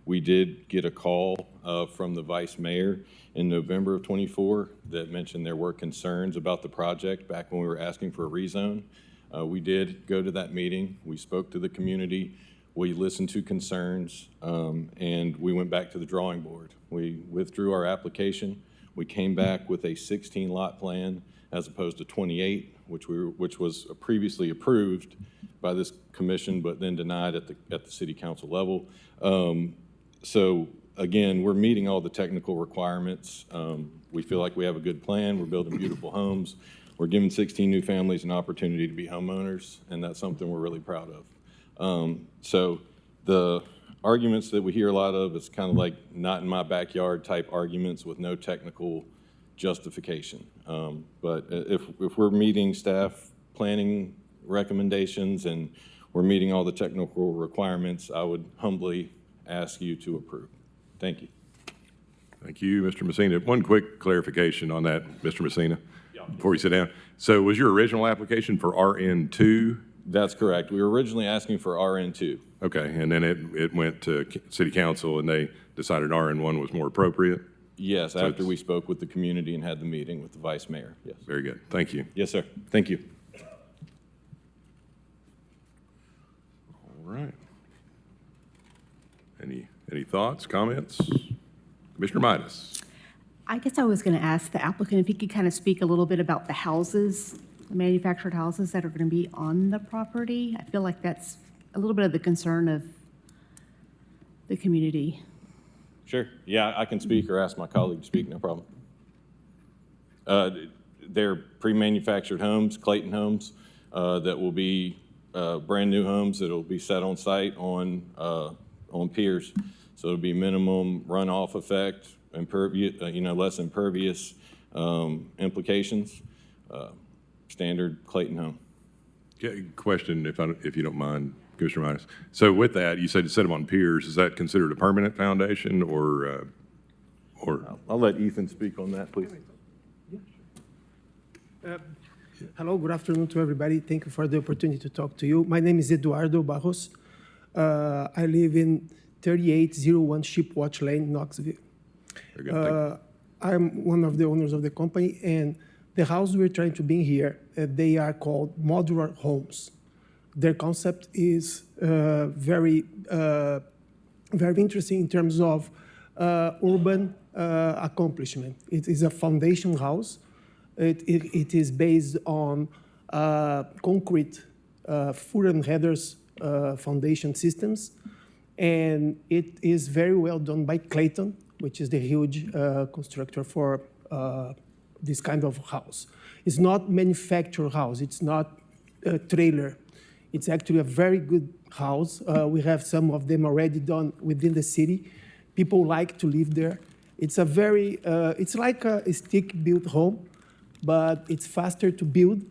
We did get a call from the vice mayor in November of '24 that mentioned there were concerns about the project back when we were asking for a rezone. We did go to that meeting. We spoke to the community. We listened to concerns, and we went back to the drawing board. We withdrew our application. We came back with a 16-lot plan as opposed to 28, which was previously approved by this commission, but then denied at the city council level. So again, we're meeting all the technical requirements. We feel like we have a good plan. We're building beautiful homes. We're giving 16 new families an opportunity to be homeowners, and that's something we're really proud of. So the arguments that we hear a lot of is kind of like not in my backyard type arguments with no technical justification. But if we're meeting staff planning recommendations and we're meeting all the technical requirements, I would humbly ask you to approve. Thank you. Thank you, Mr. Messina. One quick clarification on that, Mr. Messina, before you sit down. So was your original application for RN2? That's correct. We were originally asking for RN2. Okay, and then it went to city council and they decided RN1 was more appropriate? Yes, after we spoke with the community and had the meeting with the vice mayor. Yes. Very good. Thank you. Yes, sir. Thank you. All right. Any thoughts, comments? Commissioner Midas. I guess I was going to ask the applicant if he could kind of speak a little bit about the houses, the manufactured houses that are going to be on the property. I feel like that's a little bit of the concern of the community. Sure. Yeah, I can speak or ask my colleague to speak, no problem. They're pre-manufactured homes, Clayton homes, that will be brand-new homes that will be set on site on piers. So it'll be minimum runoff effect, impervious, less impervious implications, standard Clayton home. Okay, question, if you don't mind, Commissioner Midas. So with that, you said to set them on piers. Is that considered a permanent foundation or? I'll let Ethan speak on that, please. Hello, good afternoon to everybody. Thank you for the opportunity to talk to you. My name is Eduardo Barros. I live in 3801 Shipwatch Lane, Knoxville. Very good. I'm one of the owners of the company, and the house we're trying to bring here, they are called modular homes. Their concept is very interesting in terms of urban accomplishment. It is a foundation house. It is based on concrete foot and headers foundation systems, and it is very well done by Clayton, which is the huge constructor for this kind of house. It's not manufactured house. It's not a trailer. It's actually a very good house. We have some of them already done within the city. People like to live there. It's a very, it's like a stick-built home, but it's faster to build.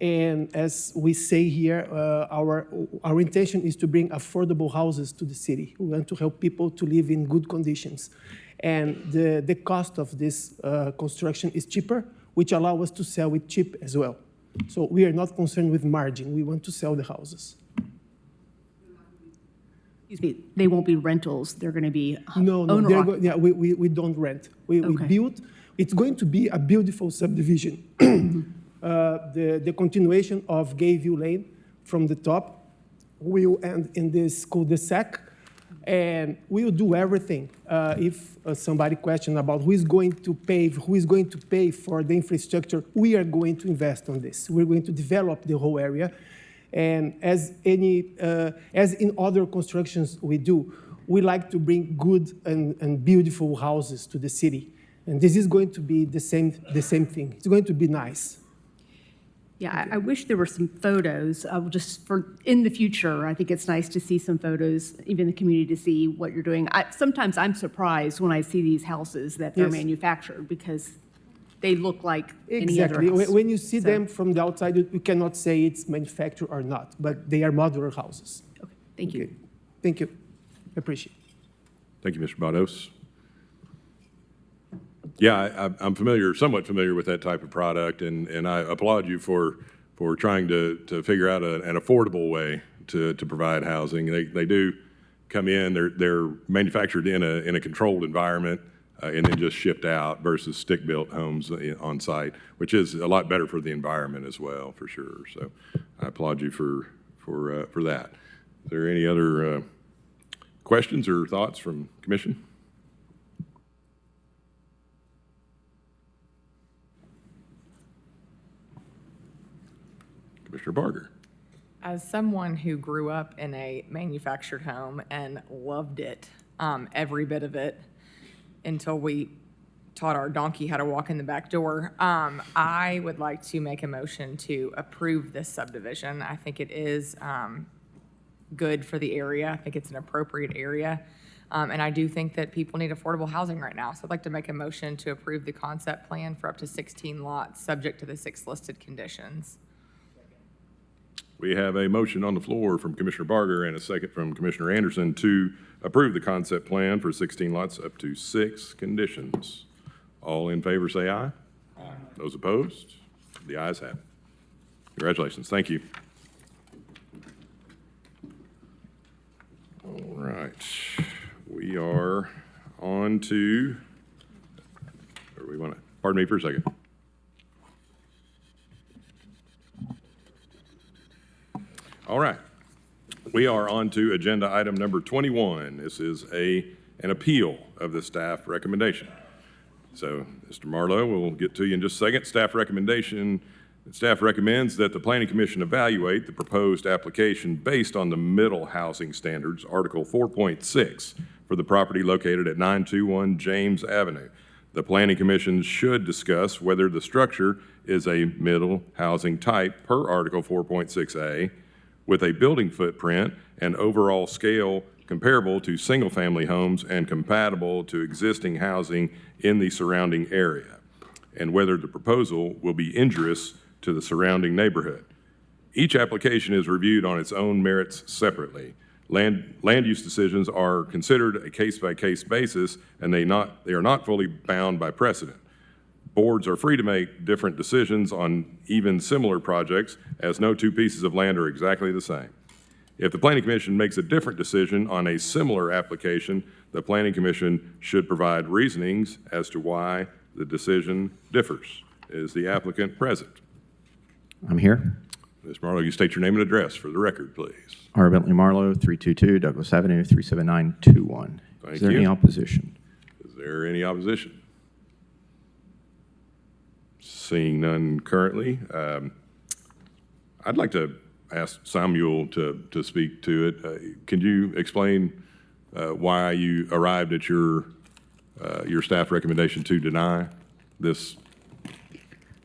And as we say here, our intention is to bring affordable houses to the city. We want to help people to live in good conditions. And the cost of this construction is cheaper, which allows us to sell it cheap as well. So we are not concerned with margin. We want to sell the houses. Excuse me, they won't be rentals. They're going to be No, yeah, we don't rent. We build. It's going to be a beautiful subdivision. The continuation of Gayview Lane from the top will end in this cul-de-sac, and we will do everything. If somebody questions about who is going to pay for the infrastructure, we are going to invest on this. We're going to develop the whole area, and as in other constructions we do, we like to bring good and beautiful houses to the city, and this is going to be the same thing. It's going to be nice. Yeah, I wish there were some photos. Just for in the future, I think it's nice to see some photos, even the community, to see what you're doing. Sometimes I'm surprised when I see these houses that they're manufactured because they look like any other house. When you see them from the outside, you cannot say it's manufactured or not, but they are modular houses. Okay, thank you. Thank you. I appreciate it. Thank you, Mr. Barros. Yeah, I'm somewhat familiar with that type of product, and I applaud you for trying to figure out an affordable way to provide housing. They do come in, they're manufactured in a controlled environment and then just shipped out versus stick-built homes on site, which is a lot better for the environment as well, for sure. So I applaud you for that. Is there any other questions or thoughts from Commission? Commissioner Barger. As someone who grew up in a manufactured home and loved it, every bit of it, until we taught our donkey how to walk in the back door, I would like to make a motion to approve this subdivision. I think it is good for the area. I think it's an appropriate area. And I do think that people need affordable housing right now. So I'd like to make a motion to approve the concept plan for up to 16 lots, subject to the 6 listed conditions. We have a motion on the floor from Commissioner Barger and a second from Commissioner Anderson to approve the concept plan for 16 lots up to 6 conditions. All in favor say aye. Aye. Those opposed? The ayes have it. Congratulations. Thank you. All right. We are on to, pardon me for a second. All right. We are on to agenda item number 21. This is an appeal of the staff recommendation. So, Mr. Marlowe, we'll get to you in just a second. Staff recommendation, staff recommends that the Planning Commission evaluate the proposed application based on the middle housing standards, Article 4.6, for the property located at 921 James Avenue. The Planning Commission should discuss whether the structure is a middle housing type per Article 4.6A, with a building footprint and overall scale comparable to single-family homes and compatible to existing housing in the surrounding area, and whether the proposal will be injurious to the surrounding neighborhood. Each application is reviewed on its own merits separately. Land use decisions are considered a case-by-case basis, and they are not fully bound by precedent. Boards are free to make different decisions on even similar projects, as no 2 pieces of land are exactly the same. If the Planning Commission makes a different decision on a similar application, the Planning Commission should provide reasonings as to why the decision differs. Is the applicant present? I'm here. Ms. Marlowe, you state your name and address for the record, please. R. Bentley Marlowe, 322 Douglas Avenue, 37921. Is there any opposition? Is there any opposition? Seeing none currently, I'd like to ask Samuel to speak to it. Can you explain why you arrived at your staff recommendation to deny this?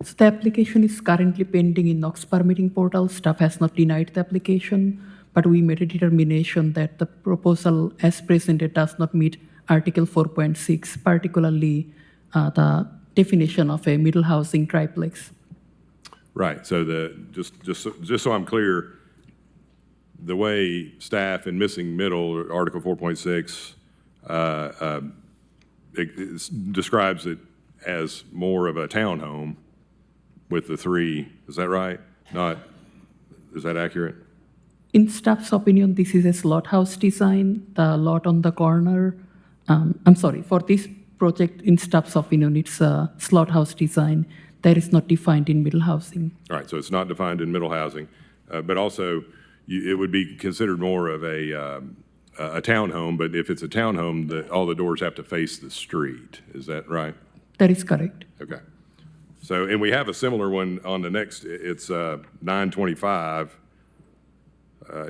So the application is currently pending in Knox permitting portal. Staff has not denied the application, but we made a determination that the proposal as presented does not meet Article 4.6, particularly the definition of a middle housing triplex. Right. So just so I'm clear, the way staff in missing middle, Article 4.6, describes it as more of a townhome with the 3. Is that right? Is that accurate? In staff's opinion, this is a slot house design. The lot on the corner, for this project, in staff's opinion, it's a slot house design that is not defined in middle housing. All right, so it's not defined in middle housing, but also it would be considered more of a townhome, but if it's a townhome, all the doors have to face the street. Is that right? That is correct. Okay. So, and we have a similar one on the next, it's 925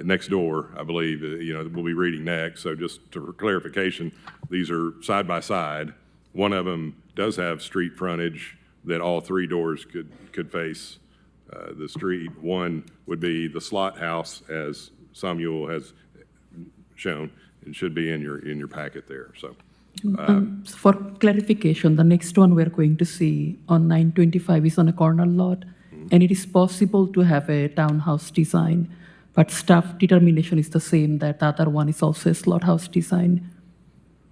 next door, I believe, we'll be reading next. So just for clarification, these are side by side. One of them does have street frontage that all 3 doors could face the street. One would be the slot house, as Samuel has shown, and should be in your packet there. So. For clarification, the next one we're going to see on 925 is on a corner lot, and it is possible to have a townhouse design, but staff determination is the same, that the other one is also a slot house design,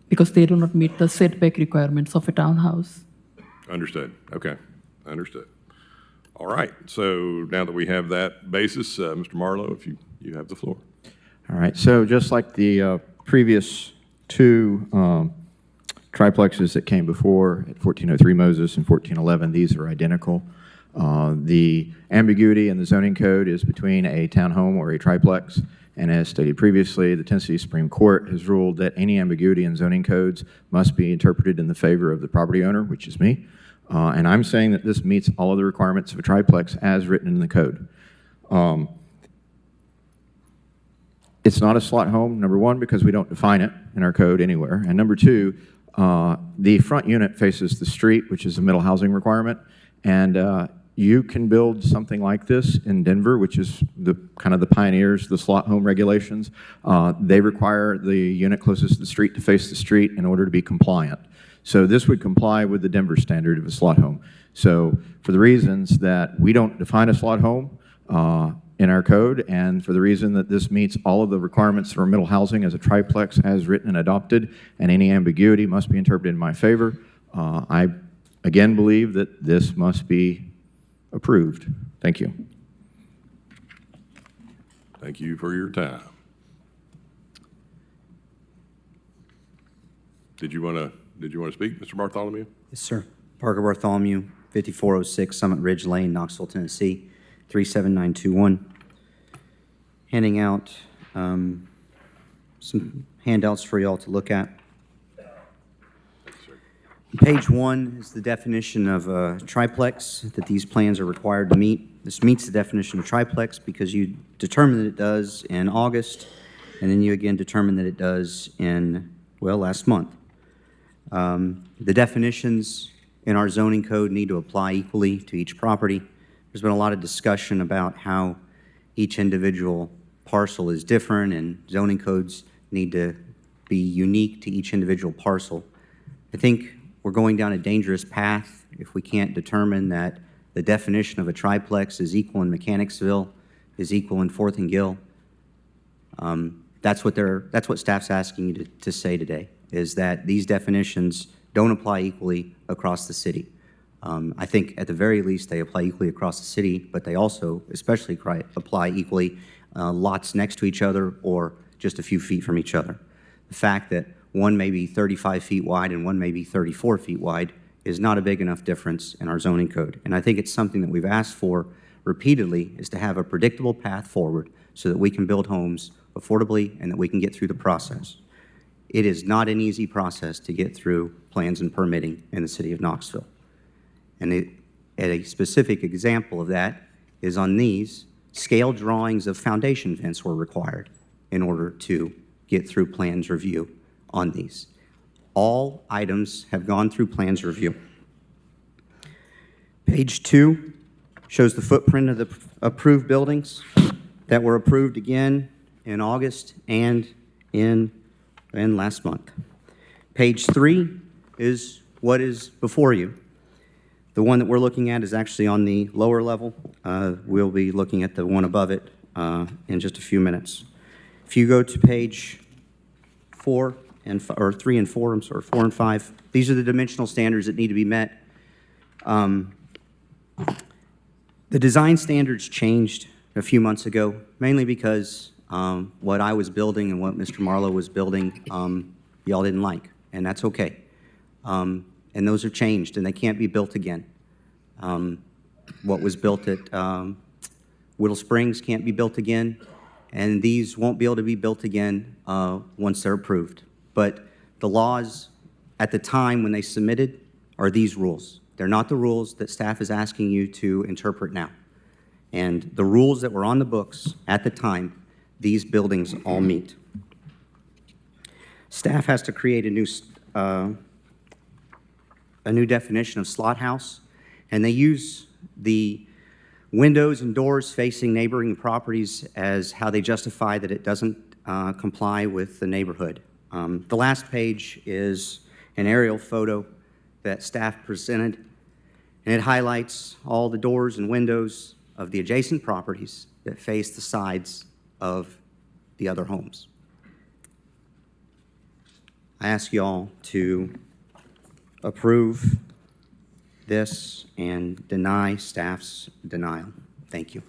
because they do not meet the setback requirements of a townhouse. Understood. Okay. Understood. All right. So now that we have that basis, Mr. Marlowe, if you have the floor. All right, so just like the previous two triplexes that came before at 1403 Moses and 1411, these are identical. The ambiguity in the zoning code is between a townhome or a triplex, and as stated previously, the Tennessee Supreme Court has ruled that any ambiguity in zoning codes must be interpreted in the favor of the property owner, which is me, and I'm saying that this meets all of the requirements of a triplex as written in the code. It's not a slot home, number one, because we don't define it in our code anywhere, and number two, the front unit faces the street, which is a middle housing requirement, and you can build something like this in Denver, which is the kind of the pioneers, the slot home regulations. They require the unit closest to the street to face the street in order to be compliant. So this would comply with the Denver standard of a slot home. So for the reasons that we don't define a slot home in our code, and for the reason that this meets all of the requirements for middle housing as a triplex as written and adopted, and any ambiguity must be interpreted in my favor, I again believe that this must be approved. Thank you. Thank you for your time. Did you want to speak, Mr. Bartholomew? Yes, sir. Parker Bartholomew, 5406 Summit Ridge Lane, Knoxville, Tennessee, 37921. Handing out some handouts for y'all to look at. Page 1 is the definition of a triplex that these plans are required to meet. This meets the definition of triplex because you determined that it does in August, and then you again determined that it does in, well, last month. The definitions in our zoning code need to apply equally to each property. There's been a lot of discussion about how each individual parcel is different and zoning codes need to be unique to each individual parcel. I think we're going down a dangerous path if we can't determine that the definition of a triplex is equal in Mechanicsville, is equal in Fourth and Gill. That's what staff's asking you to say today, is that these definitions don't apply equally across the city. I think at the very least they apply equally across the city, but they also especially apply equally lots next to each other or just a few feet from each other. The fact that one may be 35 feet wide and one may be 34 feet wide is not a big enough difference in our zoning code. And I think it's something that we've asked for repeatedly, is to have a predictable path forward so that we can build homes affordably and that we can get through the process. It is not an easy process to get through plans and permitting in the city of Knoxville. And a specific example of that is on these, scale drawings of foundation vents were required in order to get through plans review on these. All items have gone through plans review. Page 2 shows the footprint of the approved buildings that were approved again in August and in last month. Page 3 is what is before you. The one that we're looking at is actually on the lower level. We'll be looking at the one above it in just a few minutes. If you go to page 4 or 3 and 4, I'm sorry, 4 and 5, these are the dimensional standards that need to be met. The design standards changed a few months ago, mainly because what I was building and what Mr. Marlowe was building, y'all didn't like, and that's okay. And those are changed, and they can't be built again. What was built at Whittle Springs can't be built again, and these won't be able to be built again once they're approved. But the laws at the time when they submitted are these rules. They're not the rules that staff is asking you to interpret now. And the rules that were on the books at the time, these buildings all meet. Staff has to create a new definition of slot house, and they use the windows and doors facing neighboring properties as how they justify that it doesn't comply with the neighborhood. The last page is an aerial photo that staff presented, and it highlights all the doors and windows of the adjacent properties that face the sides of the other homes. I ask you all to approve this and deny staff's denial. Thank you.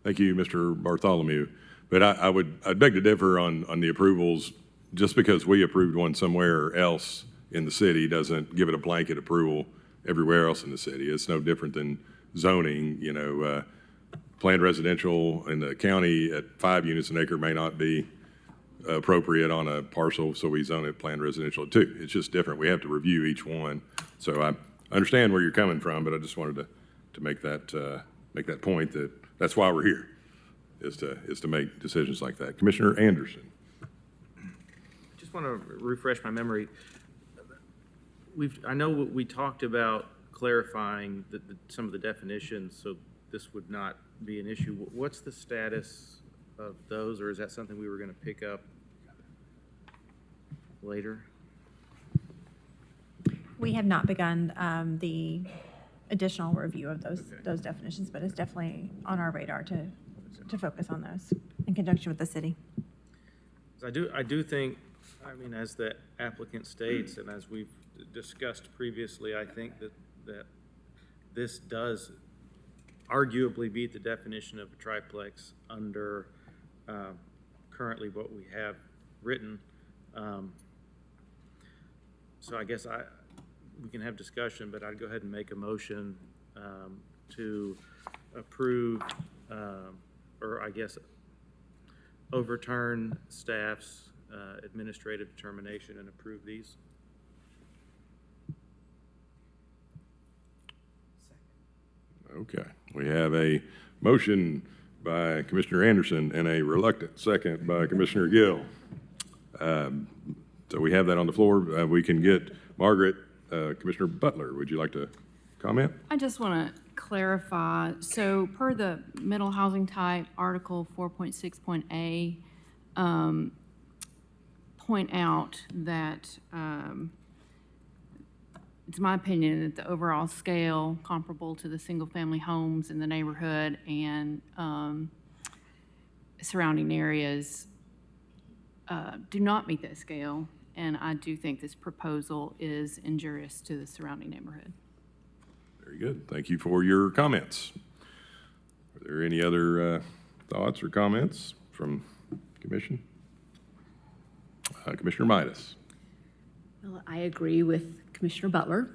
Thank you, Mr. Bartholomew. But I'd beg to differ on the approvals. Just because we approved one somewhere else in the city doesn't give it a blanket approval everywhere else in the city. It's no different than zoning, planned residential in the county at 5 units an acre may not be appropriate on a parcel, so we zone it planned residential at 2. It's just different. We have to review each one. So I understand where you're coming from, but I just wanted to make that point that that's why we're here, is to make decisions like that. Commissioner Anderson. Just want to refresh my memory. I know we talked about clarifying some of the definitions, so this would not be an issue. What's the status of those, or is that something we were going to pick up later? We have not begun the additional review of those definitions, but it's definitely on our radar to focus on those in conjunction with the city. I do think, as the applicant states, and as we've discussed previously, I think that this does arguably beat the definition of a triplex under currently what we have written. So I guess we can have discussion, but I'd go ahead and make a motion to approve, or I guess overturn staff's administrative determination and approve these. Okay, we have a motion by Commissioner Anderson and a reluctant second by Commissioner Gill. So we have that on the floor. We can get Margaret. Commissioner Butler, would you like to comment? I just want to clarify. So per the middle housing type, Article 4.6.A, point out that it's my opinion that the overall scale comparable to the single-family homes in the neighborhood and surrounding areas do not meet that scale, and I do think this proposal is injurious to the surrounding neighborhood. Very good. Thank you for your comments. Are there any other thoughts or comments from Commission? Commissioner Midas. Well, I agree with Commissioner Butler.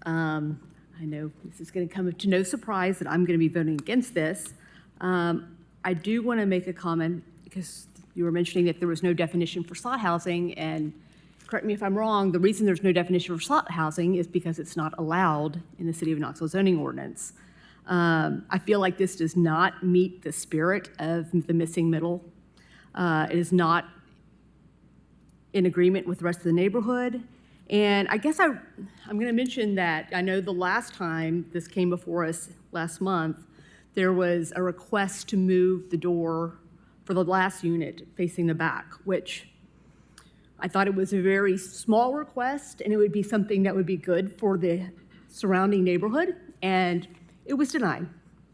I know this is going to come to no surprise that I'm going to be voting against this. I do want to make a comment because you were mentioning that there was no definition for slot housing, and correct me if I'm wrong, the reason there's no definition for slot housing is because it's not allowed in the City of Knoxville zoning ordinance. I feel like this does not meet the spirit of the missing middle. It is not in agreement with the rest of the neighborhood. And I guess I'm going to mention that I know the last time this came before us last month, there was a request to move the door for the last unit facing the back, which I thought it was a very small request and it would be something that would be good for the surrounding neighborhood. And it was denied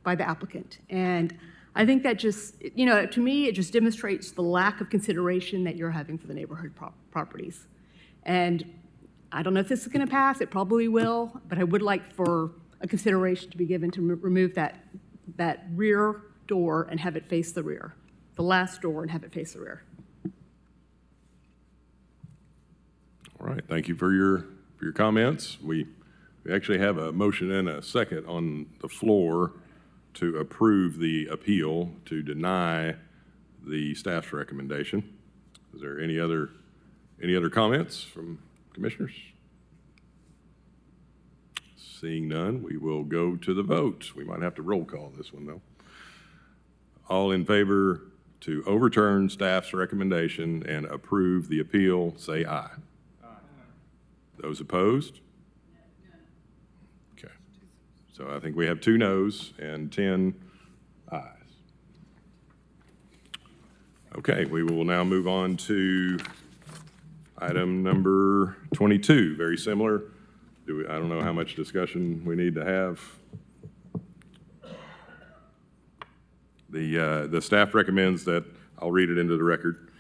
by the applicant. And I think that just, to me, it just demonstrates the lack of consideration that you're having for the neighborhood properties. And I don't know if this is going to pass. It probably will, but I would like for a consideration to be given to remove that rear door and have it face the rear, the last door and have it face the rear. All right, thank you for your comments. We actually have a motion and a second on the floor to approve the appeal to deny the staff's recommendation. Is there any other comments from commissioners? Seeing none, we will go to the vote. We might have to roll call this one, though. All in favor to overturn staff's recommendation and approve the appeal, say aye. Aye. Those opposed? Okay. So I think we have 2 noes and 10 ayes. Okay, we will now move on to item number 22, very similar. I don't know how much discussion we need to have. The staff recommends that, I'll read it into the record.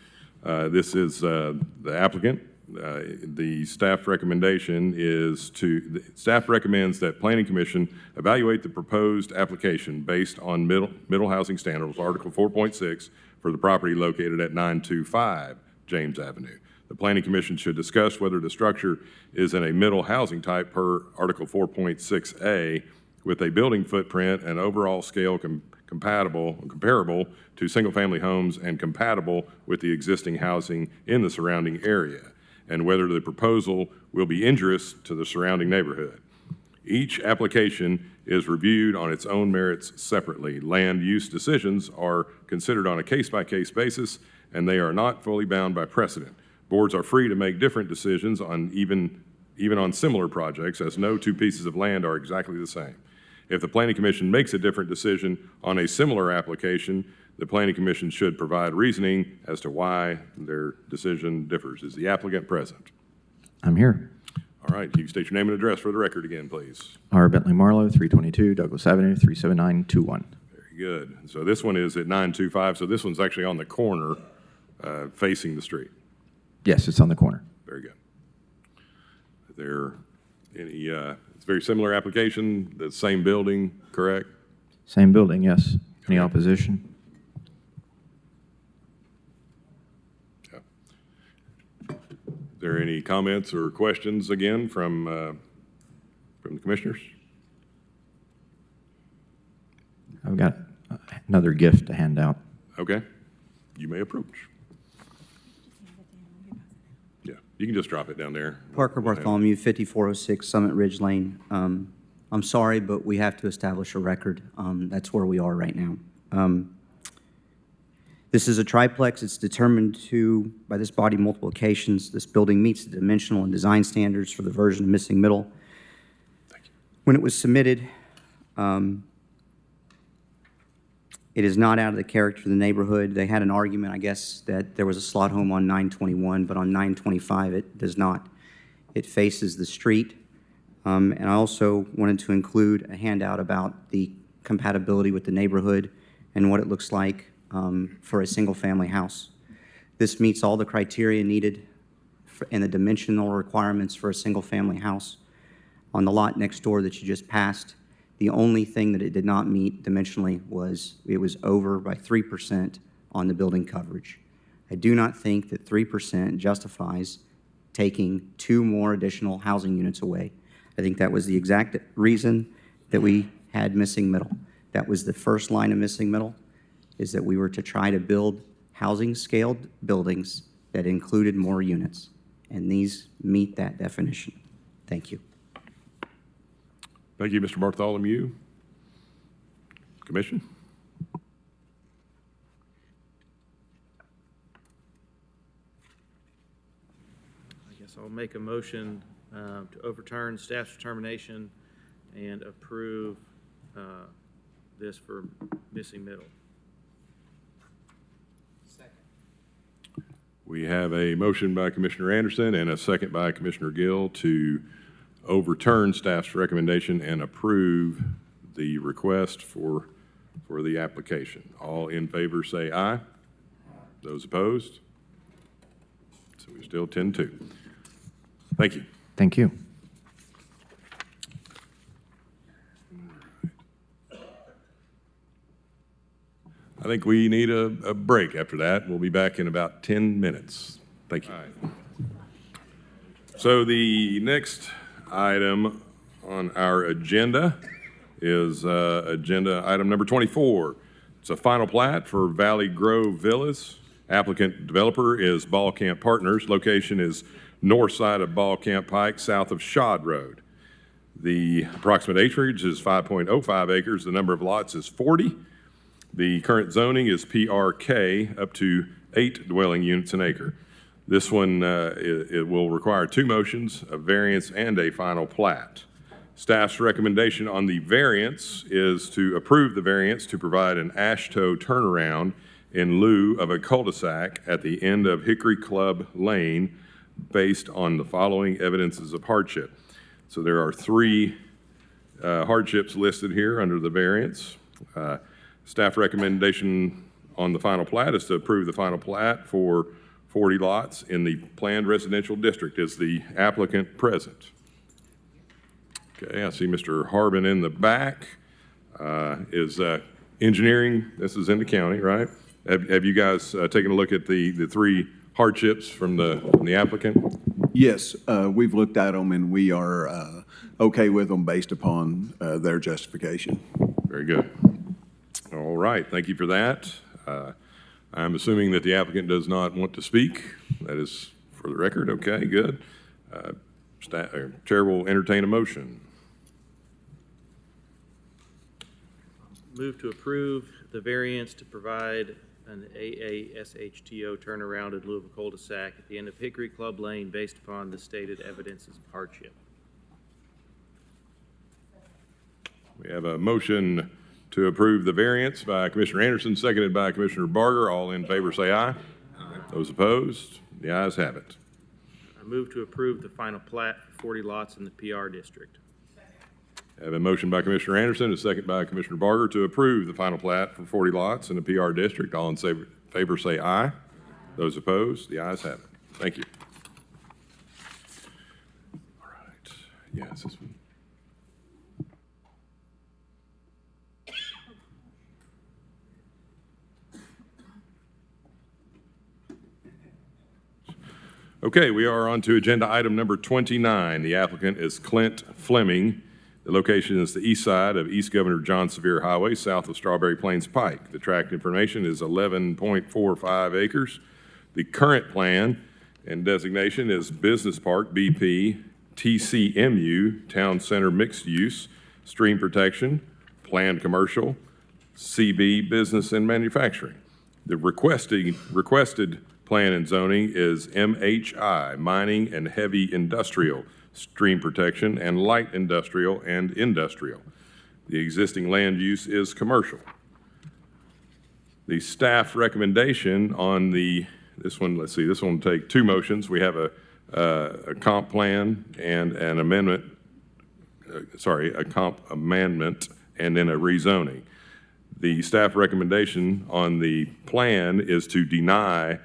This is the applicant The staff recommendation is the staff recommends that Planning Commission evaluate the proposed application based on middle housing standards, Article 4.6, for the property located at 925 James Avenue. The Planning Commission should discuss whether the structure is in a middle housing type per Article 4.6A with a building footprint and overall scale comparable to single-family homes and compatible with the existing housing in the surrounding area, and whether the proposal will be injurious to the surrounding neighborhood. Each application is reviewed on its own merits separately. Land use decisions are considered on a case-by-case basis, and they are not fully bound by precedent. Boards are free to make different decisions on even on similar projects, as no two pieces of land are exactly the same. If the Planning Commission makes a different decision on a similar application, the Planning Commission should provide reasoning as to why their decision differs. Is the applicant present? I'm here. All right, you can state your name and address for the record again, please. R. Bentley Marlowe, 322 Douglas Avenue, 37921. Very good. So this one is at 925, so this one's actually on the corner facing the street. Yes, it's on the corner. Very good. Is there any, it's a very similar application, the same building, correct? Same building, yes. Any opposition? Okay. Is there any comments or questions again from the commissioners? I've got another gift to hand out. Okay. You may approach. Yeah, you can just drop it down there. Parker Bartholomew, 5406 Summit Ridge Lane. I'm sorry, but we have to establish a record. That's where we are right now. This is a triplex. It's determined to, by this body, multiple occasions. This building meets the dimensional and design standards for the version of missing middle. When it was submitted, it is not out of the character of the neighborhood. They had an argument, I guess, that there was a slot home on 921, but on 925 it does not. It faces the street. And I also wanted to include a handout about the compatibility with the neighborhood and what it looks like for a single-family house. This meets all the criteria needed and the dimensional requirements for a single-family house. On the lot next door that you just passed, the only thing that it did not meet dimensionally was it was over by 3% on the building coverage. I do not think that 3% justifies taking 2 more additional housing units away. I think that was the exact reason that we had missing middle. That was the first line of missing middle, is that we were to try to build housing-scaled buildings that included more units, and these meet that definition. Thank you. Thank you, Mr. Bartholomew. Commission? I guess I'll make a motion to overturn staff's determination and approve this for missing middle. We have a motion by Commissioner Anderson and a second by Commissioner Gill to overturn staff's recommendation and approve the request for the application. All in favor say aye. Those opposed? So we're still 10-2. Thank you. Thank you. I think we need a break after that. We'll be back in about 10 minutes. Thank you. All right. So the next item on our agenda is agenda item number 24. It's a final plat for Valley Grove Villas. Applicant developer is Ball Camp Partners. Location is north side of Ball Camp Pike, south of Shod Road. The approximate acreage is 5.05 acres. The number of lots is 40. The current zoning is PRK, up to 8 dwelling units an acre. This one, it will require 2 motions, a variance and a final plat. Staff's recommendation on the variance is to approve the variance to provide an AASHTO turnaround in lieu of a cul-de-sac at the end of Hickory Club Lane based on the following evidences of hardship. So there are 3 hardships listed here under the variance. Staff recommendation on the final plat is to approve the final plat for 40 lots in the planned residential district. Is the applicant present? Okay, I see Mr. Harbin in the back. Is engineering, this is in the county, right? Have you guys taken a look at the three hardships from the applicant? Yes, we've looked at them and we are okay with them based upon their justification. Very good. All right, thank you for that. I'm assuming that the applicant does not want to speak. That is for the record. Okay, good. Chair will entertain a motion. Move to approve the variance to provide an AASHTO turnaround in lieu of a cul-de-sac at the end of Hickory Club Lane based upon the stated evidences of hardship. We have a motion to approve the variance by Commissioner Anderson, seconded by Commissioner Barger. All in favor say aye. Aye. Those opposed? The ayes have it. I move to approve the final plat for 40 lots in the PR district. I have a motion by Commissioner Anderson, a second by Commissioner Barger to approve the final plat for 40 lots in the PR district. All in favor say aye. Those opposed? The ayes have it. Thank you. All right. Yes, this one. Okay, we are on to agenda item number 29. The applicant is Clint Fleming. The location is the east side of East Governor John Sevier Highway, south of Strawberry Plains Pike. The tract information is 11.45 acres. The current plan and designation is Business Park, BP, TCMU, Town Center Mixed Use, Stream Protection, Planned Commercial, CB Business and Manufacturing. The requested plan and zoning is MHI, Mining and Heavy Industrial, Stream Protection, and Light Industrial and Industrial. The existing land use is commercial. The staff recommendation on this one, let's see, this one will take two motions. We have a comp plan and an amendment, a comp amendment and then a rezoning. The staff recommendation on the plan is to deny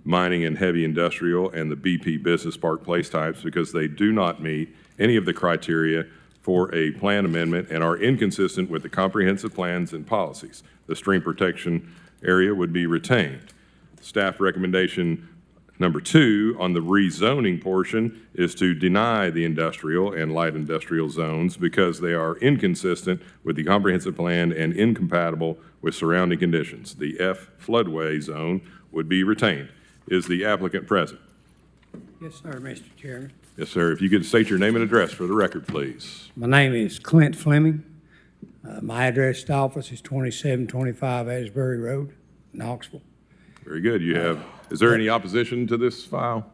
mining and heavy industrial and the BP business park place types because they do not meet any of the criteria for a plan amendment and are inconsistent with the comprehensive plans and policies. The stream protection area would be retained. Staff recommendation number 2 on the rezoning portion is to deny the industrial and light industrial zones because they are inconsistent with the comprehensive plan and incompatible with surrounding conditions. The F floodway zone would be retained. Is the applicant present? Yes, sir, Mr. Chairman. Yes, sir. If you could state your name and address for the record, please. My name is Clint Fleming. My address to office is 2725 Asbury Road, Knoxville. Very good. You have, is there any opposition to this file?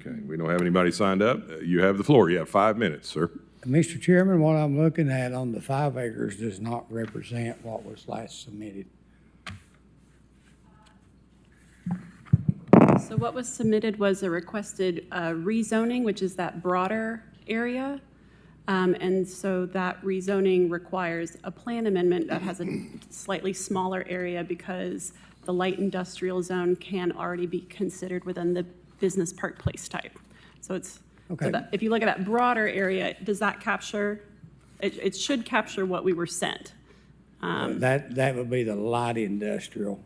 Okay, we don't have anybody signed up. You have the floor. You have 5 minutes, sir. Mr. Chairman, what I'm looking at on the 5 acres does not represent what was last submitted. So what was submitted was a requested rezoning, which is that broader area. And so that rezoning requires a plan amendment that has a slightly smaller area because the light industrial zone can already be considered within the business park place type. So it's, okay. So that, if you look at that broader area, does that capture, it should capture what we were sent. That would be the light industrial,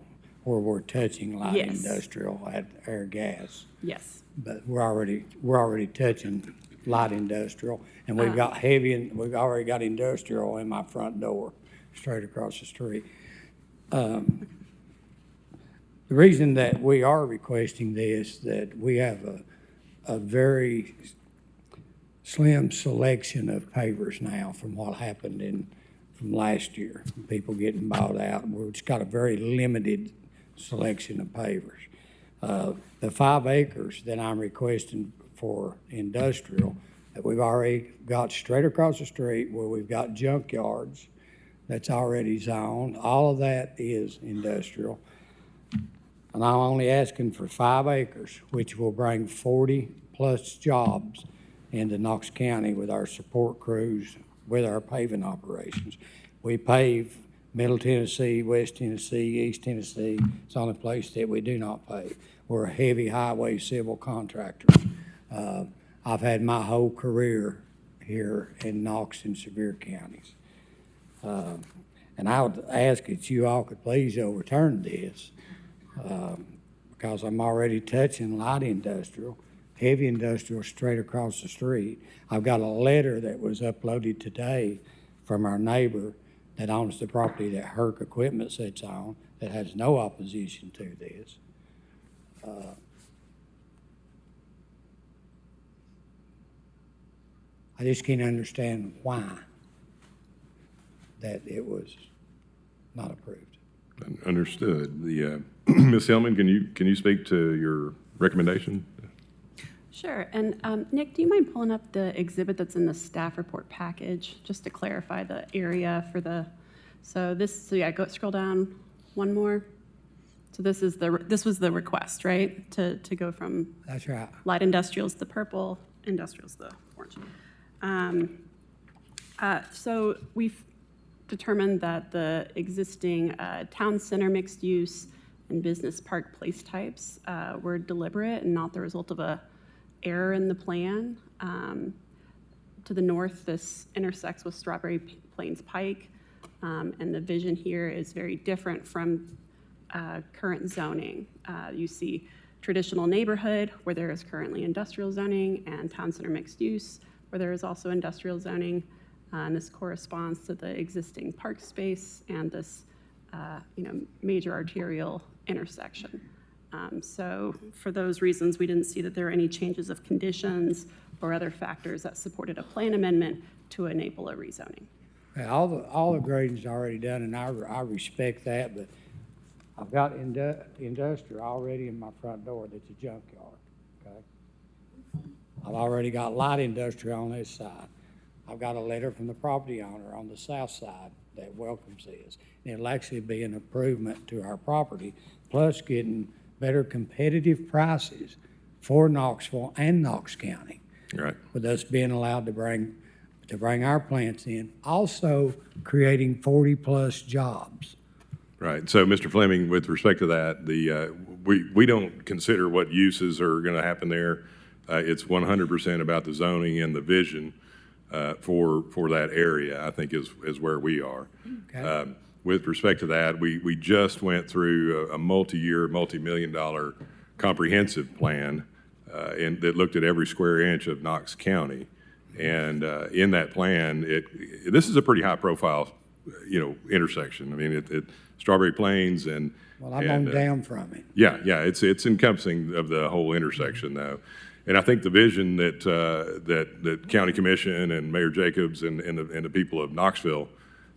where we're touching light Yes. industrial at air gas. Yes. But we're already touching light industrial, and we've got heavy, and we've already got industrial in my front door, straight across the street. The reason that we are requesting this, that we have a very slim selection of pavers now from what happened from last year, people getting bought out. We've just got a very limited selection of pavers. The 5 acres that I'm requesting for industrial, that we've already got straight across the street where we've got junkyards that's already zoned, all of that is industrial. And I'm only asking for 5 acres, which will bring 40-plus jobs into Knox County with our support crews, with our paving operations. We pave Middle Tennessee, West Tennessee, East Tennessee. It's the only place that we do not pave. We're a heavy highway civil contractor. I've had my whole career here in Knox and Sevier counties. And I would ask that you all could please overturn this, because I'm already touching light industrial, heavy industrial straight across the street. I've got a letter that was uploaded today from our neighbor that owns the property that Herc Equipment sits on, that has no opposition to this. I just can't understand why that it was not approved. Understood. The, Ms. Hillman, can you speak to your recommendation? Sure. And Nick, do you mind pulling up the exhibit that's in the staff report package, just to clarify the area for the, so yeah, scroll down one more. So this was the request, right? To go from That's right. light industrials, the purple, industrials, the orange. So we've determined that the existing town center mixed use and business park place types were deliberate and not the result of a error in the plan. To the north, this intersects with Strawberry Plains Pike, and the vision here is very different from current zoning. You see traditional neighborhood where there is currently industrial zoning, and town center mixed use where there is also industrial zoning. And this corresponds to the existing park space and this major arterial intersection. So for those reasons, we didn't see that there were any changes of conditions or other factors that supported a plan amendment to enable a rezoning. Yeah, all the grading's already done, and I respect that, but I've got industrial already in my front door that's a junkyard, okay? I've already got light industrial on this side. I've got a letter from the property owner on the south side that welcomes this. And it'll actually be an improvement to our property, plus getting better competitive prices for Knoxville and Knox County. Right. With us being allowed to bring our plants in, also creating 40-plus jobs. Right. So, Mr. Fleming, with respect to that, we don't consider what uses are going to happen there. It's 100% about the zoning and the vision for that area, I think, is where we are. Okay. With respect to that, we just went through a multi-year, multi-million-dollar comprehensive plan that looked at every square inch of Knox County. And in that plan, this is a pretty high-profile, intersection. I mean, Strawberry Plains and Well, I'm on down from it. Yeah, it's encompassing of the whole intersection, though. And I think the vision that County Commission and Mayor Jacobs and the people of Knoxville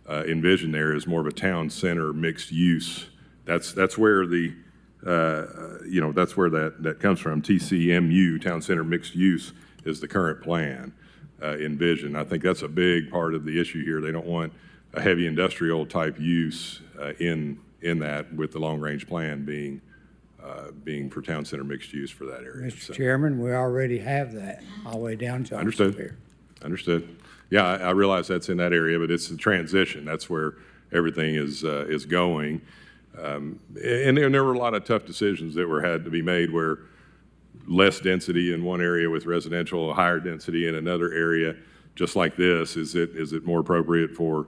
envision there is more of a town center mixed use. That's where that's where that comes from. TCMU, Town Center Mixed Use, is the current plan envision. I think that's a big part of the issue here. They don't want a heavy industrial type use in that, with the long range plan being for town center mixed use for that area. Mr. Chairman, we already have that all the way down to Understood. Yeah, I realize that's in that area, but it's the transition. That's where everything is going. And there were a lot of tough decisions that had to be made, where less density in one area with residential, higher density in another area, just like this. Is it more appropriate for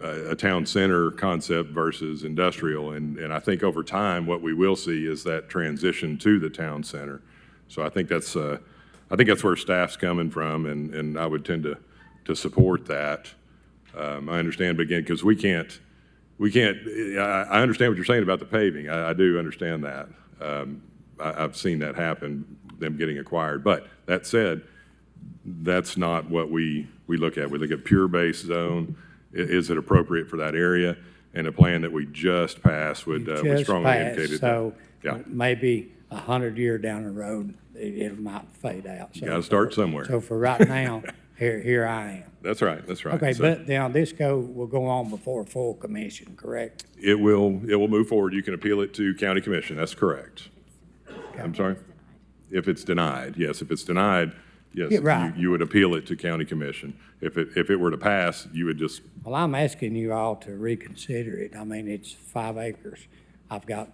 a town center concept versus industrial? And I think over time, what we will see is that transition to the town center. So I think that's where staff's coming from, and I would tend to support that. I understand, but again, because we can't. I understand what you're saying about the paving. I do understand that. I've seen that happen, them getting acquired. But that said, that's not what we look at. We look at pure base zone. Is it appropriate for that area? And a plan that we just passed would strongly indicate it. So maybe 100 years down the road, it might fade out. Got to start somewhere. So for right now, here I am. That's right. Okay, but now this will go on before full commission, correct? It will move forward. You can appeal it to county commission. That's correct. I'm sorry? If it's denied, yes. If it's denied, Yes, Yeah, right. you would appeal it to county commission. If it were to pass, you would just, Well, I'm asking you all to reconsider it. I mean, it's 5 acres. I've got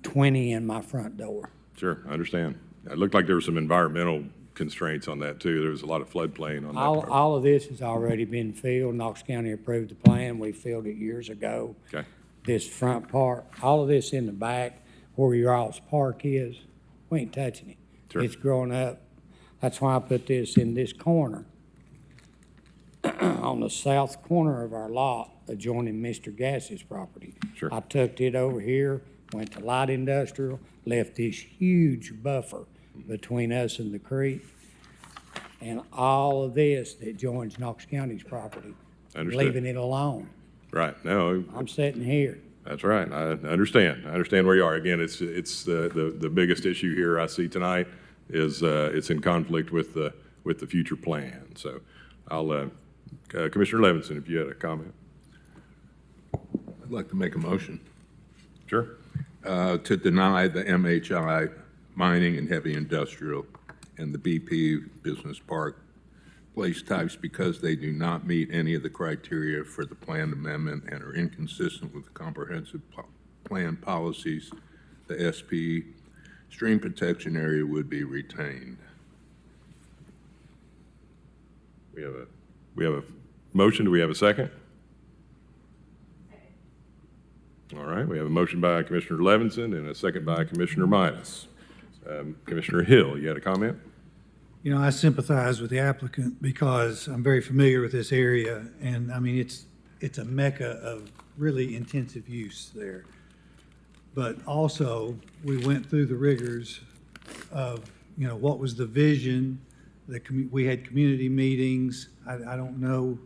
20 in my front door. sure, I understand. It looked like there were some environmental constraints on that too. There was a lot of floodplain on that property. All of this has already been filled. Knox County approved the plan. We filled it years ago. Okay, This front part, all of this in the back where your all's park is, we ain't touching it. Sure. It's growing up. That's why I put this in this corner. On the south corner of our lot adjoining Mr. Gass's property. Sure. I tucked it over here, went to light industrial, left this huge buffer between us and the creek. And all of this that joins Knox County's property, Understood. leaving it alone. right, no, I'm sitting here. that's right. I understand. I understand where you are. Again, it's the biggest issue here I see tonight is it's in conflict with the future plan. So I'll, Commissioner Levinson, if you had a comment. I'd like to make a motion Sure. to deny the MHI mining and heavy industrial and the BP business park place types because they do not meet any of the criteria for the planned amendment and are inconsistent with the comprehensive plan policies. The SP stream protection area would be retained. We have a motion. Do we have a second? All right, we have a motion by Commissioner Levinson and a second by Commissioner Midas. Commissioner Hill, you had a comment? You know, I sympathize with the applicant because I'm very familiar with this area, and I mean, it's a mecca of really intensive use there. But also, we went through the rigors of, you know, what was the vision. We had community meetings. I don't know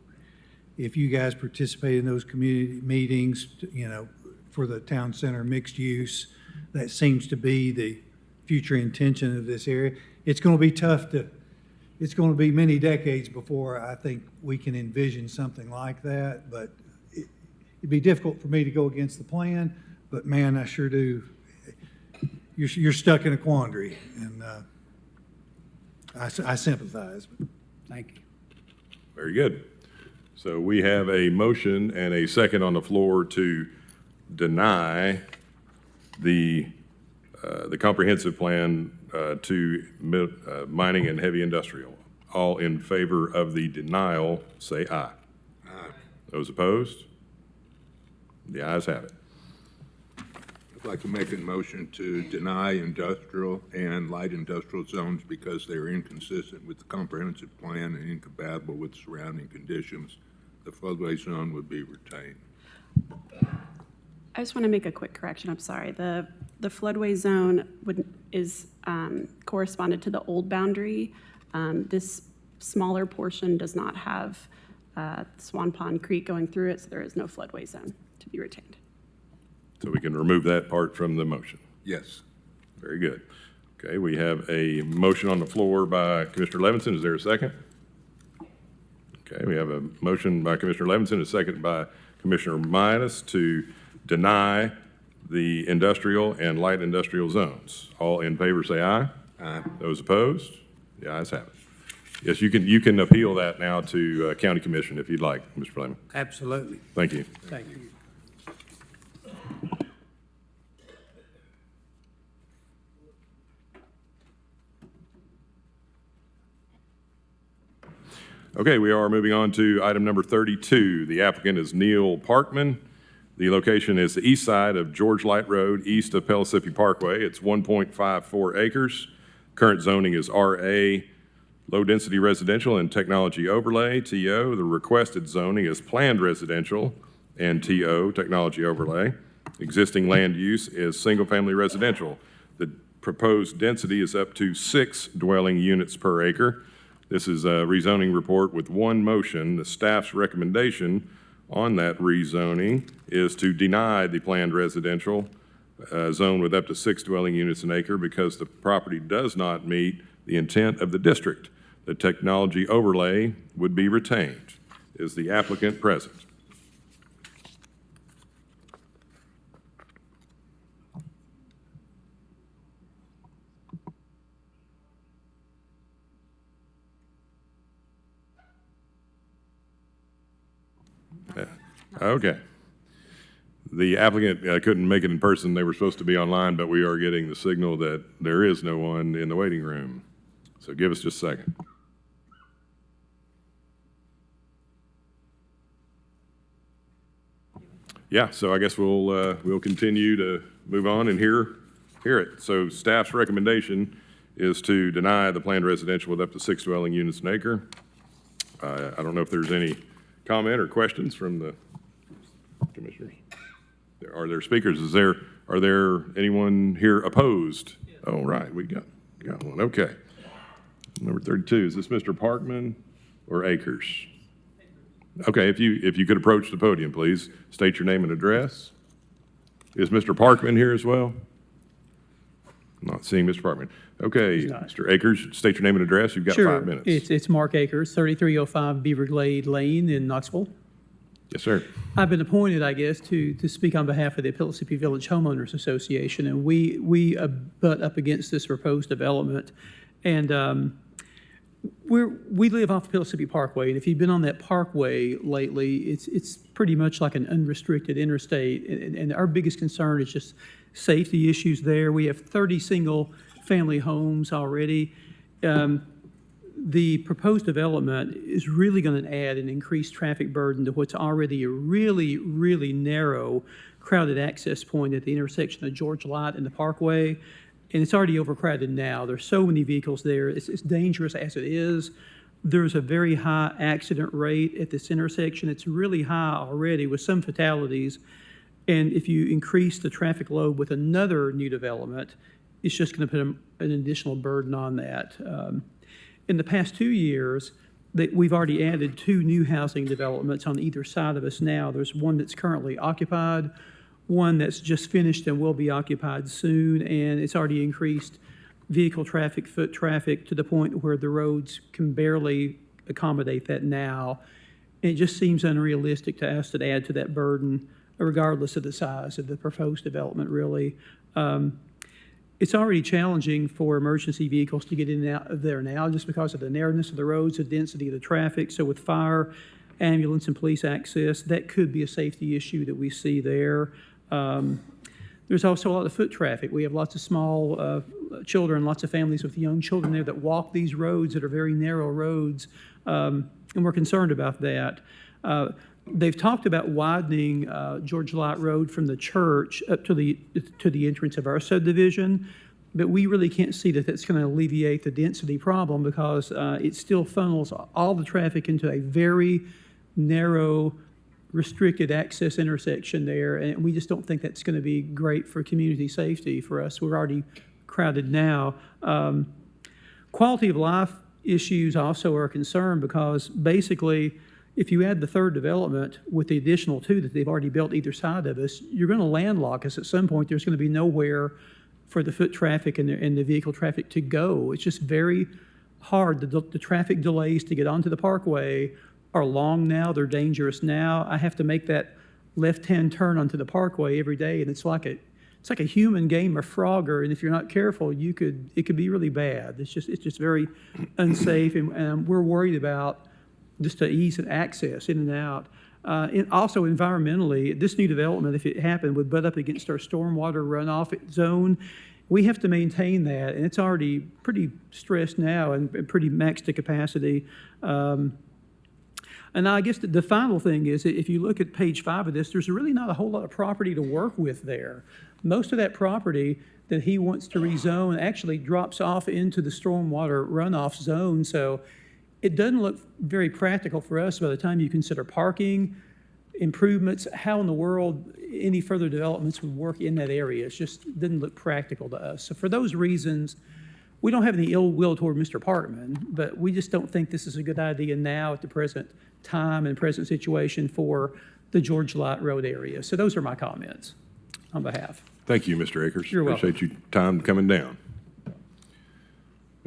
if you guys participate in those community meetings, you know, for the town center mixed use. That seems to be the future intention of this area. It's going to be it's going to be many decades before I think we can envision something like that, but it'd be difficult for me to go against the plan, but man, I sure do. You're stuck in a quandary, and I sympathize. Thank you. Very good. So we have a motion and a second on the floor to deny the comprehensive plan to mining and heavy industrial. All in favor of the denial, say aye. Aye. Those opposed? The ayes have it. I'd like to make a motion to deny industrial and light industrial zones because they are inconsistent with the comprehensive plan and incompatible with surrounding conditions. The floodway zone would be retained. I just want to make a quick correction. I'm sorry. The floodway zone is corresponded to the old boundary. This smaller portion does not have Swan Pond Creek going through it, so there is no floodway zone to be retained. So we can remove that part from the motion. Yes. Very good. Okay, we have a motion on the floor by Commissioner Levinson. Is there a second? Okay, we have a motion by Commissioner Levinson, a second by Commissioner Midas to deny the industrial and light industrial zones. All in favor say aye. Aye. Those opposed? The ayes have it. Yes, you can appeal that now to County Commission if you'd like, Mr. Fleming. Absolutely. Thank you. Thank you. Okay, we are moving on to item number 32. The applicant is Neil Parkman. The location is the east side of George Light Road, east of Pellissippi Parkway. It's 1.54 acres. Current zoning is RA, low-density residential and technology overlay, TO. The requested zoning is planned residential and TO, technology overlay. Existing land use is single-family residential. The proposed density is up to 6 dwelling units per acre. This is a rezoning report with one motion. The staff's recommendation on that rezoning is to deny the planned residential zone with up to 6 dwelling units an acre because the property does not meet the intent of the district. The technology overlay would be retained. Is the applicant present? Okay. The applicant couldn't make it in person. They were supposed to be online, but we are getting the signal that there is no one in the waiting room. So give us just a second. Yeah, so I guess we'll continue to move on and hear it. So staff's recommendation is to deny the planned residential with up to 6 dwelling units an acre. I don't know if there's any comment or questions from the commissioners. Are there speakers? Are there anyone here opposed? Oh, right, we got one. Okay. Number 32, is this Mr. Parkman or Akers? Okay, if you could approach the podium, please. State your name and address. Is Mr. Parkman here as well? Not seeing Mr. Parkman. Okay, Mr. Akers, state your name and address. You've got 5 minutes. It's Mark Akers, 3305 Beaver Glade Lane in Knoxville. Yes, sir. I've been appointed, I guess, to speak on behalf of the Pellissippi Village Homeowners Association, and we butt up against this proposed development. And we live off Pellissippi Parkway, and if you've been on that parkway lately, it's pretty much like an unrestricted interstate, and our biggest concern is just safety issues there. We have 30 single-family homes already. The proposed development is really going to add an increased traffic burden to what's already a really, really narrow, crowded access point at the intersection of George Light and the Parkway. And it's already overcrowded now. There's so many vehicles there. It's dangerous as it is. There's a very high accident rate at this intersection. It's really high already with some fatalities. And if you increase the traffic load with another new development, it's just going to put an additional burden on that. In the past 2 years, we've already added 2 new housing developments on either side of us now. There's one that's currently occupied, one that's just finished and will be occupied soon, and it's already increased vehicle traffic, foot traffic, to the point where the roads can barely accommodate that now. And it just seems unrealistic to us to add to that burden, regardless of the size of the proposed development, really. It's already challenging for emergency vehicles to get in and out of there now just because of the narrowness of the roads, the density of the traffic. So with fire, ambulance, and police access, that could be a safety issue that we see there. There's also a lot of foot traffic. We have lots of small children, lots of families with young children there that walk these roads that are very narrow roads, and we're concerned about that. They've talked about widening George Light Road from the church up to the entrance of our subdivision, but we really can't see that that's going to alleviate the density problem because it still funnels all the traffic into a very narrow, restricted access intersection there, and we just don't think that's going to be great for community safety for us. We're already crowded now. Quality of life issues also are a concern because basically, if you add the third development with the additional 2 that they've already built either side of us, you're going to landlock us at some point. There's going to be nowhere for the foot traffic and the vehicle traffic to go. It's just very hard. The traffic delays to get onto the parkway are long now. They're dangerous now. I have to make that left-hand turn onto the parkway every day, and it's like a human game of Frogger, and if you're not careful, it could be really bad. It's just very unsafe, and we're worried about just to ease and access in and out. And also environmentally, this new development, if it happened, would butt up against our stormwater runoff zone. We have to maintain that, and it's already pretty stressed now and pretty maxed to capacity. And I guess the final thing is, if you look at page 5 of this, there's really not a whole lot of property to work with there. Most of that property that he wants to rezone actually drops off into the stormwater runoff zone, so it doesn't look very practical for us by the time you consider parking, improvements, how in the world any further developments would work in that area. It just didn't look practical to us. So for those reasons, we don't have any ill will toward Mr. Parkman, but we just don't think this is a good idea now at the present time and present situation for the George Light Road area. So those are my comments on behalf. Thank you, Mr. Akers. You're welcome. Appreciate your time coming down.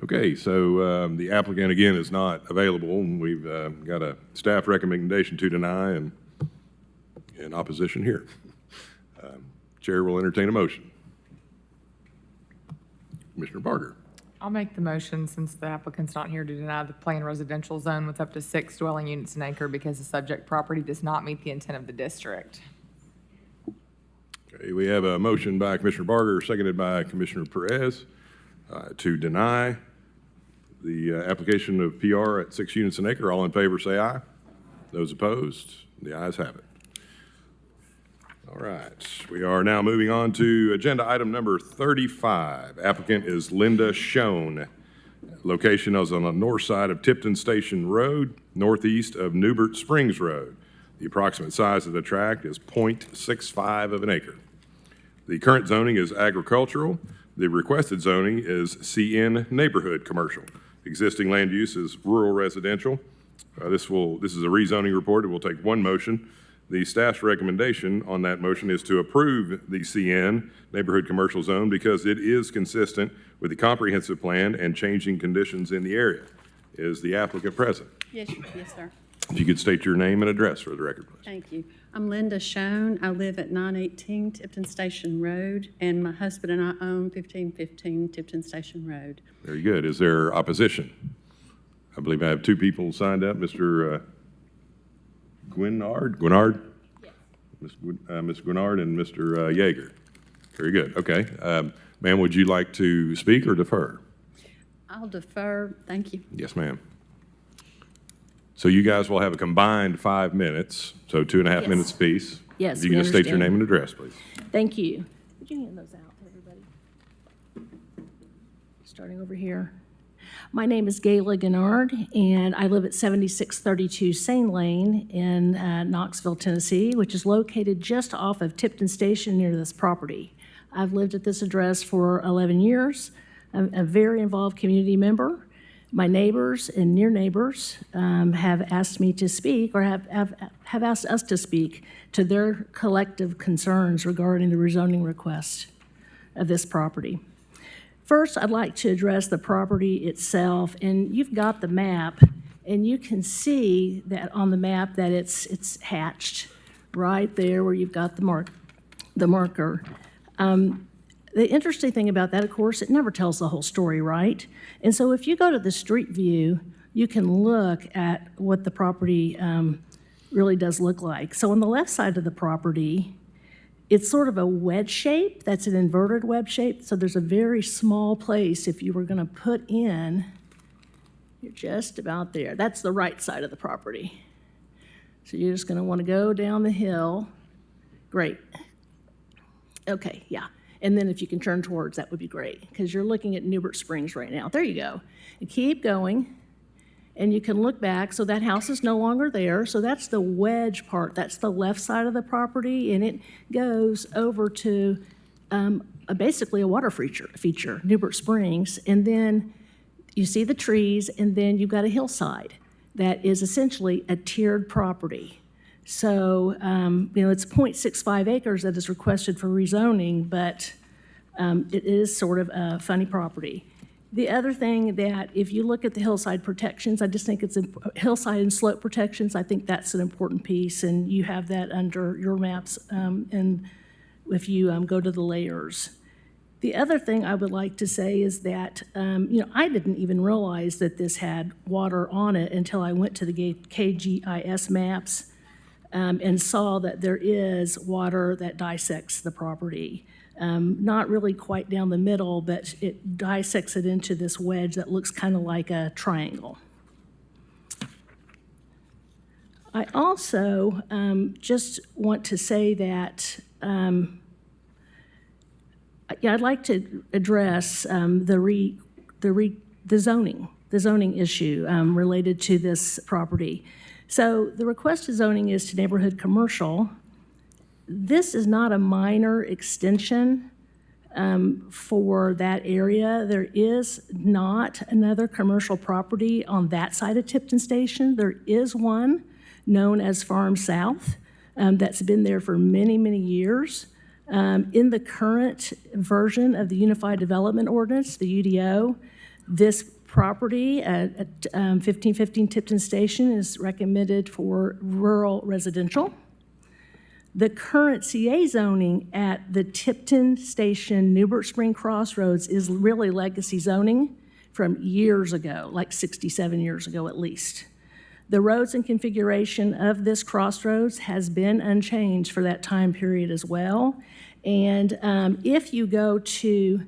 Okay, so the applicant, again, is not available, and we've got a staff recommendation to deny and in opposition here. Chair will entertain a motion. Commissioner Barger. I'll make the motion since the applicant's not here to deny the planned residential zone with up to 6 dwelling units an acre because the subject property does not meet the intent of the district. Okay, we have a motion by Commissioner Barger, seconded by Commissioner Perez, to deny the application of PR at 6 units an acre. All in favor, say aye. Those opposed, the ayes have it. All right, we are now moving on to agenda item number 35. Applicant is Linda Schoen. Location is on the north side of Tipton Station Road, northeast of Newbert Springs Road. The approximate size of the tract is .65 of an acre. The current zoning is agricultural. The requested zoning is CN Neighborhood Commercial. Existing land use is rural residential. This is a rezoning report. It will take one motion. The staff's recommendation on that motion is to approve the CN Neighborhood Commercial Zone because it is consistent with the comprehensive plan and changing conditions in the area. Is the applicant present? Yes, sir. If you could state your name and address for the record, please. Thank you. I'm Linda Schoen. I live at 918 Tipton Station Road, and my husband and I own 1515 Tipton Station Road. Very good. Is there opposition? I believe I have two people signed up, Mr. Guinard? Yes. Ms. Guinard and Mr. Yeager. Very good. Okay. Ma'am, would you like to speak or defer? I'll defer. Thank you. Yes, ma'am. So you guys will have a combined 5 minutes, so 2.5 minutes apiece. Yes, If you we can just state your understand. name and address, please. Thank you. Would you hand those out to everybody? Starting over here. My name is Gayla Gennard, and I live at 7632 Sane Lane in Knoxville, Tennessee, which is located just off of Tipton Station near this property. I've lived at this address for 11 years. I'm a very involved community member. My neighbors and near neighbors have asked me to speak, or have asked us to speak to their collective concerns regarding the rezoning request of this property. First, I'd like to address the property itself, and you've got the map, and you can see that on the map that it's hatched right there where you've got the marker. The interesting thing about that, of course, it never tells the whole story, right? And so if you go to the street view, you can look at what the property really does look like. So on the left side of the property, it's sort of a wedge shape. That's an inverted wedge shape. So there's a very small place if you were going to put in, you're just about there. That's the right side of the property. So you're just going to want to go down the hill. Great. Okay, yeah. And then if you can turn towards, that would be great, because you're looking at Newbert Springs right now. There you go. And keep going, and you can look back. So that house is no longer there. So that's the wedge part. That's the left side of the property, and it goes over to basically a water feature, Newbert Springs. And then you see the trees, and then you've got a hillside that is essentially a tiered property. So, it's .65 acres that is requested for rezoning, but it is sort of a funny property. The other thing that, if you look at the hillside protections, I just think it's hillside and slope protections. I think that's an important piece, and you have that under your maps, and if you go to the layers. The other thing I would like to say is that, I didn't even realize that this had water on it until I went to the KGIS maps and saw that there is water that dissects the property. Not really quite down the middle, but it dissects it into this wedge that looks kind of like a triangle. I also just want to say that I'd like to address the zoning issue related to this property. So the requested zoning is to neighborhood commercial. This is not a minor extension for that area. There is not another commercial property on that side of Tipton Station. There is one known as Farm South that's been there for many, many years. In the current version of the Unified Development Ordinance, the UDO, this property at 1515 Tipton Station is recommended for rural residential. The current CA zoning at the Tipton Station Newbert Spring Crossroads is really legacy zoning, from years ago, like 67 years ago at least. The roads and configuration of this crossroads has been unchanged for that time period as well. And if you go to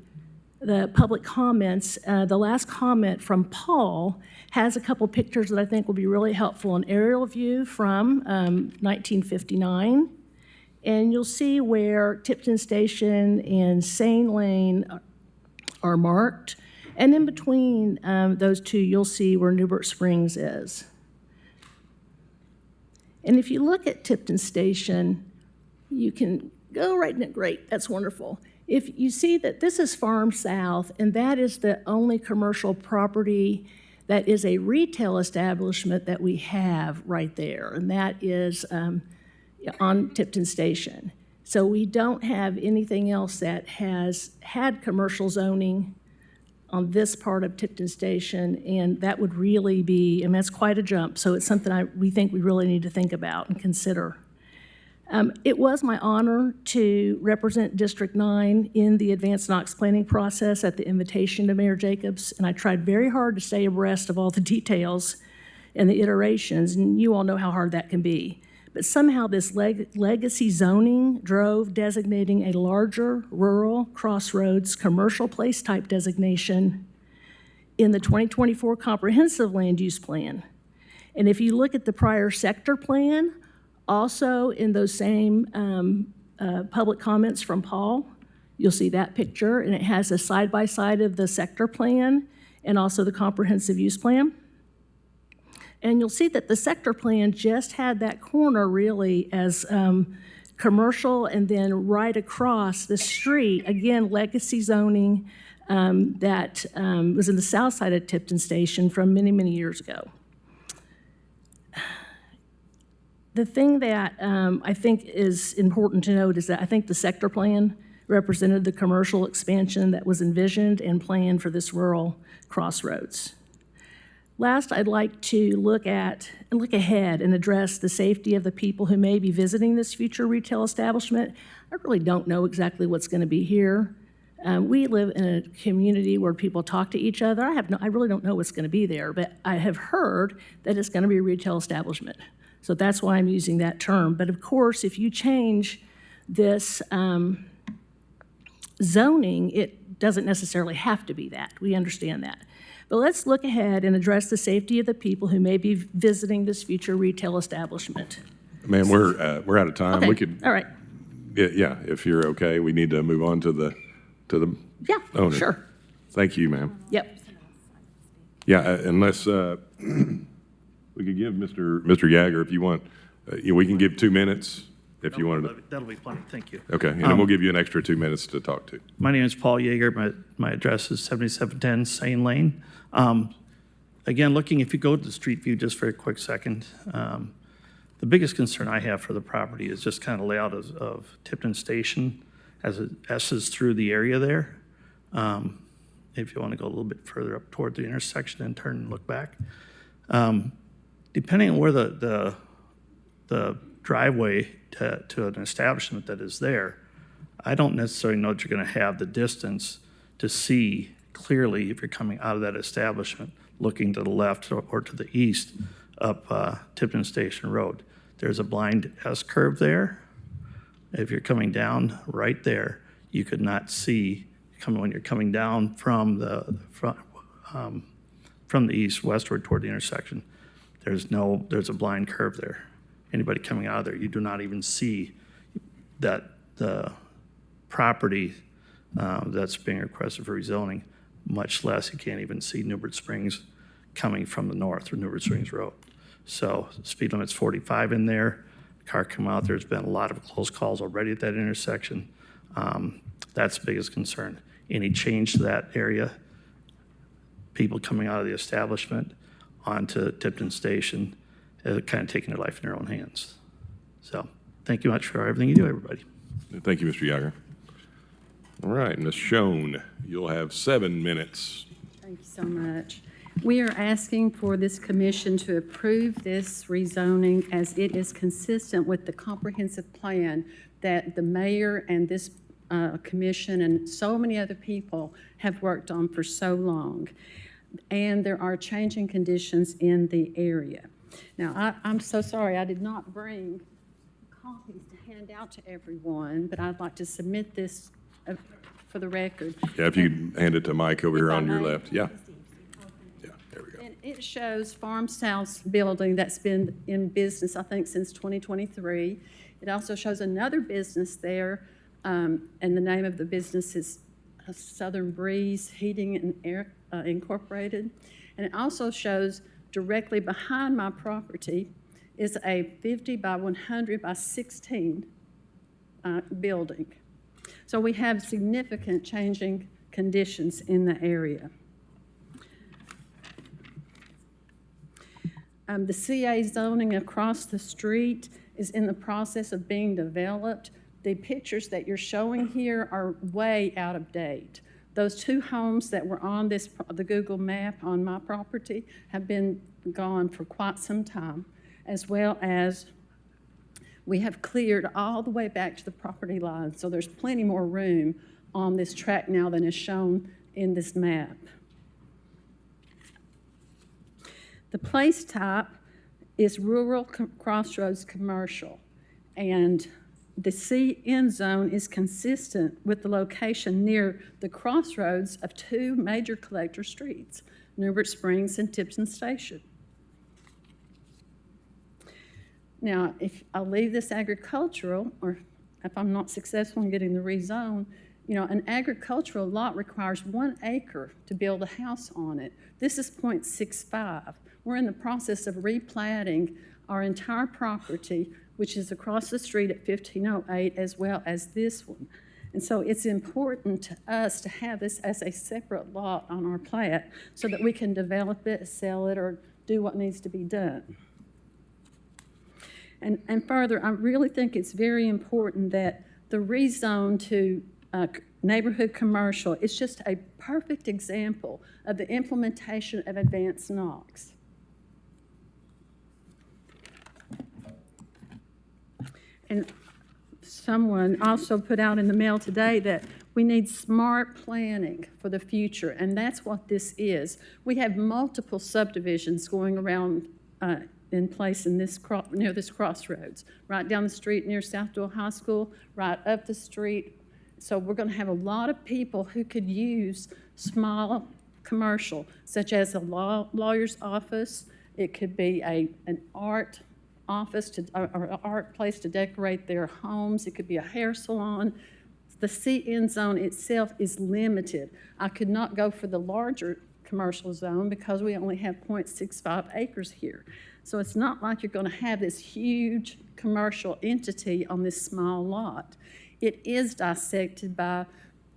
the public comments, the last comment from Paul has a couple pictures that I think will be really helpful. An aerial view from 1959. And you'll see where Tipton Station and Sain Lane are marked. And in between those two, you'll see where Newbert Springs is. And if you look at Tipton Station, you can go right in it. Great, that's wonderful. If you see that this is Farm South, and that is the only commercial property that is a retail establishment that we have right there, and that is on Tipton Station. So we don't have anything else that has had commercial zoning on this part of Tipton Station, and that would really be, I mean, that's quite a jump, so it's something we think we really need to think about and consider. It was my honor to represent District 9 in the Advanced Knox planning process at the invitation of Mayor Jacobs, and I tried very hard to stay abreast of all the details and the iterations, and you all know how hard that can be. But somehow this legacy zoning drove designating a larger rural crossroads commercial place type designation in the 2024 comprehensive land use plan. And if you look at the prior sector plan, also in those same public comments from Paul, you'll see that picture, and it has a side-by-side of the sector plan and also the comprehensive use plan. And you'll see that the sector plan just had that corner really as commercial, and then right across the street, again, legacy zoning that was in the south side of Tipton Station from many, many years ago. The thing that I think is important to note is that I think the sector plan represented the commercial expansion that was envisioned and planned for this rural crossroads. Last, I'd like to look ahead and address the safety of the people who may be visiting this future retail establishment. I really don't know exactly what's going to be here. We live in a community where people talk to each other. I really don't know what's going to be there, but I have heard that it's going to be a retail establishment. So that's why I'm using that term. But of course, if you change this zoning, it doesn't necessarily have to be that. We understand that. But let's look ahead and address the safety of the people who may be visiting this future retail establishment. Ma'am, we're out of time. Okay. We could, all right. yeah, if you're okay, we need to move on to the owner. Sure. Thank you, ma'am. Yep. Yeah, unless we could give Mr. Yeager, if you want, we can give 2 minutes if you wanted to. That'll be plenty, thank you. Okay, and then we'll give you an extra 2 minutes to talk to. My name is Paul Yeager. My address is 7710 Sain Lane. Again, if you go to the street view just for a quick second, the biggest concern I have for the property is just kind of layout of Tipton Station as it S's through the area there. If you want to go a little bit further up toward the intersection and turn and look back. Depending on where the driveway to an establishment that is there, I don't necessarily know that you're going to have the distance to see clearly if you're coming out of that establishment looking to the left or to the east up Tipton Station Road. There's a blind S-curve there. If you're coming down right there, you could not see when you're coming down from the east westward toward the intersection. There's a blind curve there. Anybody coming out of there, you do not even see that the property that's being requested for rezoning, much less you can't even see Newbert Springs coming from the north or Newbert Springs Road. So the speed limit's 45 in there. Car come out, there's been a lot of close calls already at that intersection. That's the biggest concern. Any change to that area, people coming out of the establishment onto Tipton Station, kind of taking their life in their own hands. So thank you much for everything you do, everybody. Thank you, Mr. Yeager. All right, Ms. Schoen, you'll have 7 minutes. Thank you so much. We are asking for this commission to approve this rezoning as it is consistent with the comprehensive plan that the mayor and this commission and so many other people have worked on for so long. and there are changing conditions in the area. Now, I'm so sorry, I did not bring copies to hand out to everyone, but I'd like to submit this for the record. Yeah, if you could hand it to Mike over here If I on your may. left. Yeah. Yeah, there we go. And it shows Farm South building that's been in business, I think, since 2023. It also shows another business there, and the name of the business is Southern Breeze Heating and Air Incorporated. And it also shows directly behind my property is a 50 by 100 by 16 building. So we have significant changing conditions in the area. The CA zoning across the street is in the process of being developed. The pictures that you're showing here are way out of date. Those two homes that were on the Google map on my property have been gone for quite some time, as well as we have cleared all the way back to the property line. So there's plenty more room on this tract now than is shown in this map. The place type is rural crossroads commercial, and the CN zone is consistent with the location near the crossroads of two major collector streets, Newbert Springs and Tipton Station. Now, if I leave this agricultural, or if I'm not successful in getting the rezone, an agricultural lot requires 1 acre to build a house on it. This is 0.65. We're in the process of replatting our entire property, which is across the street at 1508, as well as this one. And so it's important to us to have this as a separate lot on our plat so that we can develop it, sell it, or do what needs to be done. And further, I really think it's very important that the rezone to neighborhood commercial is just a perfect example of the implementation of advanced Knox. And someone also put out in the mail today that we need smart planning for the future, and that's what this is. We have multiple subdivisions going around in place in this near this crossroads, right down the street near South Doyle High School, right up the street. So we're going to have a lot of people who could use small commercial, such as a lawyer's office. It could be an art office or an art place to decorate their homes. It could be a hair salon. The CN zone itself is limited. I could not go for the larger commercial zone because we only have 0.65 acres here. So it's not like you're going to have this huge commercial entity on this small lot. It is dissected by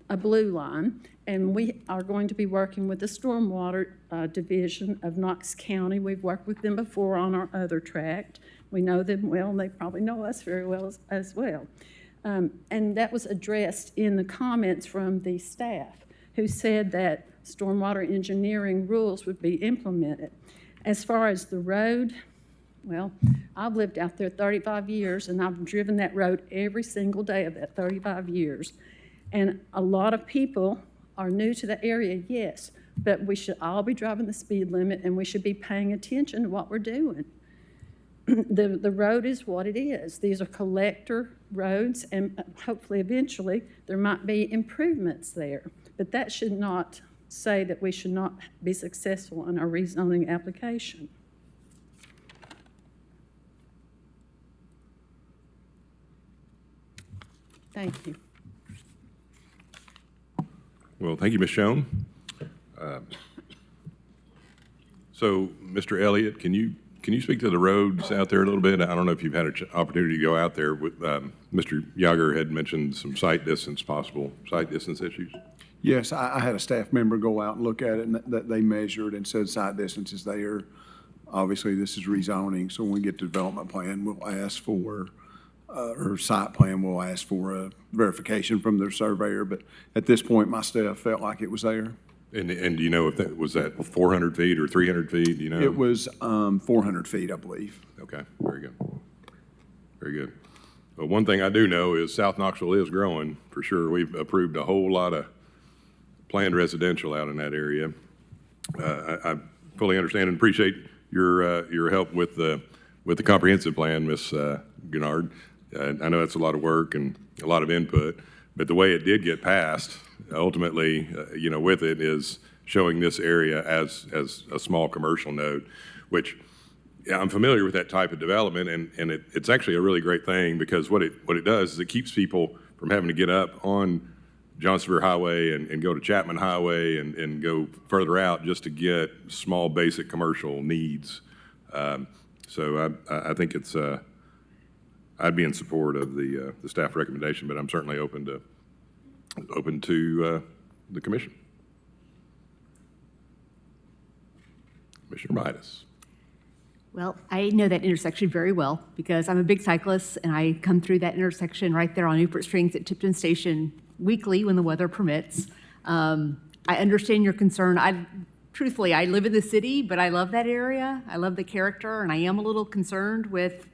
a blue line, and we are going to be working with the Stormwater Division of Knox County. We've worked with them before on our other tract. We know them well, and they probably know us very well as well. And that was addressed in the comments from the staff, who said that stormwater engineering rules would be implemented. As far as the road, well, I've lived out there 35 years, and I've driven that road every single day of that 35 years. And a lot of people are new to the area, yes, but we should all be driving the speed limit, and we should be paying attention to what we're doing. The road is what it is. These are collector roads, and hopefully eventually there might be improvements there. But that should not say that we should not be successful in our rezoning application. Thank you. Well, thank you, Ms. Schoen. So, Mr. Elliott, can you speak to the roads out there a little bit? I don't know if you've had an opportunity to go out there. Mr. Yager had mentioned some possible site distance issues. Yes, I had a staff member go out and look at it, and that they measured and said site distance is there. Obviously, this is rezoning, so when we get to development plan, we'll ask for, or site plan, we'll ask for a verification from their surveyor. But at this point, my staff felt like it was there. And do you know if that was 400 feet or 300 feet? Do you know? It was 400 feet, I believe. Okay, very good. Very good. Well, one thing I do know is South Knoxville is growing, for sure. We've approved a whole lot of planned residential out in that area. I fully understand and appreciate your help with the comprehensive plan, Ms. Gennard. I know that's a lot of work and a lot of input, but the way it did get passed, ultimately, with it is showing this area as a small commercial node, which I'm familiar with that type of development, and it's actually a really great thing because what it does is it keeps people from having to get up on Johnsonville Highway and go to Chapman Highway and go further out just to get small basic commercial needs. So I think it's I'd be in support of the staff recommendation, but I'm certainly open to the commission. Commissioner Midas. Well, I know that intersection very well because I'm a big cyclist and I come through that intersection right there on Newport Springs at Tipton Station weekly when the weather permits. I understand your concern. Truthfully, I live in the city, but I love that area. I love the character, and I am a little concerned with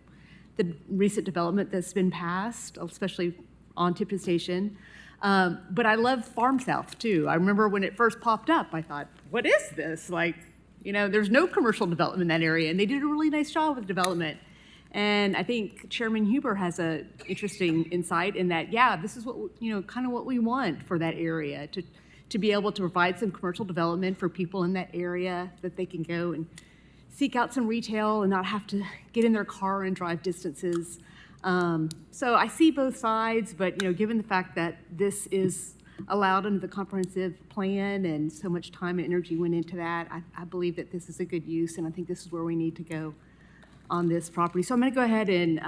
the recent development that's been passed, especially on Tipton Station. But I love Farm South too. I remember when it first popped up, I thought, what is this? There's no commercial development in that area, and they did a really nice job with development. And I think Chairman Huber has an interesting insight in that, this is what, kind of what we want for that area, to be able to provide some commercial development for people in that area that they can go and seek out some retail and not have to get in their car and drive distances. So I see both sides, but, given the fact that this is allowed under the comprehensive plan and so much time and energy went into that, I believe that this is a good use, and I think this is where we need to go on this property. So I'm going to go ahead and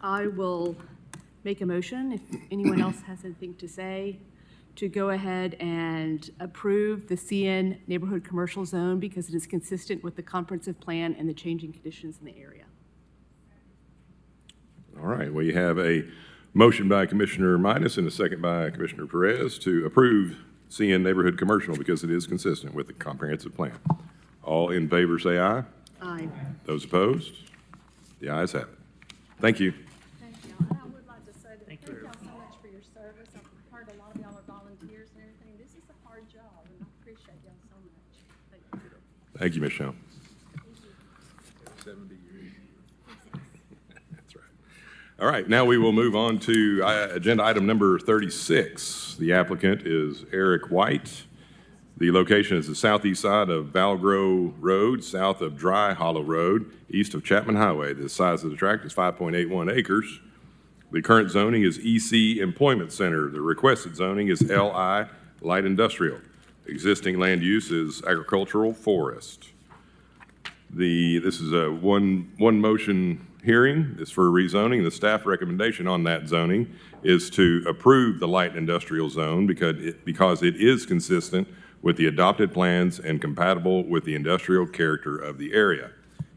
I will make a motion, if anyone else has anything to say, to go ahead and approve the CN Neighborhood Commercial Zone because it is consistent with the comprehensive plan and the changing conditions in the area. All right, well, you have a motion by Commissioner Midas and a second by Commissioner Perez to approve CN Neighborhood Commercial because it is consistent with the comprehensive plan. All in favor say aye. Aye. Those opposed? The ayes have it. Thank you. Thank you. And I would like to say that thank y'all so much for your service. I've heard a lot of y'all are volunteers and everything. This is a hard job, and I appreciate y'all so much. Thank you. Thank you, Ms. Shaw. 70 years. That's right. All right, now we will move on to agenda item number 36. The applicant is Eric White. The location is the southeast side of Valgrove Road, south of Dry Hollow Road, east of Chapman Highway. The size of the tract is 5.81 acres. The current zoning is EC Employment Center. The requested zoning is LI Light Industrial. Existing land use is agricultural forest. This is a one motion hearing. It's for rezoning. The staff recommendation on that zoning is to approve the light industrial zone because it is consistent with the adopted plans and compatible with the industrial character of the area.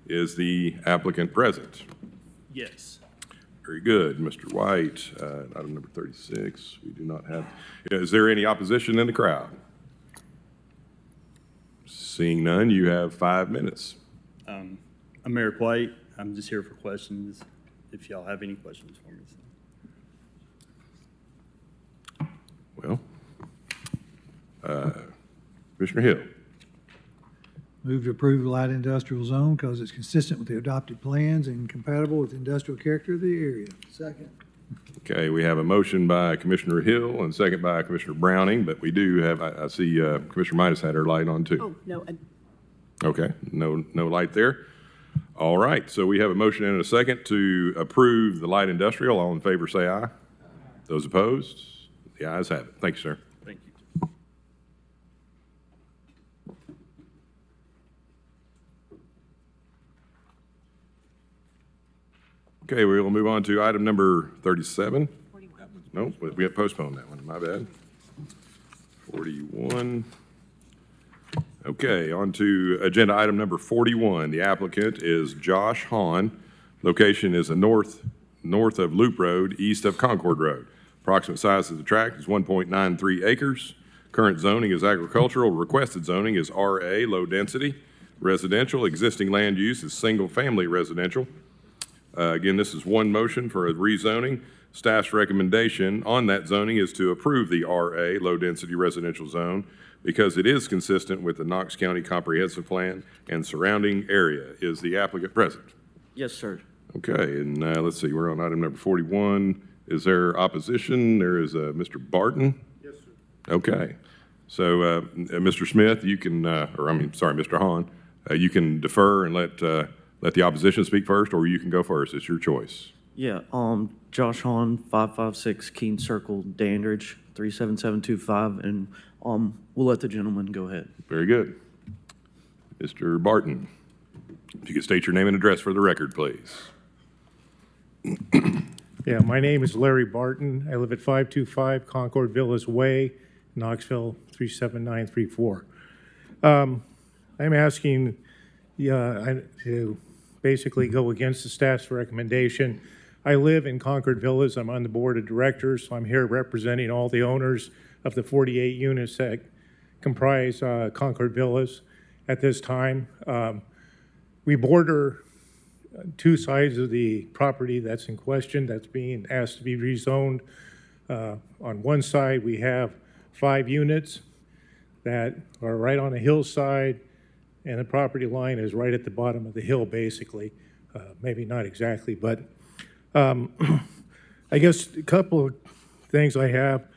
Is the applicant present? Yes. Very good. Mr. White, item number 36, we do not have. Is there any opposition in the crowd? Seeing none, you have 5 minutes. I'm Eric White. I'm just here for questions, if y'all have any questions for me. Well, Commissioner Hill. Move to approve the light industrial zone because it's consistent with the adopted plans and compatible with the industrial character of the area. Second. Okay, we have a motion by Commissioner Hill and second by Commissioner Browning, but we do have, I see Commissioner Midas had her light on too. Oh, no. Okay, no light there. All right, so we have a motion and a second to approve the light industrial. All in favor say aye. Those opposed? The ayes have it. Thank you, sir. Thank you. Okay, we will move on to item number 37. 41. No, we have postponed that one. My bad. 41. Okay, on to agenda item number 41. The applicant is Josh Hahn. Location is north of Loop Road, east of Concord Road. Approximate size of the tract is 1.93 acres. Current zoning is agricultural. Requested zoning is RA, low density. Residential, existing land use is single-family residential. Again, this is one motion for a rezoning. Staff's recommendation on that zoning is to approve the RA, low-density residential zone, because it is consistent with the Knox County Comprehensive Plan and surrounding area. Is the applicant present? Yes, sir. Okay, and let's see, we're on item number 41. Is there opposition? There is Mr. Barton? Yes, sir. Okay. So, Mr. Smith, you can, Mr. Hahn, you can defer and let the opposition speak first, or you can go first. It's your choice. Yeah, Josh Hahn, 556 Keene Circle, Dandridge, 37725, and we'll let the gentleman go ahead. Very good. Mr. Barton, if you could state your name and address for the record, please. Yeah, my name is Larry Barton. I live at 525 Concord Villas Way, Knoxville, 37934. I'm asking to basically go against the staff's recommendation. I live in Concord Villas. I'm on the board of directors, so I'm here representing all the owners of the 48 units that comprise Concord Villas at this time. We border two sides of the property that's in question, that's being asked to be rezoned. On one side, we have 5 units that are right on a hillside, and the property line is right at the bottom of the hill, basically. Maybe not exactly, but I guess a couple of things I have.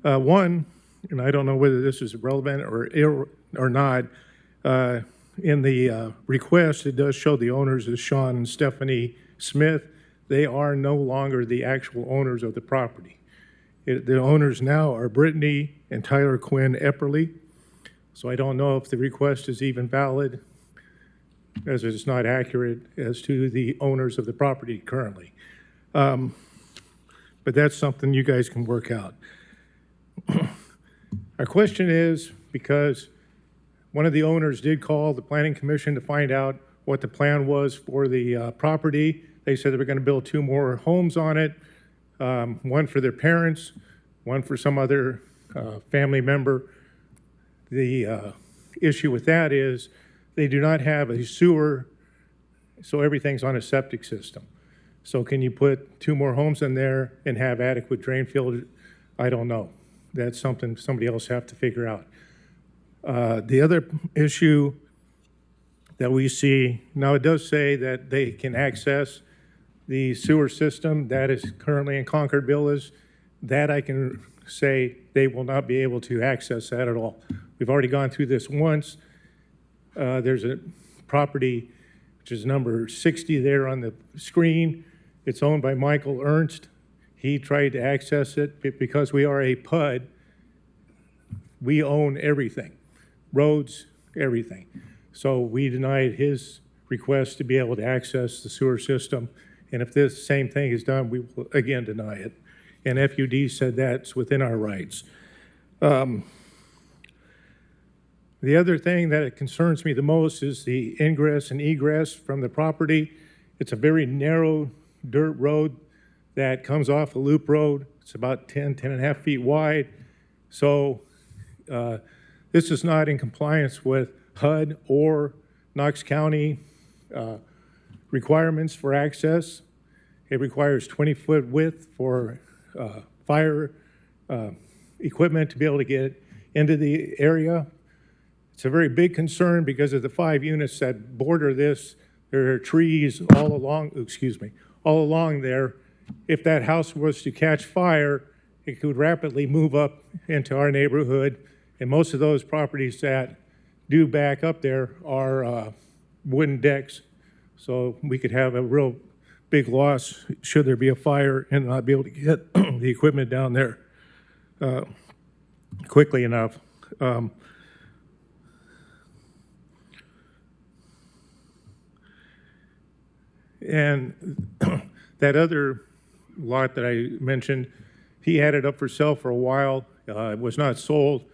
One, and I don't know whether this is relevant or not, in the request, it does show the owners as Sean and Stephanie Smith. They are no longer the actual owners of the property. The owners now are Brittany and Tyler Quinn Epperly. So I don't know if the request is even valid, as it's not accurate as to the owners of the property currently. But that's something you guys can work out. Our question is, because one of the owners did call the Planning Commission to find out what the plan was for the property. They said they were going to build 2 more homes on it, one for their parents, one for some other family member. The issue with that is they do not have a sewer, so everything's on a septic system. So can you put 2 more homes in there and have adequate drain field? I don't know. That's something somebody else have to figure out. The other issue that we see, now it does say that they can access the sewer system that is currently in Concord Villas. That I can say they will not be able to access that at all. We've already gone through this once. There's a property, which is number 60 there on the screen. It's owned by Michael Ernst. He tried to access it because we are a PUD. We own everything, roads, everything. So we denied his request to be able to access the sewer system. And if this same thing is done, we will again deny it. And FUD said that's within our rights. The other thing that concerns me the most is the ingress and egress from the property. It's a very narrow dirt road that comes off a loop road. It's about 10 and a half feet wide. So this is not in compliance with HUD or Knox County requirements for access. It requires 20-foot width for fire equipment to be able to get into the area. It's a very big concern because of the 5 units that border this. There are trees all along there. If that house was to catch fire, it could rapidly move up into our neighborhood. And most of those properties that do back up there are wooden decks. So we could have a real big loss should there be a fire and not be able to get the equipment down there quickly enough. And that other lot that I mentioned, he had it up for sale for a while. It was not sold,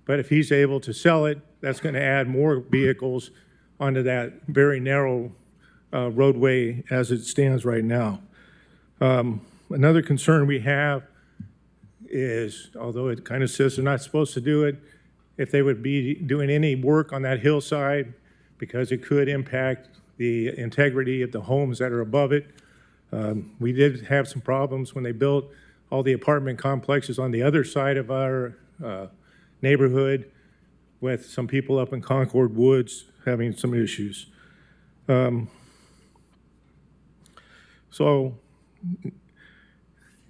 but if he's able to sell it, that's going to add more vehicles onto that very narrow roadway as it stands right now. Another concern we have is, although it kind of says they're not supposed to do it, if they would be doing any work on that hillside, because it could impact the integrity of the homes that are above it. We did have some problems when they built all the apartment complexes on the other side of our neighborhood with some people up in Concord Woods having some issues. So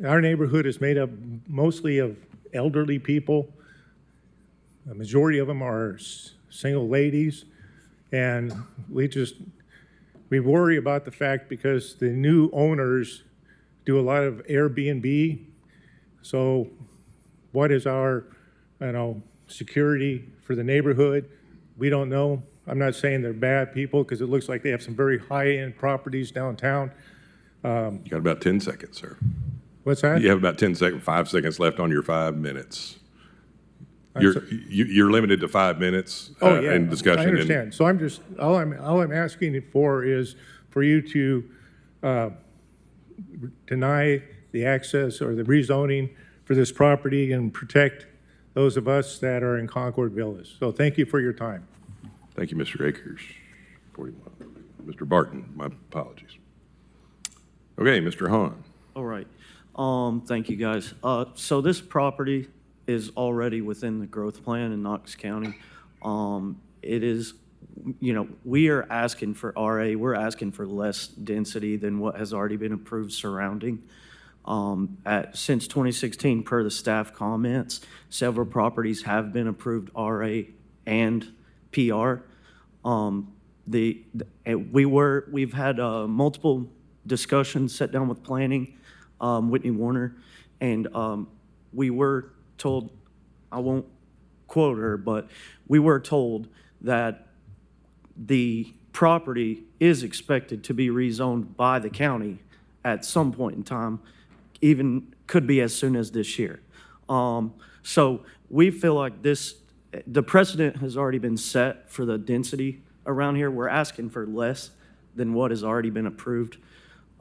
our neighborhood is made up mostly of elderly people. A majority of them are single ladies. And we worry about the fact because the new owners do a lot of Airbnb. So what is our, security for the neighborhood? We don't know. I'm not saying they're bad people because it looks like they have some very high-end properties downtown. You got about 10 seconds, sir. What's that? You have about 5 seconds left on your 5 minutes. You're limited to 5 minutes in discussion. I understand. So all I'm asking for is for you to deny the access or the rezoning for this property and protect those of us that are in Concord Villas. So thank you for your time. Thank you, Mr. Akers. 41. Mr. Barton, my apologies. Okay, Mr. Hahn. All right. Thank you, guys. So this property is already within the growth plan in Knox County. It is, we are asking for RA, we're asking for less density than what has already been approved surrounding. Since 2016, per the staff comments, several properties have been approved RA and PR. We've had multiple discussions, sat down with planning, Whitney Warner, and we were told, I won't quote her, but we were told that the property is expected to be rezoned by the county at some point in time, even could be as soon as this year. So we feel like the precedent has already been set for the density around here. We're asking for less than what has already been approved.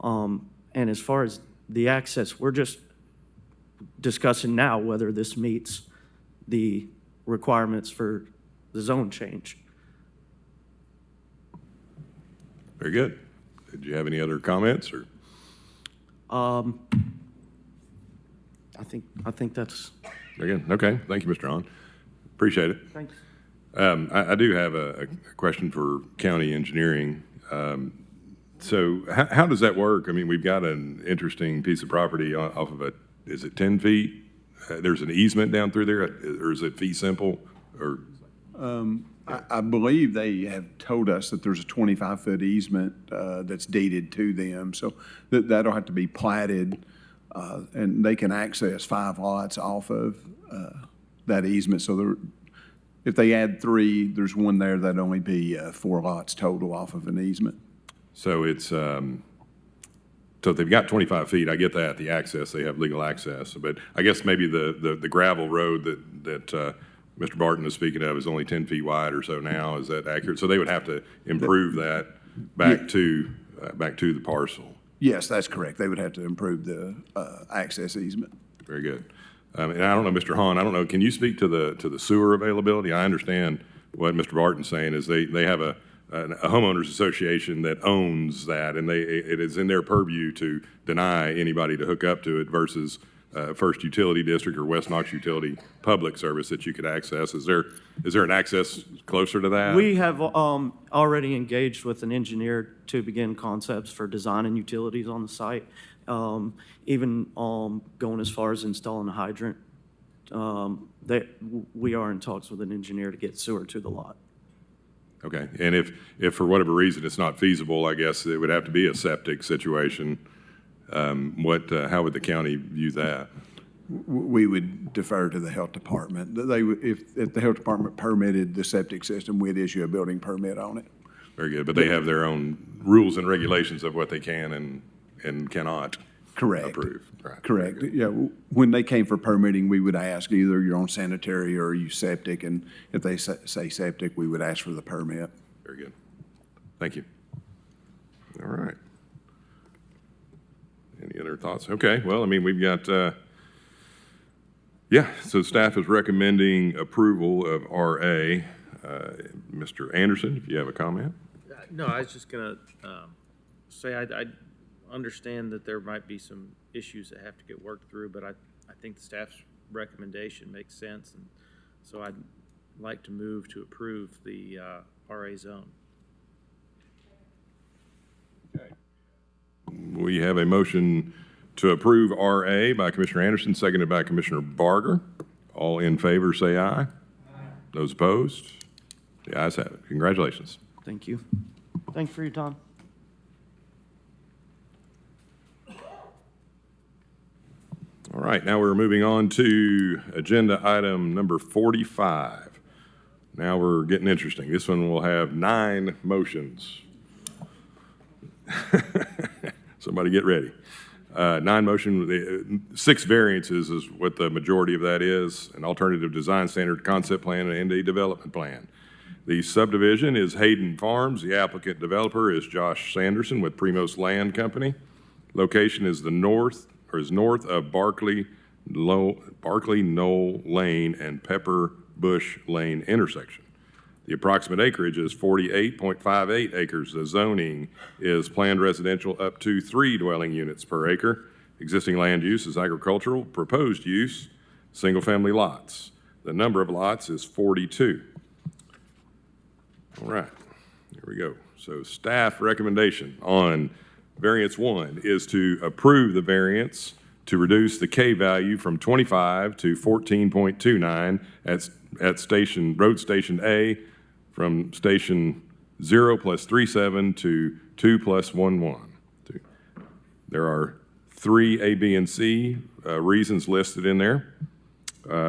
And as far as the access, we're just discussing now whether this meets the requirements for the zone change. Very good. Did you have any other comments or? I think that's. Very good. Okay. Thank you, Mr. Hahn. Appreciate it. Thanks. I do have a question for county engineering. So how does that work? I mean, we've got an interesting piece of property off of is it 10 feet? There's an easement down through there, or is it fee simple? Or I believe they have told us that there's a 25-foot easement that's deeded to them. So that'll have to be platted, and they can access 5 lots off of that easement. So if they add 3, there's one there, that'd only be 4 lots total off of an easement. So it's, so they've got 25 feet, I get that, the access, they have legal access, but I guess maybe the gravel road that Mr. Barton is speaking of is only 10 feet wide or so now, is that accurate? So they would have to improve that back to the parcel. Yes, that's correct. They would have to improve the access easement. Very good. And I don't know, Mr. Hahn, I don't know, can you speak to the sewer availability? I understand what Mr. Barton's saying is they have a homeowners association that owns that, and it is in their purview to deny anybody to hook up to it versus First Utility District or West Knox Utility Public Service that you could access. Is there an access closer to that? We have already engaged with an engineer to begin concepts for designing utilities on the site, even going as far as installing a hydrant. We are in talks with an engineer to get sewer to the lot. Okay, and if for whatever reason it's not feasible, I guess it would have to be a septic situation. How would the county view that? We would defer to the health department. If the health department permitted the septic system, we'd issue a building permit on it. Very good, but they have their own rules and regulations of what they can and cannot approve. Right. Correct. Yeah, when they came for permitting, we would ask either you're on sanitary or you septic, and if they say septic, we would ask for the permit. Very good. Thank you. All right. Any other thoughts? Okay, well, I mean, we've got, so staff is recommending approval of RA. Mr. Anderson, if you have a comment? No, I was just gonna say understand that there might be some issues that have to get worked through, but I think the staff's recommendation makes sense, and so I'd like to move to approve the RA zone. We have a motion to approve RA by Commissioner Anderson, seconded by Commissioner Barger. All in favor, say aye. Aye. Those opposed? The ayes have it. Congratulations. Thank you. Thanks for your time. All right, now we're moving on to agenda item number 45. Now we're getting interesting. This one will have 9 motions. Somebody get ready. 9 motion, 6 variances is what the majority of that is, an alternative design standard concept plan and a development plan. The subdivision is Hayden Farms. The applicant developer is Josh Sanderson with Primos Land Company. Location is north of Barkley Knoll Lane and Pepper Bush Lane intersection. The approximate acreage is 48.58 acres. The zoning is planned residential up to 3 dwelling units per acre. Existing land use is agricultural. Proposed use, single-family lots. The number of lots is 42. All right, here we go. So staff recommendation on variance 1 is to approve the variance to reduce the K value from 25 to 14.29 at Road Station A, from station 0 plus 37 to 2 plus 11. There are 3 A, B, and C reasons listed in there.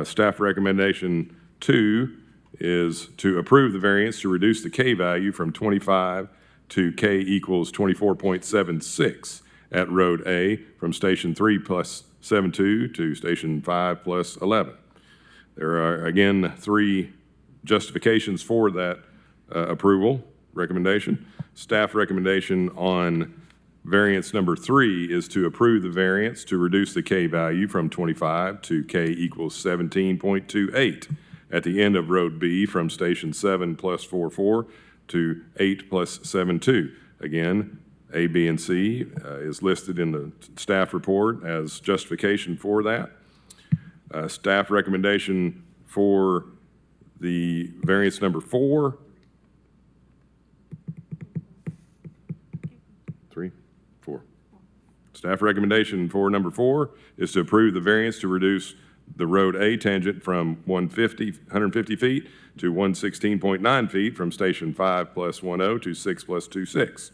Staff recommendation 2 is to approve the variance to reduce the K value from 25 to K equals 24.76 at Road A, from station 3 plus 72 to station 5 plus 11. There are, again, 3 justifications for that approval recommendation. Staff recommendation on variance number 3 is to approve the variance to reduce the K value from 25 to K equals 17.28 at the end of Road B, from station 7 plus 44 to 8 plus 72. Again, A, B, and C is listed in the staff report as justification for that. Staff recommendation for the variance number 4. 3, 4. Staff recommendation for number 4 is to approve the variance to reduce the Road A tangent from 150 feet to 116.9 feet from station 5 plus 10 to 6 plus 26.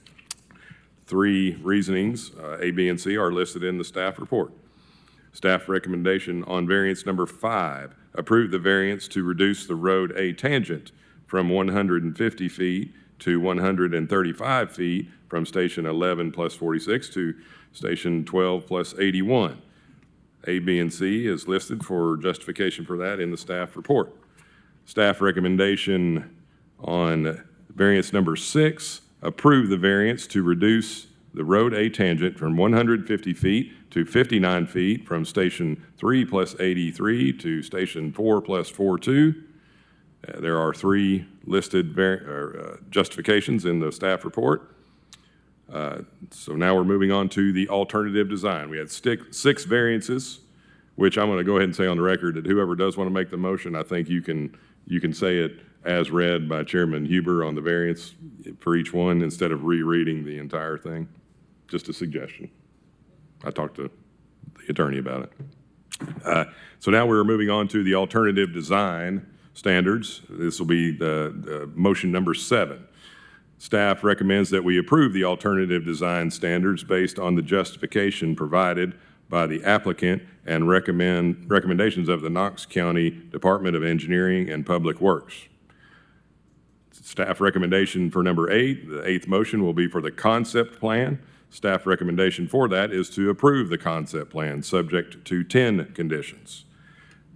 3 reasonings, A, B, and C, are listed in the staff report. Staff recommendation on variance number 5, approve the variance to reduce the Road A tangent from 150 feet to 135 feet from station 11 plus 46 to station 12 plus 81. A, B, and C is listed for justification for that in the staff report. Staff recommendation on variance number 6, approve the variance to reduce the Road A tangent from 150 feet to 59 feet from station 3 plus 83 to station 4 plus 42. There are 3 listed justifications in the staff report. So now we're moving on to the alternative design. We had 6 variances, which I'm going to go ahead and say on the record that whoever does want to make the motion, I think you can say it as read by Chairman Huber on the variance for each one instead of rereading the entire thing. Just a suggestion. I talked to the attorney about it. So now we're moving on to the alternative design standards. This will be the motion number 7. Staff recommends that we approve the alternative design standards based on the justification provided by the applicant and recommendations of the Knox County Department of Engineering and Public Works. Staff recommendation for number 8, the 8th motion, will be for the concept plan. Staff recommendation for that is to approve the concept plan subject to 10 conditions.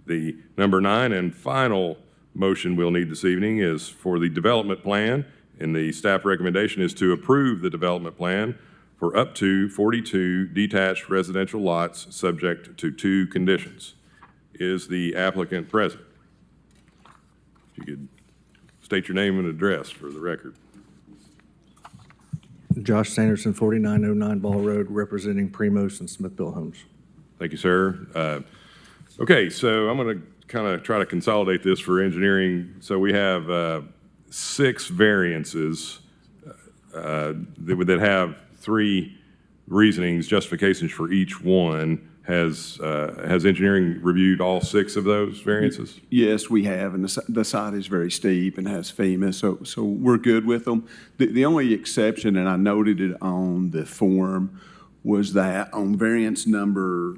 The number 9 and final motion we'll need this evening is for the development plan, and the staff recommendation is to approve the development plan for up to 42 detached residential lots subject to 2 conditions. Is the applicant present? If you could state your name and address for the record. Josh Sanderson, 4909 Ball Road, representing Primos and Smith-Built Homes. Thank you, sir. Okay, so I'm going to kind of try to consolidate this for engineering. So we have 6 variances that have 3 reasonings, justifications for each one. Has engineering reviewed all 6 of those variances? Yes, we have, and the site is very steep and has FEMA, so we're good with them. The only exception, and I noted it on the form, was that on variance number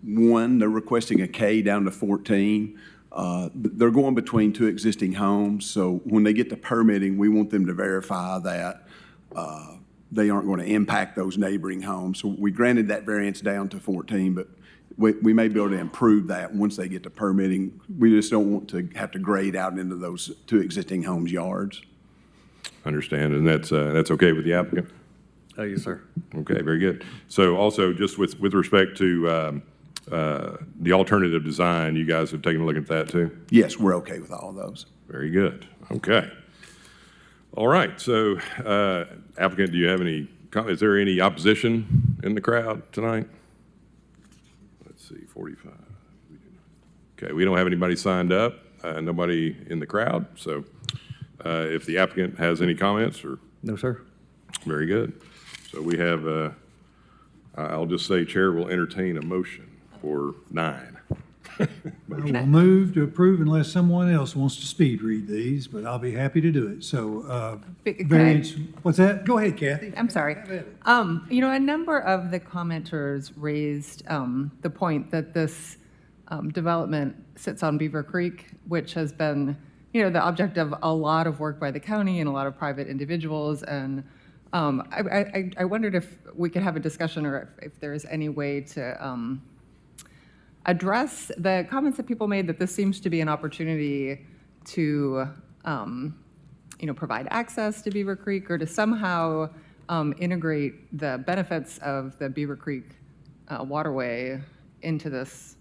1, they're requesting a K down to 14. They're going between 2 existing homes, so when they get to permitting, we want them to verify that they aren't going to impact those neighboring homes. So we granted that variance down to 14, but we may be able to improve that once they get to permitting. We just don't want to have to grade out into those 2 existing homes' yards. Understand, and that's okay with the applicant? Yes, sir. Okay, very good. So also, just with respect to the alternative design, you guys have taken a look at that too? Yes, we're okay with all of those. Very good. Okay. All right, so applicant, do you have any comments? Is there any opposition in the crowd tonight? Let's see, 45. Okay, we don't have anybody signed up, nobody in the crowd. So if the applicant has any comments or? No, sir. Very good. So we have, I'll just say Chair will entertain a motion for 9. I will move to approve unless someone else wants to speed read these, but I'll be happy to do it. So, variance, what's that? Go ahead, Kathy. I'm sorry. You know, a number of the commenters raised the point that this development sits on Beaver Creek, which has been, you know, the object of a lot of work by the county and a lot of private individuals. And I wondered if we could have a discussion or if there's any way to address the comments that people made that this seems to be an opportunity to, you know, provide access to Beaver Creek or to somehow integrate the benefits of the Beaver Creek waterway into this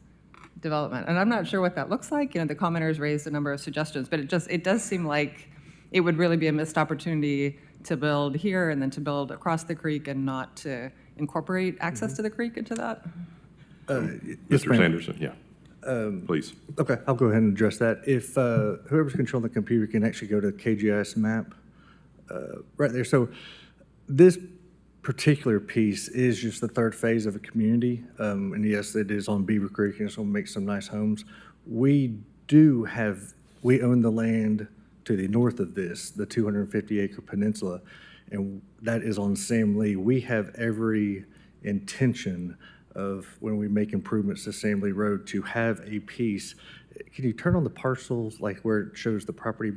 development. And I'm not sure what that looks like. You know, the commenters raised a number of suggestions, but it does seem like it would really be a missed opportunity to build here and then to build across the creek and not to incorporate access to the creek into that. Mr. Sanderson, yeah. Please. Okay, I'll go ahead and address that. If whoever's controlling the computer can actually go to KGIS map right there. So this particular piece is just the 3rd phase of a community. And yes, it is on Beaver Creek and it's going to make some nice homes. We own the land to the north of this, the 250-acre peninsula, and that is on Sam Lee. We have every intention of when we make improvements to Sam Lee Road to have a piece. Can you turn on the parcels, like where it shows the property,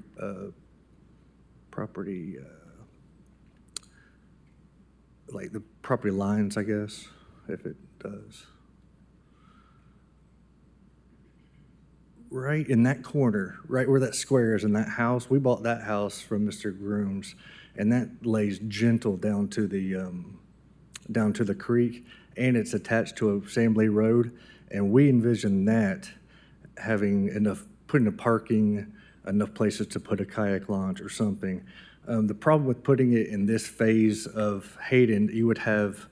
like the property lines, I guess, if it does. Right in that corner, right where that square is in that house, we bought that house from Mr. Grooms, and that lays gentle down to the creek, and it's attached to a Sam Lee Road, and we envision that having putting a parking, enough places to put a kayak launch or something. The problem with putting it in this phase of Hayden, you would have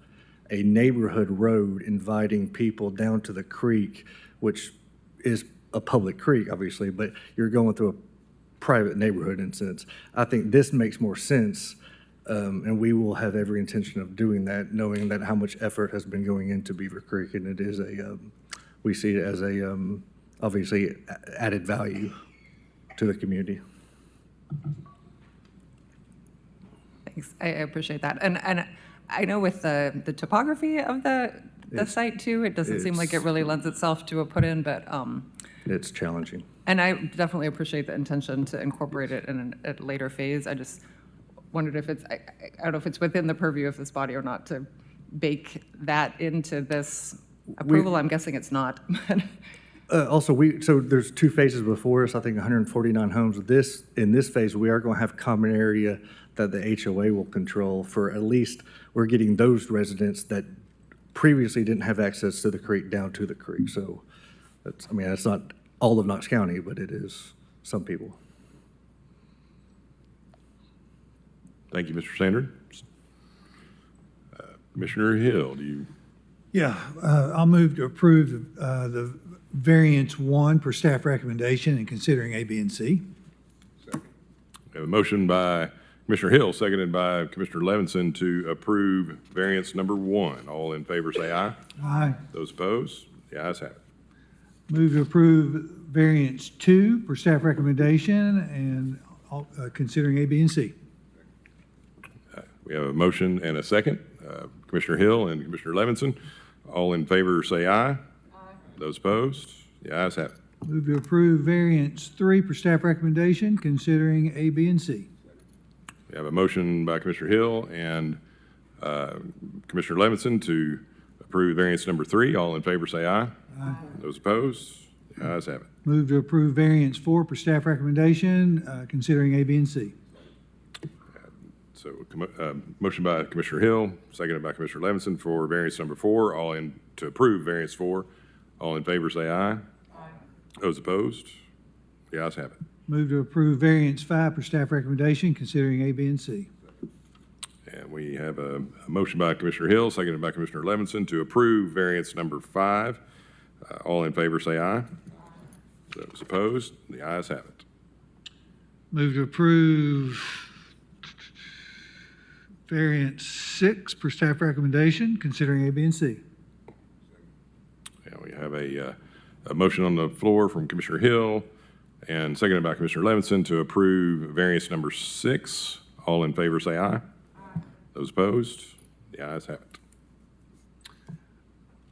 a neighborhood road inviting people down to the creek, which is a public creek, obviously, but you're going through a private neighborhood in a sense. I think this makes more sense, and we will have every intention of doing that, knowing that how much effort has been going into Beaver Creek, and it is we see it as a, obviously, added value to the community. Thanks, I appreciate that. And I know with the topography of the site too, it doesn't seem like it really lends itself to a put-in, but it's challenging. And I definitely appreciate the intention to incorporate it in a later phase. I just wondered if it's, I don't know if it's within the purview of this body or not to bake that into this approval. I'm guessing it's not. Also, so there's 2 phases before us, I think 149 homes. In this phase, we are going to have common area that the HOA will control for at least, we're getting those residents that previously didn't have access to the creek down to the creek. So that's, I mean, that's not all of Knox County, but it is some people. Thank you, Mr. Sanders. Commissioner Hill, do you? Yeah, I'll move to approve the variance 1 per staff recommendation and considering A, B, and C. We have a motion by Commissioner Hill, seconded by Commissioner Levinson to approve variance number 1. All in favor say aye. Aye. Those opposed? The ayes have it. Move to approve variance 2 per staff recommendation and considering A, B, and C. We have a motion and a second. Commissioner Hill and Commissioner Levinson. All in favor say aye. Aye. Those opposed? The ayes have it. Move to approve variance 3 per staff recommendation considering A, B, and C. We have a motion by Commissioner Hill and Commissioner Levinson to approve variance number 3. All in favor say aye. Aye. Those opposed? The ayes have it. Move to approve variance 4 per staff recommendation considering A, B, and C. So, motion by Commissioner Hill, seconded by Commissioner Levinson for variance number 4. All in to approve variance 4. All in favor say aye. Aye. Those opposed? The ayes have it. Move to approve variance 5 per staff recommendation considering A, B, and C. And we have a motion by Commissioner Hill, seconded by Commissioner Levinson to approve variance number 5. All in favor say aye. Those opposed? The ayes have it. Move to approve variance 6 per staff recommendation considering A, B, and C. And we have a motion on the floor from Commissioner Hill and seconded by Commissioner Levinson to approve variance number 6. All in favor say aye. Aye. Those opposed? The ayes have it.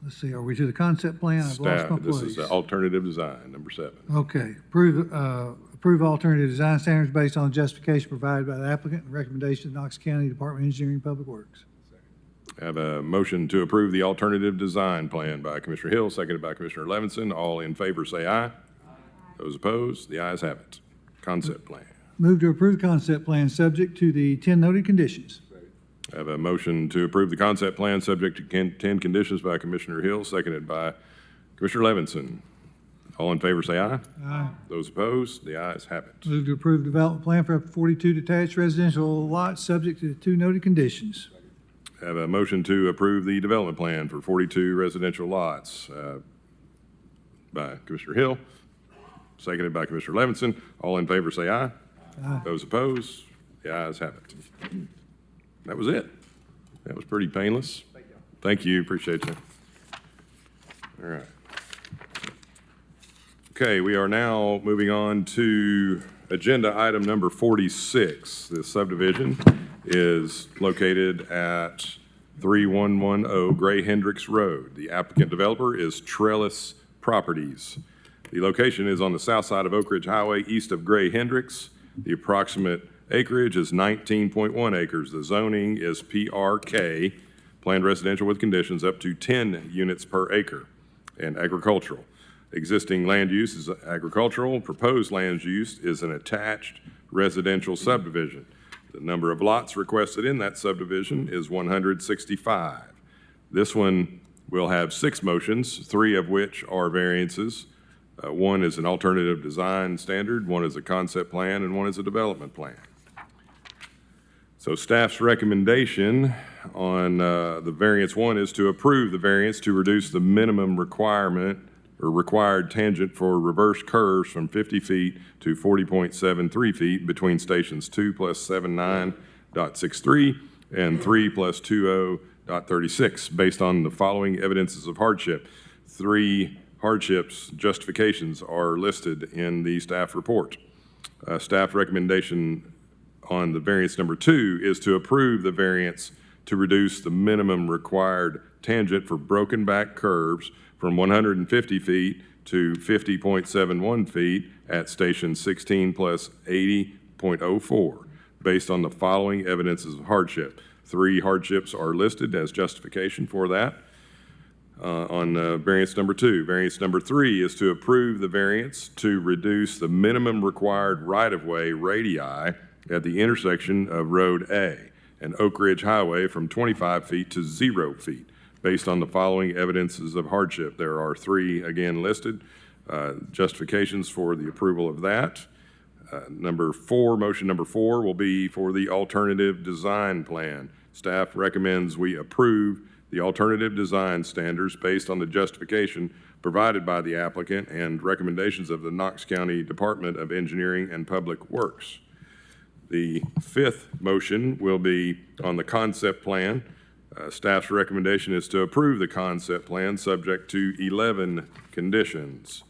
Let's see, are we to the concept plan? I've lost my place. This is alternative design, number 7. Okay, approve alternative design standards based on justification provided by the applicant and recommendation of Knox County Department of Engineering and Public Works. I have a motion to approve the alternative design plan by Commissioner Hill, seconded by Commissioner Levinson. All in favor say aye. Aye. Those opposed? The ayes have it. Concept plan. Move to approve concept plan subject to the 10 noted conditions. I have a motion to approve the concept plan subject to 10 conditions by Commissioner Hill, seconded by Commissioner Levinson. All in favor say aye. Aye. Those opposed? The ayes have it. Move to approve development plan for up to 42 detached residential lots subject to the 2 noted conditions. I have a motion to approve the development plan for 42 residential lots by Commissioner Hill, seconded by Commissioner Levinson. All in favor say aye. Aye. Those opposed? The ayes have it. That was it. That was pretty painless. Thank you. Appreciate you. All right. Okay, we are now moving on to agenda item number 46. This subdivision is located at 3110 Gray Hendricks Road. The applicant developer is Trellis Properties. The location is on the south side of Oak Ridge Highway, east of Gray Hendricks. The approximate acreage is 19.1 acres. The zoning is PRK, planned residential with conditions up to 10 units per acre, and agricultural. Existing land use is agricultural. Proposed land use is an attached residential subdivision. The number of lots requested in that subdivision is 165. This one will have 6 motions, 3 of which are variances. 1 is an alternative design standard, 1 is a concept plan, and 1 is a development plan. So staff's recommendation on the variance 1 is to approve the variance to reduce the minimum requirement or required tangent for reverse curves from 50 feet to 40.73 feet between stations 2 plus 79.63 and 3 plus 20.36 based on the following evidences of hardship. 3 hardships justifications are listed in the staff report. Staff recommendation on the variance number 2 is to approve the variance to reduce the minimum required tangent for broken back curves from 150 feet to 50.71 feet at station 16 plus 80.04 based on the following evidences of hardship. 3 hardships are listed as justification for that. On variance number 2. Variance number 3 is to approve the variance to reduce the minimum required right-of-way radii at the intersection of Road A and Oak Ridge Highway from 25 feet to 0 feet based on the following evidences of hardship. There are 3 again listed, justifications for the approval of that. Motion number 4 will be for the alternative design plan Staff recommends we approve the alternative design standards based on the justification provided by the applicant and recommendations of the Knox County Department of Engineering and Public Works. The fifth motion will be on the concept plan. Staff's recommendation is to approve the concept plan subject to 11 conditions.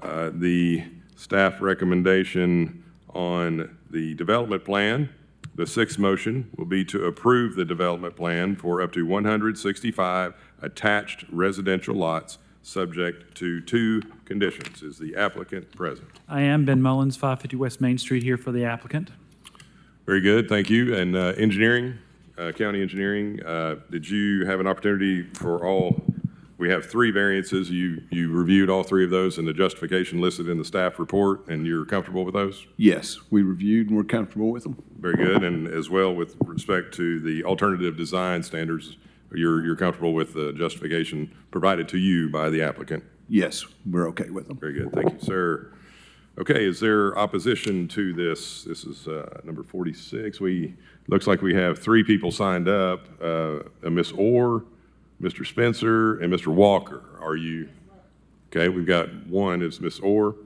The staff recommendation on the development plan, the sixth motion will be to approve the development plan for up to 165 attached residential lots subject to 2 conditions. Is the applicant present? I am Ben Mullins, 550 West Main Street, here for the applicant. Very good, thank you. And engineering, county engineering, did you have an opportunity for all? We have 3 variances. You reviewed all 3 of those and the justification listed in the staff report, and you're comfortable with those? Yes, we reviewed and we're comfortable with them. Very good. And as well with respect to the alternative design standards, you're comfortable with the justification provided to you by the applicant? Yes, we're okay with them. Very good. Thank you, sir. Okay, is there opposition to this? This is number 46. Looks like we have 3 people signed up, Ms. Orr, Mr. Spencer, and Mr. Walker. Are you? Okay, we've got one, it's Ms. Orr.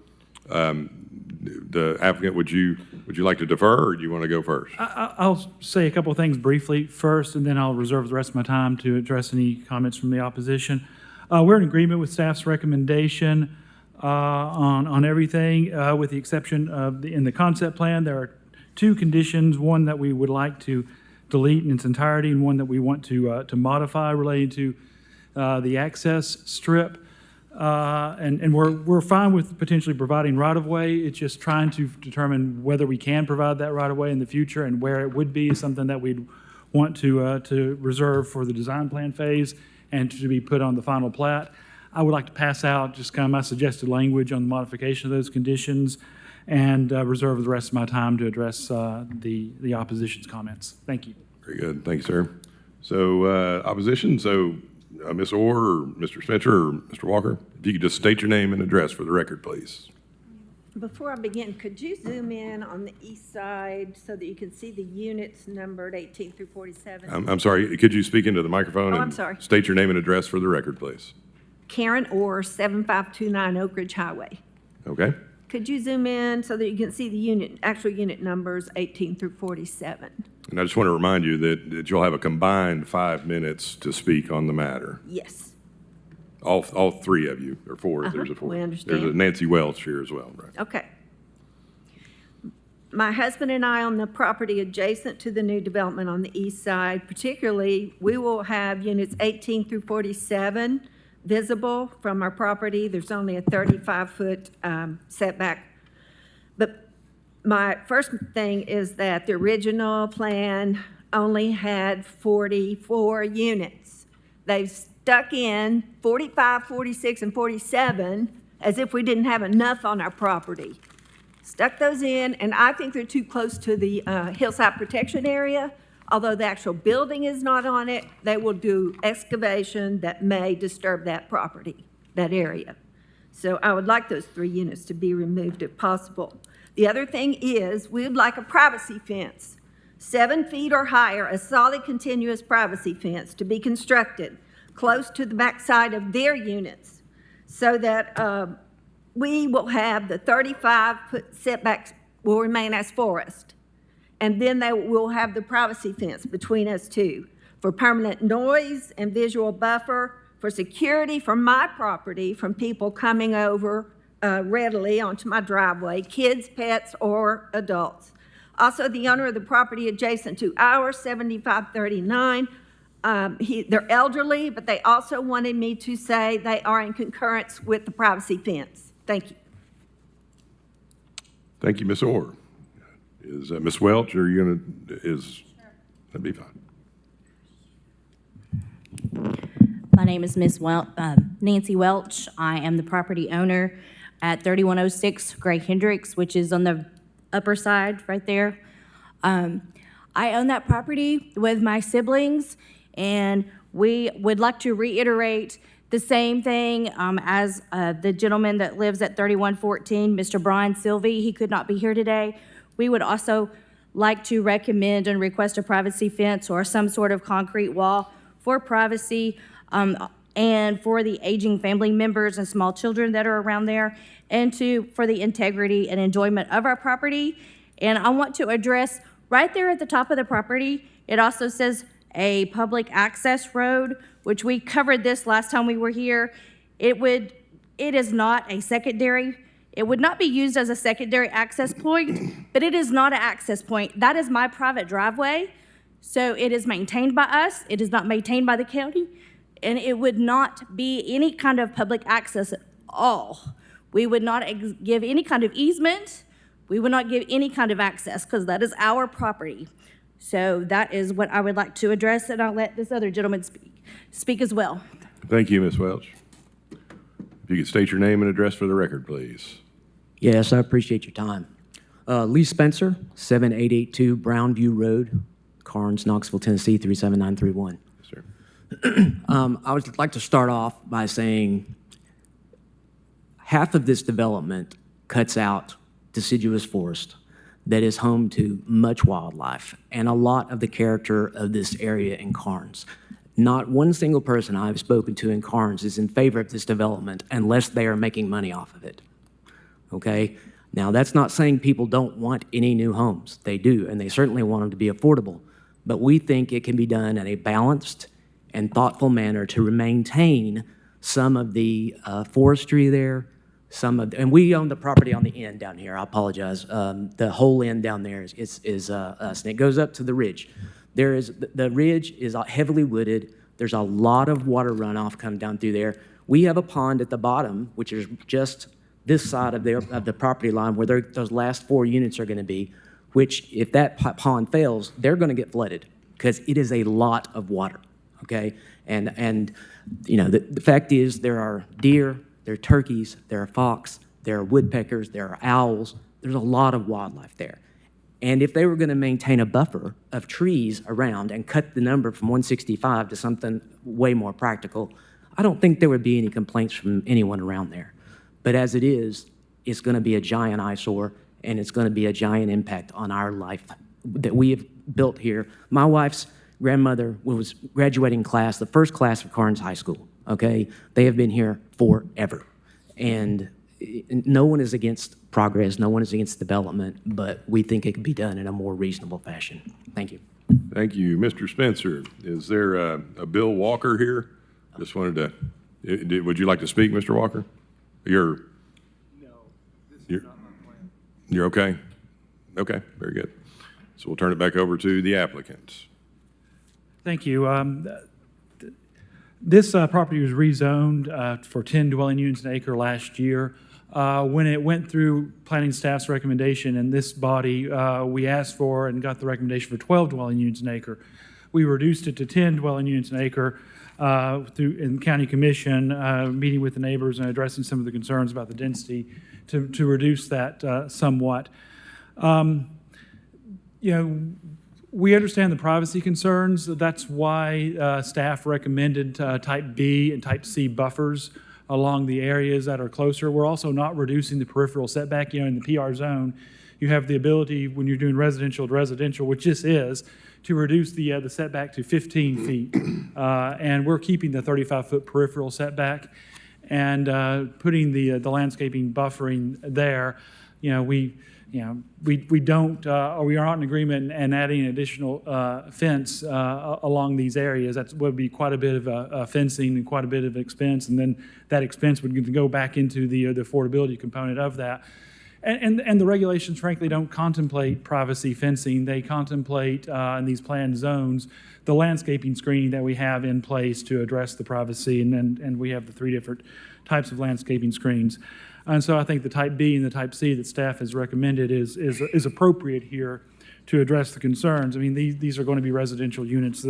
The applicant, would you like to defer, or do you want to go first? I'll say a couple of things briefly first, and then I'll reserve the rest of my time to address any comments from the opposition. We're in agreement with staff's recommendation on everything, with the exception of in the concept plan, there are 2 conditions, one that we would like to delete in its entirety and one that we want to modify related to the access strip. And we're fine with potentially providing right-of-way. It's just trying to determine whether we can provide that right-of-way in the future, and where it would be is something that we'd want to reserve for the design plan phase and to be put on the final plat. I would like to pass out just kind of my suggested language on the modification of those conditions and reserve the rest of my time to address the opposition's comments. Thank you. Very good. Thank you, sir. So opposition, so Ms. Orr or Mr. Spencer or Mr. Walker, if you could just state your name and address for the record, please. Before I begin, could you zoom in on the east side so that you can see the units numbered 18 through 47? I'm sorry, could you speak into the microphone? I'm and sorry. State your name and address for the record, please. Karen Orr, 7529 Oak Ridge Highway. Okay. Could you zoom in so that you can see the actual unit numbers 18 through 47? And I just want to remind you that you'll have a combined 5 minutes to speak on the matter. Yes. All 3 of you, or 4, if there's a 4. we understand. There's a Nancy Welch here as well, right? Okay. My husband and I own the property adjacent to the new development on the east side. Particularly, we will have units 18 through 47 visible from our property. There's only a 35-foot setback. But my first thing is that the original plan only had 44 units. They've stuck in 45, 46, and 47 as if we didn't have enough on our property. Stuck those in, and I think they're too close to the hillside protection area. Although the actual building is not on it, they will do excavation that may disturb that property, that area. So I would like those 3 units to be removed if possible. The other thing is, we would like a privacy fence, 7 feet or higher, a solid continuous privacy fence to be constructed close to the backside of their units so that we will have the 35-foot setbacks will remain as forest. And then they will have the privacy fence between us 2 for permanent noise and visual buffer, for security from my property from people coming over readily onto my driveway, kids, pets, or adults. Also, the owner of the property adjacent to ours, 7539, they're elderly, but they also wanted me to say they are in concurrence with the privacy fence. Thank you. Thank you, Ms. Orr. Is Ms. Welch, are you going to, that'd be fine. My name is Nancy Welch. I am the property owner at 3106 Gray Hendricks, which is on the upper side right there. I own that property with my siblings, and we would like to reiterate the same thing as the gentleman that lives at 3114, Mr. Brian Sylvie. He could not be here today. We would also like to recommend and request a privacy fence or some sort of concrete wall for privacy and for the aging family members and small children that are around there, and for the integrity and enjoyment of our property. And I want to address right there at the top of the property, it also says a public access road, which we covered this last time we were here. It is not a secondary. It would not be used as a secondary access point, but it is not an access point. That is my private driveway. So it is maintained by us. It is not maintained by the county. And it would not be any kind of public access at all. We would not give any kind of easement. We would not give any kind of access because that is our property. So that is what I would like to address, and I'll let this other gentleman speak as well. Thank you, Ms. Welch. If you could state your name and address for the record, please. Yes, I appreciate your time. Lee Spencer, 7882 Brownview Road, Carnes, Knoxville, Tennessee, 37931. Yes, sir. I would like to start off by saying half of this development cuts out deciduous forest that is home to much wildlife and a lot of the character of this area in Carnes. Not one single person I've spoken to in Carnes is in favor of this development unless they are making money off of it. Okay? Now, that's not saying people don't want any new homes. They do, and they certainly want them to be affordable. But we think it can be done in a balanced and thoughtful manner to maintain some of the forestry there, and we own the property on the end down here. I apologize. The whole end down there is us, and it goes up to the ridge. The ridge is heavily wooded. There's a lot of water runoff come down through there. We have a pond at the bottom, which is just this side of the property line where those last 4 units are going to be, which if that pond fails, they're going to get flooded because it is a lot of water, okay? And you know, the fact is there are deer, there are turkeys, there are fox, there are woodpeckers, there are owls. There's a lot of wildlife there. And if they were going to maintain a buffer of trees around and cut the number from 165 to something way more practical, I don't think there would be any complaints from anyone around there. But as it is, it's going to be a giant eyesore, and it's going to be a giant impact on our life that we have built here. My wife's grandmother was graduating class, the first class of Carnes High School, okay? They have been here forever. And no one is against progress, no one is against development, but we think it can be done in a more reasonable fashion. Thank you. Thank you. Mr. Spencer, is there a Bill Walker here? Just wanted to, would you like to speak, Mr. Walker? No, this is not my plan. You're okay? Okay, very good. So we'll turn it back over to the applicants. Thank you. This property was rezoned for 10 dwelling units an acre last year. When it went through planning staff's recommendation in this body, we asked for and got the recommendation for 12 dwelling units an acre. We reduced it to 10 dwelling units an acre in county commission, meeting with the neighbors and addressing some of the concerns about the density to reduce that somewhat. You know, we understand the privacy concerns. That's why staff recommended type B and type C buffers along the areas that are closer. We're also not reducing the peripheral setback. You know, in the PR zone, you have the ability when you're doing residential to residential, which this is, to reduce the setback to 15 feet. And we're keeping the 35-foot peripheral setback and putting the landscaping buffering there. You know, we don't, or we aren't in agreement and adding an additional fence along these areas. That would be quite a bit of fencing and quite a bit of expense, and then that expense would go back into the affordability component of that. And the regulations, frankly, don't contemplate privacy fencing. They contemplate in these planned zones the landscaping screening that we have in place to address the privacy, and we have the 3 different types of landscaping screens. And so I think the type B and the type C that staff has recommended is appropriate here to address the concerns. I mean, these are going to be residential units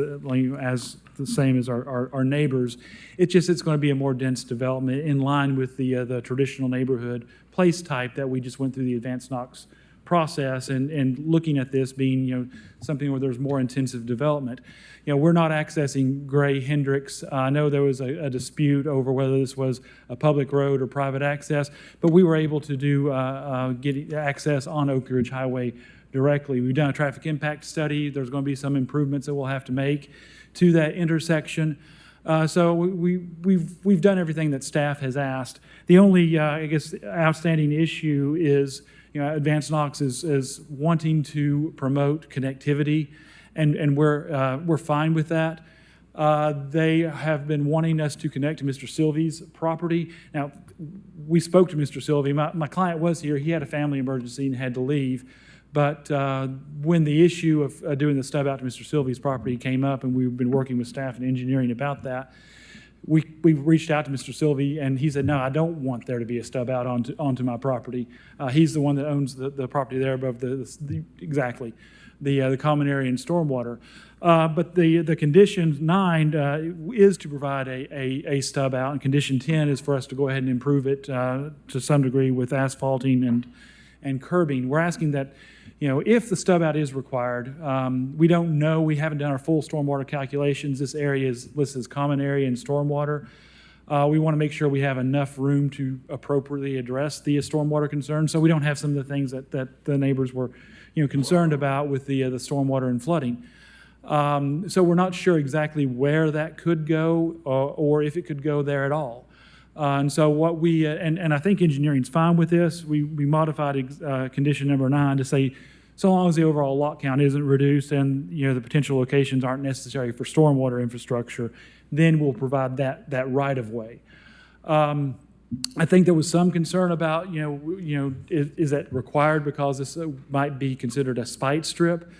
as the same as our neighbors. It's going to be a more dense development in line with the traditional neighborhood place type that we just went through the advanced Knox process, and looking at this being something where there's more intensive development. We're not accessing Gray Hendricks. I know there was a dispute over whether this was a public road or private access, but we were able to do get access on Oak Ridge Highway directly. We've done a traffic impact study. There's going to be some improvements that we'll have to make to that intersection. So we've done everything that staff has asked. The only, I guess, outstanding issue is, Advanced Knox is wanting to promote connectivity, and we're fine with that. They have been wanting us to connect to Mr. Sylvie's property. Now, we spoke to Mr. Sylvie. My client was here. He had a family emergency and had to leave. But when the issue of doing the stub out to Mr. Sylvie's property came up, and we've been working with staff and engineering about that, we reached out to Mr. Sylvie, and he said, no, I don't want there to be a stub out onto my property. He's the one that owns the property there above the common area and stormwater. But the condition 9 is to provide a stub out, and condition 10 is for us to go ahead and improve it to some degree with asphalting and curbing. We're asking that, if the stub out is required, we don't know, we haven't done our full stormwater calculations. This area is listed as common area and stormwater. We want to make sure we have enough room to appropriately address the stormwater concerns, so we don't have some of the things that the neighbors were, concerned about with the stormwater and flooding. So we're not sure exactly where that could go, or if it could go there at all. And so what we, and I think engineering's fine with this, we modified condition number 9 to say, so long as the overall lot count isn't reduced and, the potential locations aren't necessary for stormwater infrastructure, then we'll provide that right-of-way. I think there was some concern about, is that required because this might be considered a spite strip?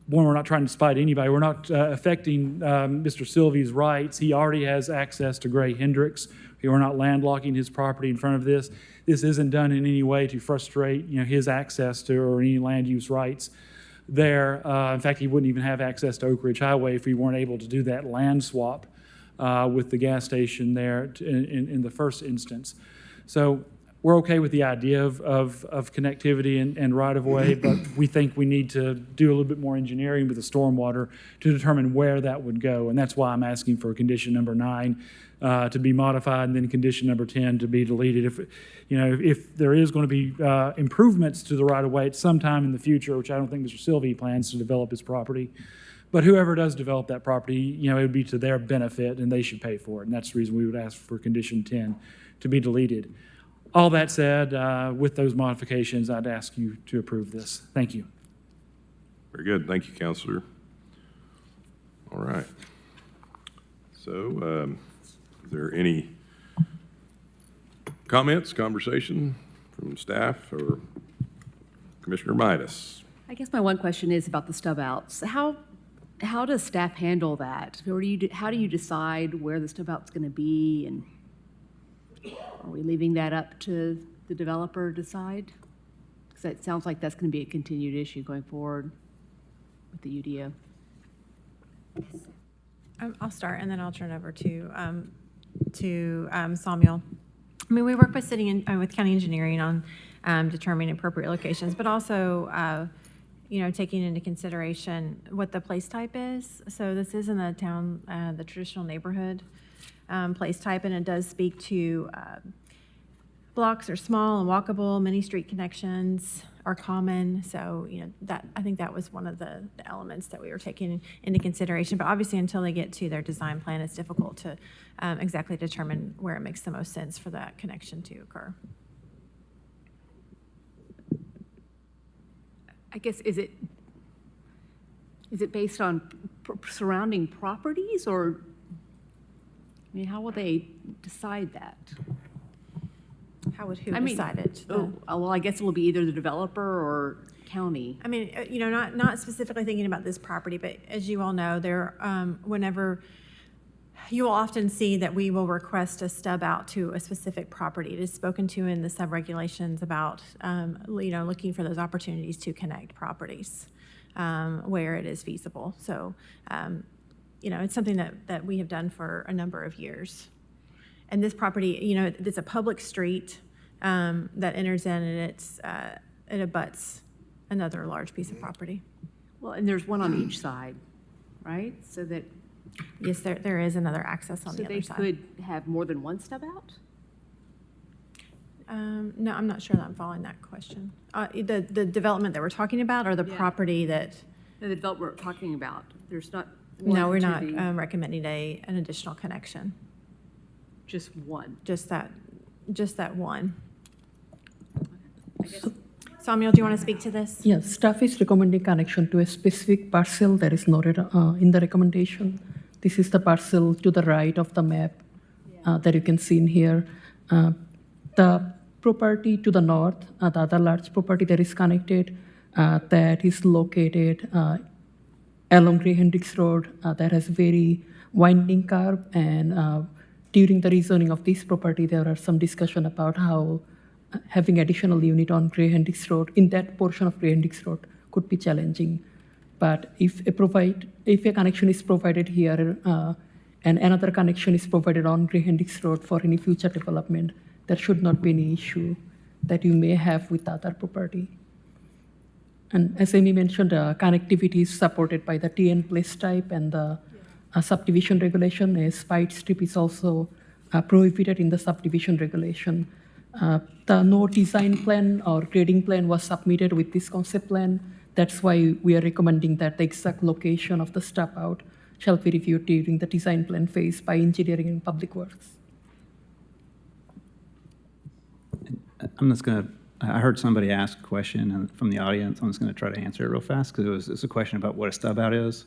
One, we're not trying to spite anybody. We're not affecting Mr. Sylvie's rights. He already has access to Gray Hendricks. We're not landlocking his property in front of this. This isn't done in any way to frustrate, his access to or any land use rights there. In fact, he wouldn't even have access to Oak Ridge Highway if we weren't able to do that land swap with the gas station there in the first instance. So we're okay with the idea of connectivity and right-of-way, but we think we need to do a little bit more engineering with the stormwater to determine where that would go. And that's why I'm asking for condition number 9 to be modified, and then condition number 10 to be deleted. If there is going to be improvements to the right-of-way at some time in the future, which I don't think Mr. Sylvie plans to develop his property, but whoever does develop that property, it would be to their benefit, and they should pay for it. And that's the reason we would ask for condition 10 to be deleted. All that said, with those modifications, I'd ask you to approve this. Thank you. Very good. Thank you, Counselor. All right. So, is there any comments, conversation from staff or Commissioner Midas? I guess my one question is about the stub outs. How does staff handle that? Or how do you decide where the stub out's going to be, and are we leaving that up to the developer to decide? Because it sounds like that's going to be a continued issue going forward with the UDO. I'll start, and then I'll turn it over to Samuel. I mean, we work with with county engineering on determining appropriate locations, but also, taking into consideration what the place type is. So this is in the town, the traditional neighborhood place type, and it does speak to blocks are small and walkable, many street connections are common. So, I think that was one of the elements that we were taking into consideration. But obviously, until they get to their design plan, it's difficult to exactly determine where it makes the most sense for that connection to occur. I guess, is it based on surrounding properties, or, how will they decide that? How would who decide it? Well, I guess it will be either the developer or county. I mean, not specifically thinking about this property, but as you all know, whenever you will often see that we will request a stub out to a specific property. It is spoken to in the sub-regulations about, looking for those opportunities to connect properties where it is feasible. So, it's something that we have done for a number of years. And this property, it's a public street that enters in, and it abuts another large piece of property. Well, and there's one on each side, right? So that. Yes, there is another access on the other side. So they could have more than one stub out? No, I'm not sure that I'm following that question. The development that we're talking about, or the property that? The development we're talking about, there's not. No, we're one not to the- recommending an additional connection. Just one. Just that one. Samuel, do you want to speak to this? Yes, staff is recommending connection to a specific parcel that is noted in the recommendation. This is the parcel to the right of the map that you can see in here. The property to the north, the other large property that is connected, that is located along Gray Hendricks Road, that has very winding curve, and during the rezoning of this property, there are some discussion about how having additional unit on Gray Hendricks Road, in that portion of Gray Hendricks Road, could be challenging. But if a connection is provided here, and another connection is provided on Gray Hendricks Road for any future development, there should not be any issue that you may have with the other property. And as Amy mentioned, connectivity is supported by the TN place type and the subdivision regulation. A spite strip is also prohibited in the subdivision regulation. The no design plan or grading plan was submitted with this concept plan. That's why we are recommending that the exact location of the step out shall be reviewed during the design plan phase by engineering and public works. I heard somebody ask a question from the audience. I'm just going to try to answer it real fast because it's a question about what a stub out is.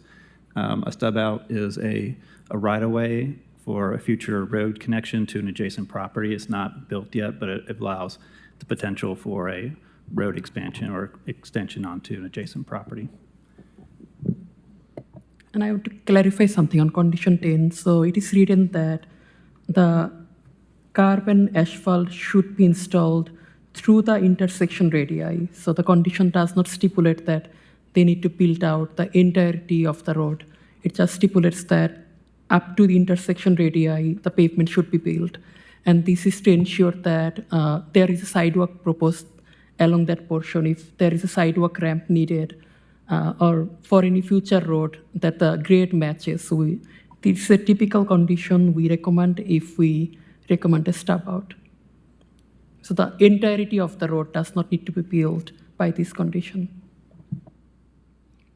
A stub out is a right-of-way for a future road connection to an adjacent property. It's not built yet, but it allows the potential for a road expansion or extension onto an adjacent property. And I want to clarify something on condition 10. So it is written that the carbon asphalt should be installed through the intersection radii. So the condition does not stipulate that they need to build out the entirety of the road. It just stipulates that up to the intersection radii, the pavement should be built. And this is to ensure that there is a sidewalk proposed along that portion. If there is a sidewalk ramp needed, or for any future road that the grade matches. So this is a typical condition we recommend if we recommend a stub out. So the entirety of the road does not need to be built by this condition.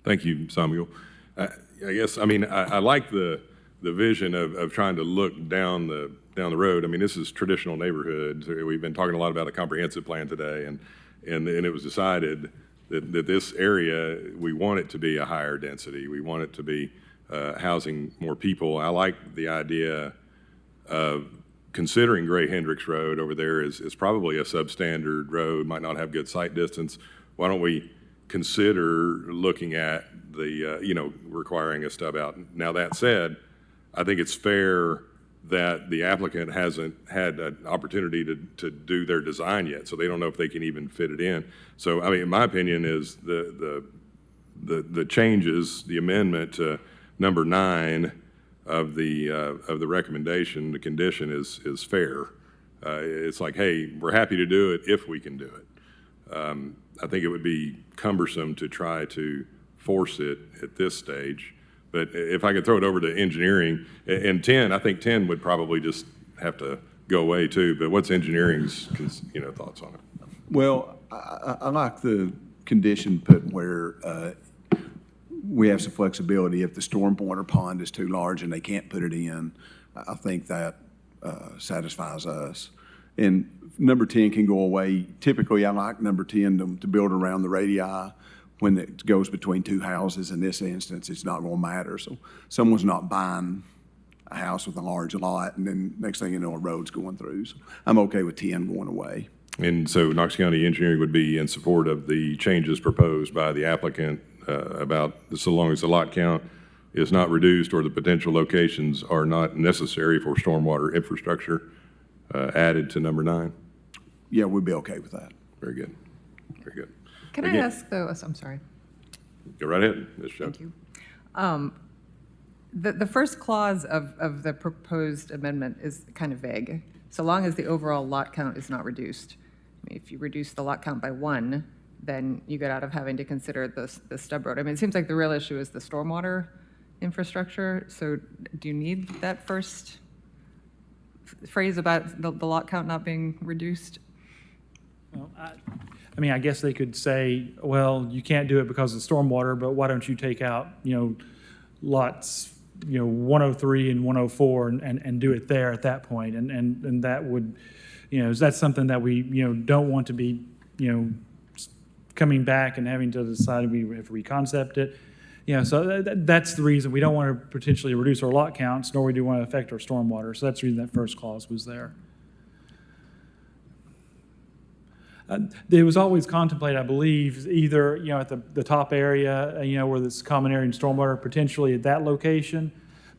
Thank you, Samuel. I guess, I mean, I like the vision of trying to look down the road. I mean, this is traditional neighborhoods. We've been talking a lot about a comprehensive plan today, and it was decided that this area, we want it to be a higher density. We want it to be housing more people. I like the idea of considering Gray Hendricks Road over there is probably a substandard road, might not have good sight distance. Why don't we consider looking at the, requiring a stub out? Now, that said, I think it's fair that the applicant hasn't had an opportunity to do their design yet, so they don't know if they can even fit it in. So, I mean, my opinion is the changes, the amendment to number 9 of the recommendation, the condition is fair. It's like, hey, we're happy to do it if we can do it. I think it would be cumbersome to try to force it at this stage. But if I could throw it over to engineering, and 10, I think 10 would probably just have to go away too. But what's engineering's thoughts on it? Well, I like the condition put where we have some flexibility. If the storm pointer pond is too large and they can't put it in, I think that satisfies us. And number 10 can go away. Typically, I like number 10 to build around the radii. When it goes between two houses, in this instance, it's not going to matter. So someone's not buying a house with a large lot, and then next thing you know, a road's going through. So I'm okay with 10 going away. And so Knox County Engineering would be in support of the changes proposed by the applicant about so long as the lot count is not reduced or the potential locations are not necessary for stormwater infrastructure added to number 9? Yeah, we'd be okay with that. Very good. Very good. Can I ask, though, I'm sorry. Go right ahead, Ms. Jones. Thank you. The first clause of the proposed amendment is kind of vague. So long as the overall lot count is not reduced. I mean, if you reduce the lot count by 1, then you get out of having to consider the stub road. I mean, it seems like the real issue is the stormwater infrastructure. So do you need that first phrase about the lot count not being reduced? Well, I mean, I guess they could say, well, you can't do it because of stormwater, but why don't you take out, lots, 103 and 104 and do it there at that point? And that would, that's something that we, don't want to be, coming back and having to decide we have to reconcept it. So that's the reason we don't want to potentially reduce our lot counts, nor we do want to affect our stormwater. So that's the reason that first clause was there. It was always contemplated, I believe, either, at the top area, where this common area and stormwater, potentially at that location.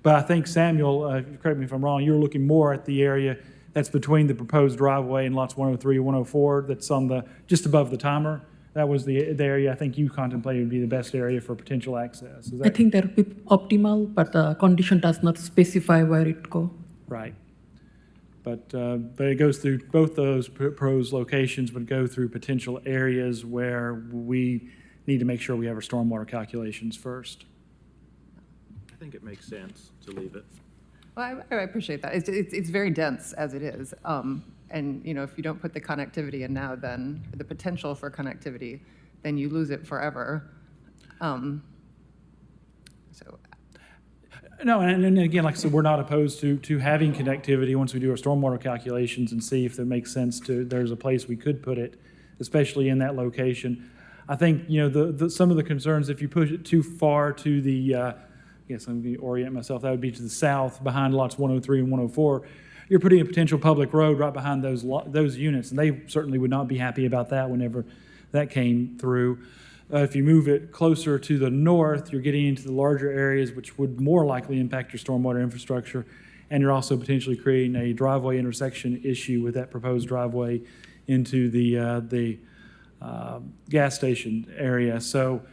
But I think, Samuel, correct me if I'm wrong, you're looking more at the area that's between the proposed driveway and lots 103 and 104, that's on just above the timer. That was the area I think you contemplated would be the best area for potential access. Is that I think that would be optimal, but the condition does not specify where it go. right? But it goes through both those proposed locations would go through potential areas where we need to make sure we have our stormwater calculations first. I think it makes sense to leave it. Well, I appreciate that. It's very dense as it is. And, if you don't put the connectivity in now, then the potential for connectivity, then you lose it forever. So. No, and again, like I said, we're not opposed to having connectivity once we do our stormwater calculations and see if it makes sense there's a place we could put it, especially in that location. I think, some of the concerns, if you push it too far to the, I guess I'm going to orient myself, that would be to the south behind lots 103 and 104. You're putting a potential public road right behind those units, and they certainly would not be happy about that whenever that came through. If you move it closer to the north, you're getting into the larger areas, which would more likely impact your stormwater infrastructure, and you're also potentially creating a driveway intersection issue with that proposed driveway into the gas station area. So,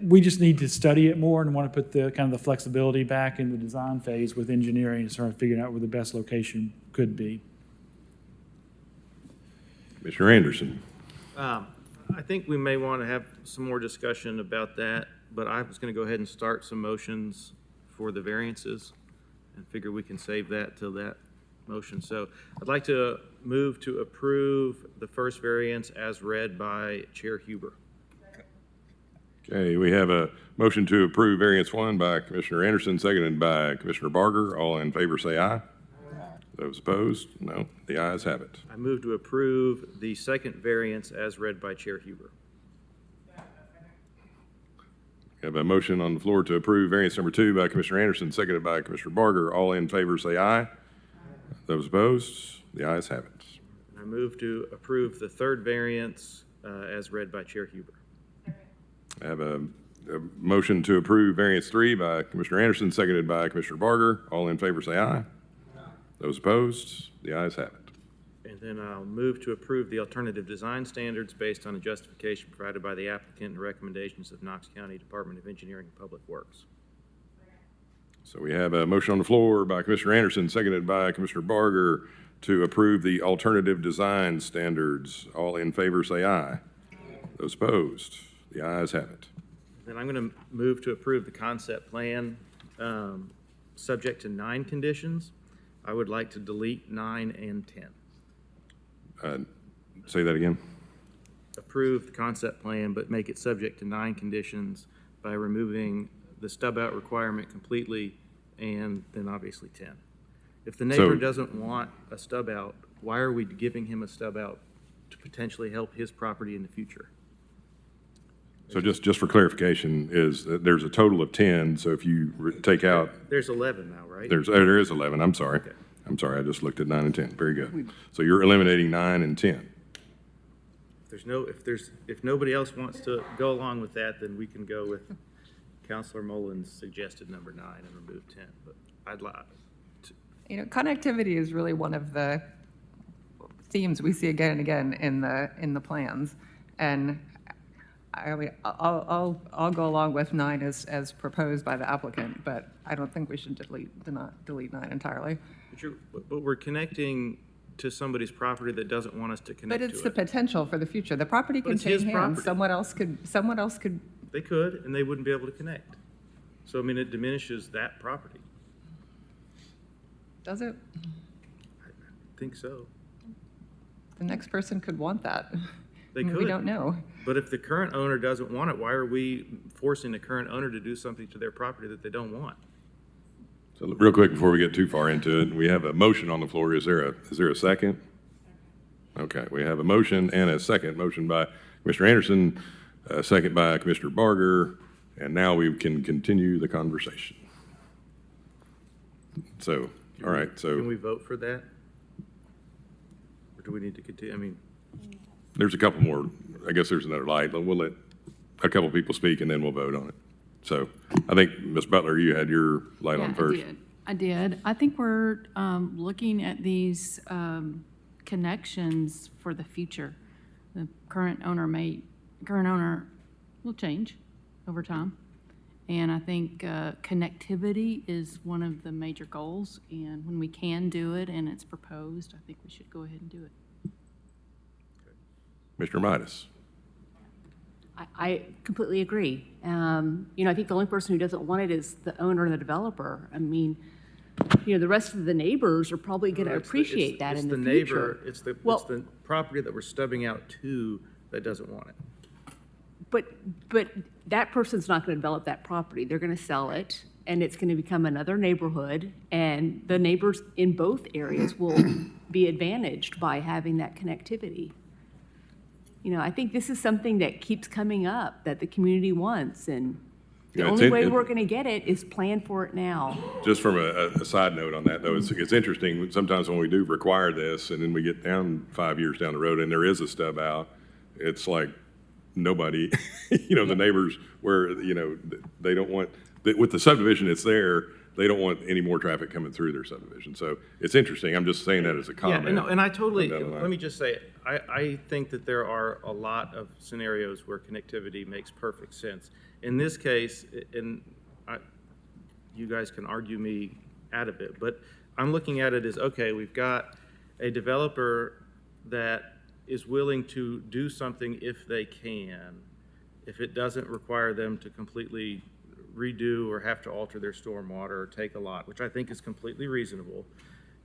we just need to study it more and want to put the kind of the flexibility back in the design phase with engineering and start figuring out where the best location could be. Commissioner Anderson. I think we may want to have some more discussion about that, but I was going to go ahead and start some motions for the variances and figure we can save that till that motion. So I'd like to move to approve the first variance as read by Chair Huber. Okay, we have a motion to approve variance 1 by Commissioner Anderson, seconded by Commissioner Barger. All in favor say aye. Those opposed, no. The ayes have it. I move to approve the second variance as read by Chair Huber. We have a motion on the floor to approve variance number 2 by Commissioner Anderson, seconded by Commissioner Barger. All in favor say aye. Those opposed, the ayes have it. I move to approve the third variance as read by Chair Huber. I have a motion to approve variance 3 by Commissioner Anderson, seconded by Commissioner Barger. All in favor say aye. Those opposed, the ayes have it. And then I'll move to approve the alternative design standards based on a justification provided by the applicant and recommendations of Knox County Department of Engineering and Public Works. So we have a motion on the floor by Commissioner Anderson, seconded by Commissioner Barger, to approve the alternative design standards. All in favor say aye. Those opposed, the ayes have it. Then I'm going to move to approve the concept plan subject to 9 conditions. I would like to delete 9 and 10. Say that again. Approve the concept plan, but make it subject to 9 conditions by removing the stub-out requirement completely, and then obviously 10. If the neighbor doesn't want a stub-out, why are we giving him a stub-out to potentially help his property in the future? So just for clarification, is that there's a total of 10, so if you take out... There's 11 now, right? There is 11, I'm sorry. Okay. I'm sorry, I just looked at 9 and 10. Very good. So you're eliminating 9 and 10. If nobody else wants to go along with that, then we can go with Councilor Mullins' suggested number 9 and remove 10. But I'd like to. Connectivity is really one of the themes we see again and again in the plans, and I mean, I'll go along with 9 as proposed by the applicant, but I don't think we should delete 9 entirely. But we're connecting to somebody's property that doesn't want us to connect to it. But it's the potential for the future. The property But can it's his change hands. property. Someone else could. They could, and they wouldn't be able to connect. So, I mean, it diminishes that property. Does it? I think so. The next person could want that. They We could. don't know. But if the current owner doesn't want it, why are we forcing the current owner to do something to their property that they don't want? So real quick, before we get too far into it, we have a motion on the floor. Is there a second? Okay, we have a motion and a second. Motion by Commissioner Anderson, second by Commissioner Barger, and now we can continue the conversation. So, all right, Can we so vote for that? Or do we need to continue? I mean, there's a couple more. I guess there's another light, but we'll let a couple people speak and then we'll vote on it. So I think, Ms. Butler, you had your light on first. I did. I think we're looking at these connections for the future. The current owner will change over time. And I think connectivity is one of the major goals. And when we can do it and it's proposed, I think we should go ahead and do it. Mr. Midas. I completely agree. I think the only person who doesn't want it is the owner and the developer. I mean, the rest of the neighbors are probably going to appreciate that in the future. It's the property that we're stubbing out to that doesn't want it. But that person's not going to develop that property. They're going to sell it, and it's going to become another neighborhood, and the neighbors in both areas will be advantaged by having that connectivity. I think this is something that keeps coming up that the community wants, and the only way we're going to get it is plan for it now. Just from a side note on that, though, it's interesting, sometimes when we do require this, and then we get down 5 years down the road, and there is a stub out, it's like nobody, the neighbors where, they don't want, with the subdivision that's there, they don't want any more traffic coming through their subdivision. So it's interesting. I'm just saying that as a comment. Yeah, and I totally, let me just say, I think that there are a lot of scenarios where connectivity makes perfect sense. In this case, you guys can argue me out of it, but I'm looking at it as, okay, we've got a developer that is willing to do something if they can, if it doesn't require them to completely redo or have to alter their stormwater or take a lot, which I think is completely reasonable.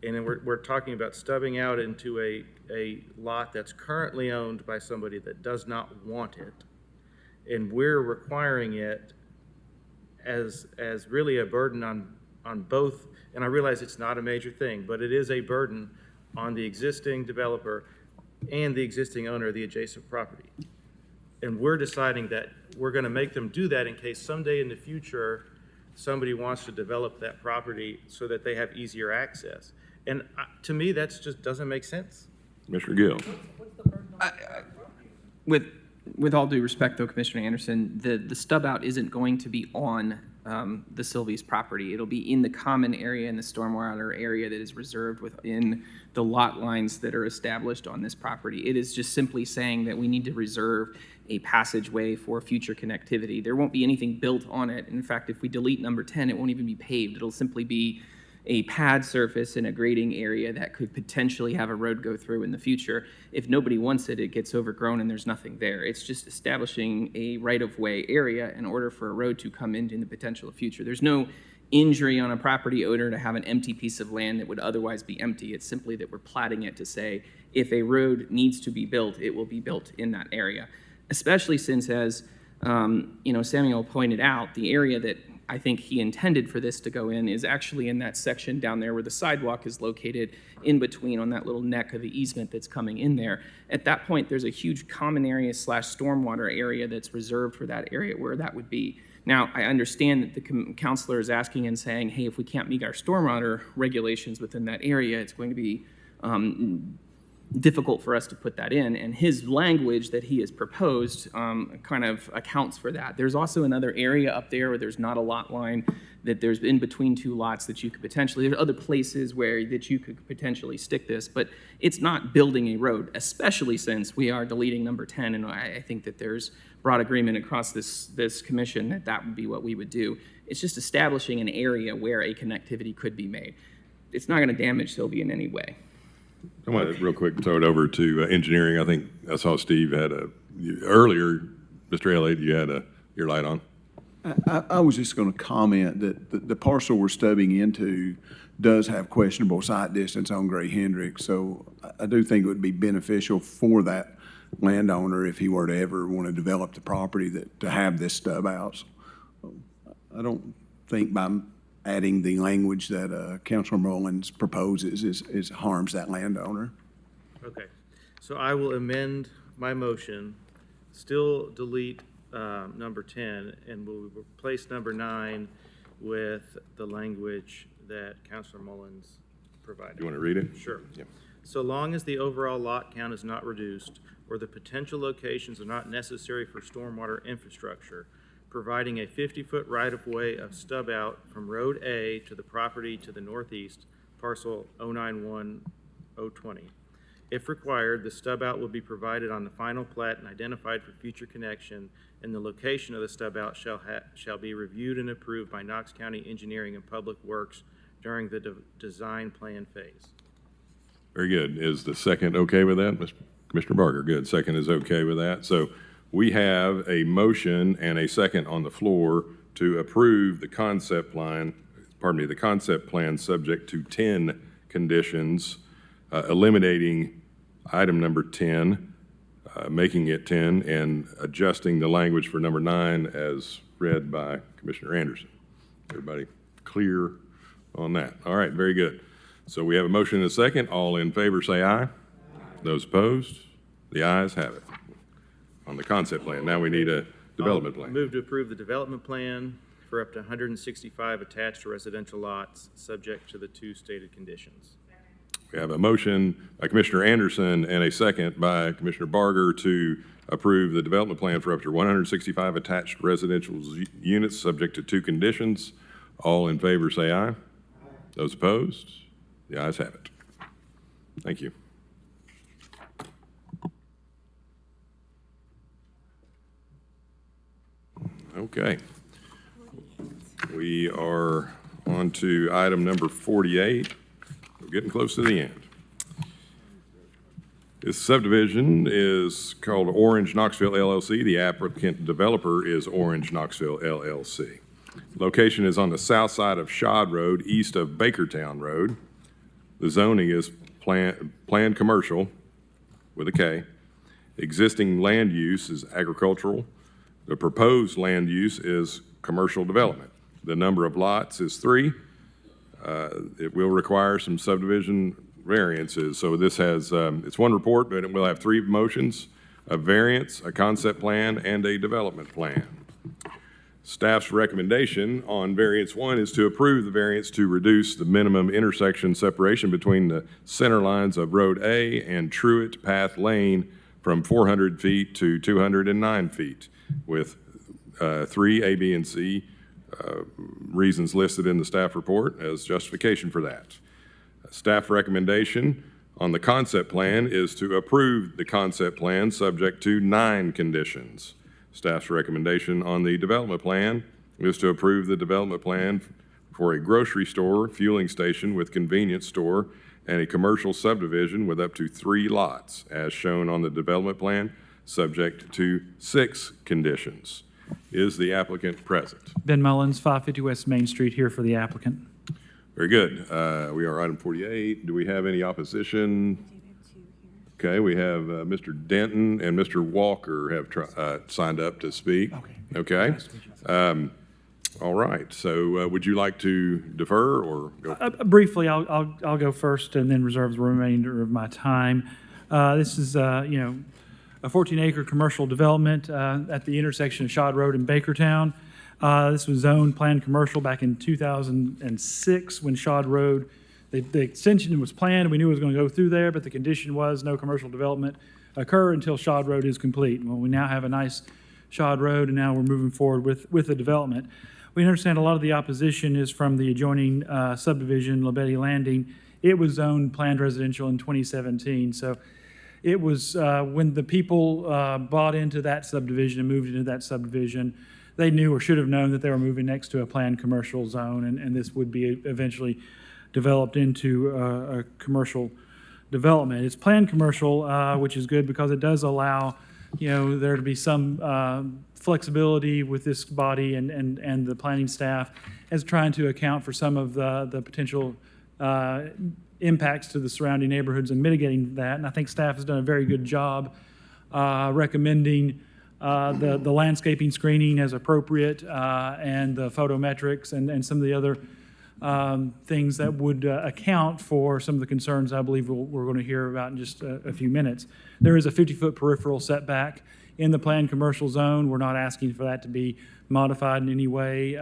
And then we're talking about stubbing out into a lot that's currently owned by somebody that does not want it. And we're requiring it as really a burden on both, and I realize it's not a major thing, but it is a burden on the existing developer and the existing owner of the adjacent property. And we're deciding that we're going to make them do that in case someday in the future somebody wants to develop that property so that they have easier access. And to me, that just doesn't make sense. Mr. Gill. With all due respect, though, Commissioner Anderson, the stub out isn't going to be on the Sylvie's property. It'll be in the common area in the stormwater area that is reserved within the lot lines that are established on this property. It is just simply saying that we need to reserve a passageway for future connectivity. There won't be anything built on it. In fact, if we delete number 10, it won't even be paved. It'll simply be a pad surface in a grading area that could potentially have a road go through in the future. If nobody wants it, it gets overgrown and there's nothing there. It's just establishing a right-of-way area in order for a road to come in the potential future. There's no injury on a property owner to have an empty piece of land that would otherwise be empty. It's simply that we're platting it to say, if a road needs to be built, it will be built in that area. Especially since, as Samuel pointed out, the area that I think he intended for this to go in is actually in that section down there where the sidewalk is located in between on that little neck of the easement that's coming in there. At that point, there's a huge common area / stormwater area that's reserved for that area where that would be. Now, I understand that the counselor is asking and saying, hey, if we can't meet our stormwater regulations within that area, it's going to be difficult for us to put that in, and his language that he has proposed kind of accounts for that. There's also another area up there where there's not a lot line, that there's in between two lots that you could potentially, there's other places that you could potentially stick this, but it's not building a road, especially since we are deleting number 10, and I think that there's broad agreement across this commission that that would be what we would do. It's just establishing an area where a connectivity could be made. It's not going to damage Sylvia in any way. I want to real quick throw it over to engineering. I think I saw Steve had earlier, Mr. Elliott, you had your light on. I was just going to comment that the parcel we're stubbing into does have questionable sight distance on Gray Hendricks, so I do think it would be beneficial for that landowner if he were to ever want to develop the property to have this stub out. So, I don't think by adding the language that Councilor Mullins proposes is harms that landowner. Okay, so I will amend my motion, still delete number 10, and we'll replace number 9 with the language that Councilor Mullins provided. You want to read it? Sure. Yeah. So long as the overall lot count is not reduced, or the potential locations are not necessary for stormwater infrastructure, providing a 50-foot right-of-way of stub out from Road A to the property to the northeast, parcel 091020. If required, the stub out will be provided on the final plat and identified for future connection, and the location of the stub out shall be reviewed and approved by Knox County Engineering and Public Works during the design plan phase. Very good. Is the second okay with that? Commissioner Barker, good. Second is okay with that. So we have a motion and a second on the floor to approve the concept plan subject to 10 conditions, eliminating item number 10, making it 10, and adjusting the language for number 9 as read by Commissioner Anderson. Everybody clear on that? All right, very good. So we have a motion and a second. All in favor say aye. Those opposed? The ayes have it on the concept plan. Now we need a development plan. Move to approve the development plan for up to 165 attached residential lots, subject to the 2 stated conditions. We have a motion by Commissioner Anderson and a second by Commissioner Barger to approve the development plan for up to 165 attached residential units, subject to 2 conditions. All in favor say aye. Those opposed? The ayes have it. Thank you. Okay. We are on to item number 48. We're getting close to the end. This subdivision is called Orange Knoxville LLC. The applicant developer is Orange Knoxville LLC. Location is on the south side of Shad Road, east of Bakertown Road. The zoning is planned commercial with a K. Existing land use is agricultural. The proposed land use is commercial development. The number of lots is 3. It will require some subdivision variances. So this has, it's one report, but it will have 3 motions, a variance, a concept plan, and a development plan. Staff's recommendation on variance 1 is to approve the variance to reduce the minimum intersection separation between the center lines of Road A and Truett Path Lane from 400 feet to 209 feet with 3 A, B, and C reasons listed in the staff report as justification for that. Staff recommendation on the concept plan is to approve the concept plan subject to 9 conditions. Staff's recommendation on the development plan is to approve the development plan for a grocery store, fueling station with convenience store, and a commercial subdivision with up to 3 lots, as shown on the development plan, subject to 6 conditions. Is the applicant present? Ben Mullins, 550 West Main Street, here for the applicant. Very good. We are item 48. Do we have any opposition? Okay, we have Mr. Denton and Mr. Walker have signed up to speak. Okay. All right. So would you like to defer or go? Briefly, I'll go first and then reserve the remainder of my time. This is, a 14-acre commercial development at the intersection of Shad Road and Bakertown. This was zoned planned commercial back in 2006 when Shad Road, the extension was planned. We knew it was going to go through there, but the condition was no commercial development occur until Shad Road is complete. Well, we now have a nice Shad Road, and now we're moving forward with the development. We understand a lot of the opposition is from the adjoining subdivision, LaBetty Landing. It was zoned planned residential in 2017, so it was when the people bought into that subdivision and moved into that subdivision, they knew or should have known that they were moving next to a planned commercial zone, and this would be eventually developed into a commercial development. It's planned commercial, which is good because it does allow there to be some flexibility with this body and the planning staff as trying to account for some of the potential impacts to the surrounding neighborhoods and mitigating that. And I think staff has done a very good job recommending the landscaping screening as appropriate and the photometrics and some of the other things that would account for some of the concerns I believe we're going to hear about in just a few minutes. There is a 50-foot peripheral setback in the planned commercial zone. We're not asking for that to be modified in any way.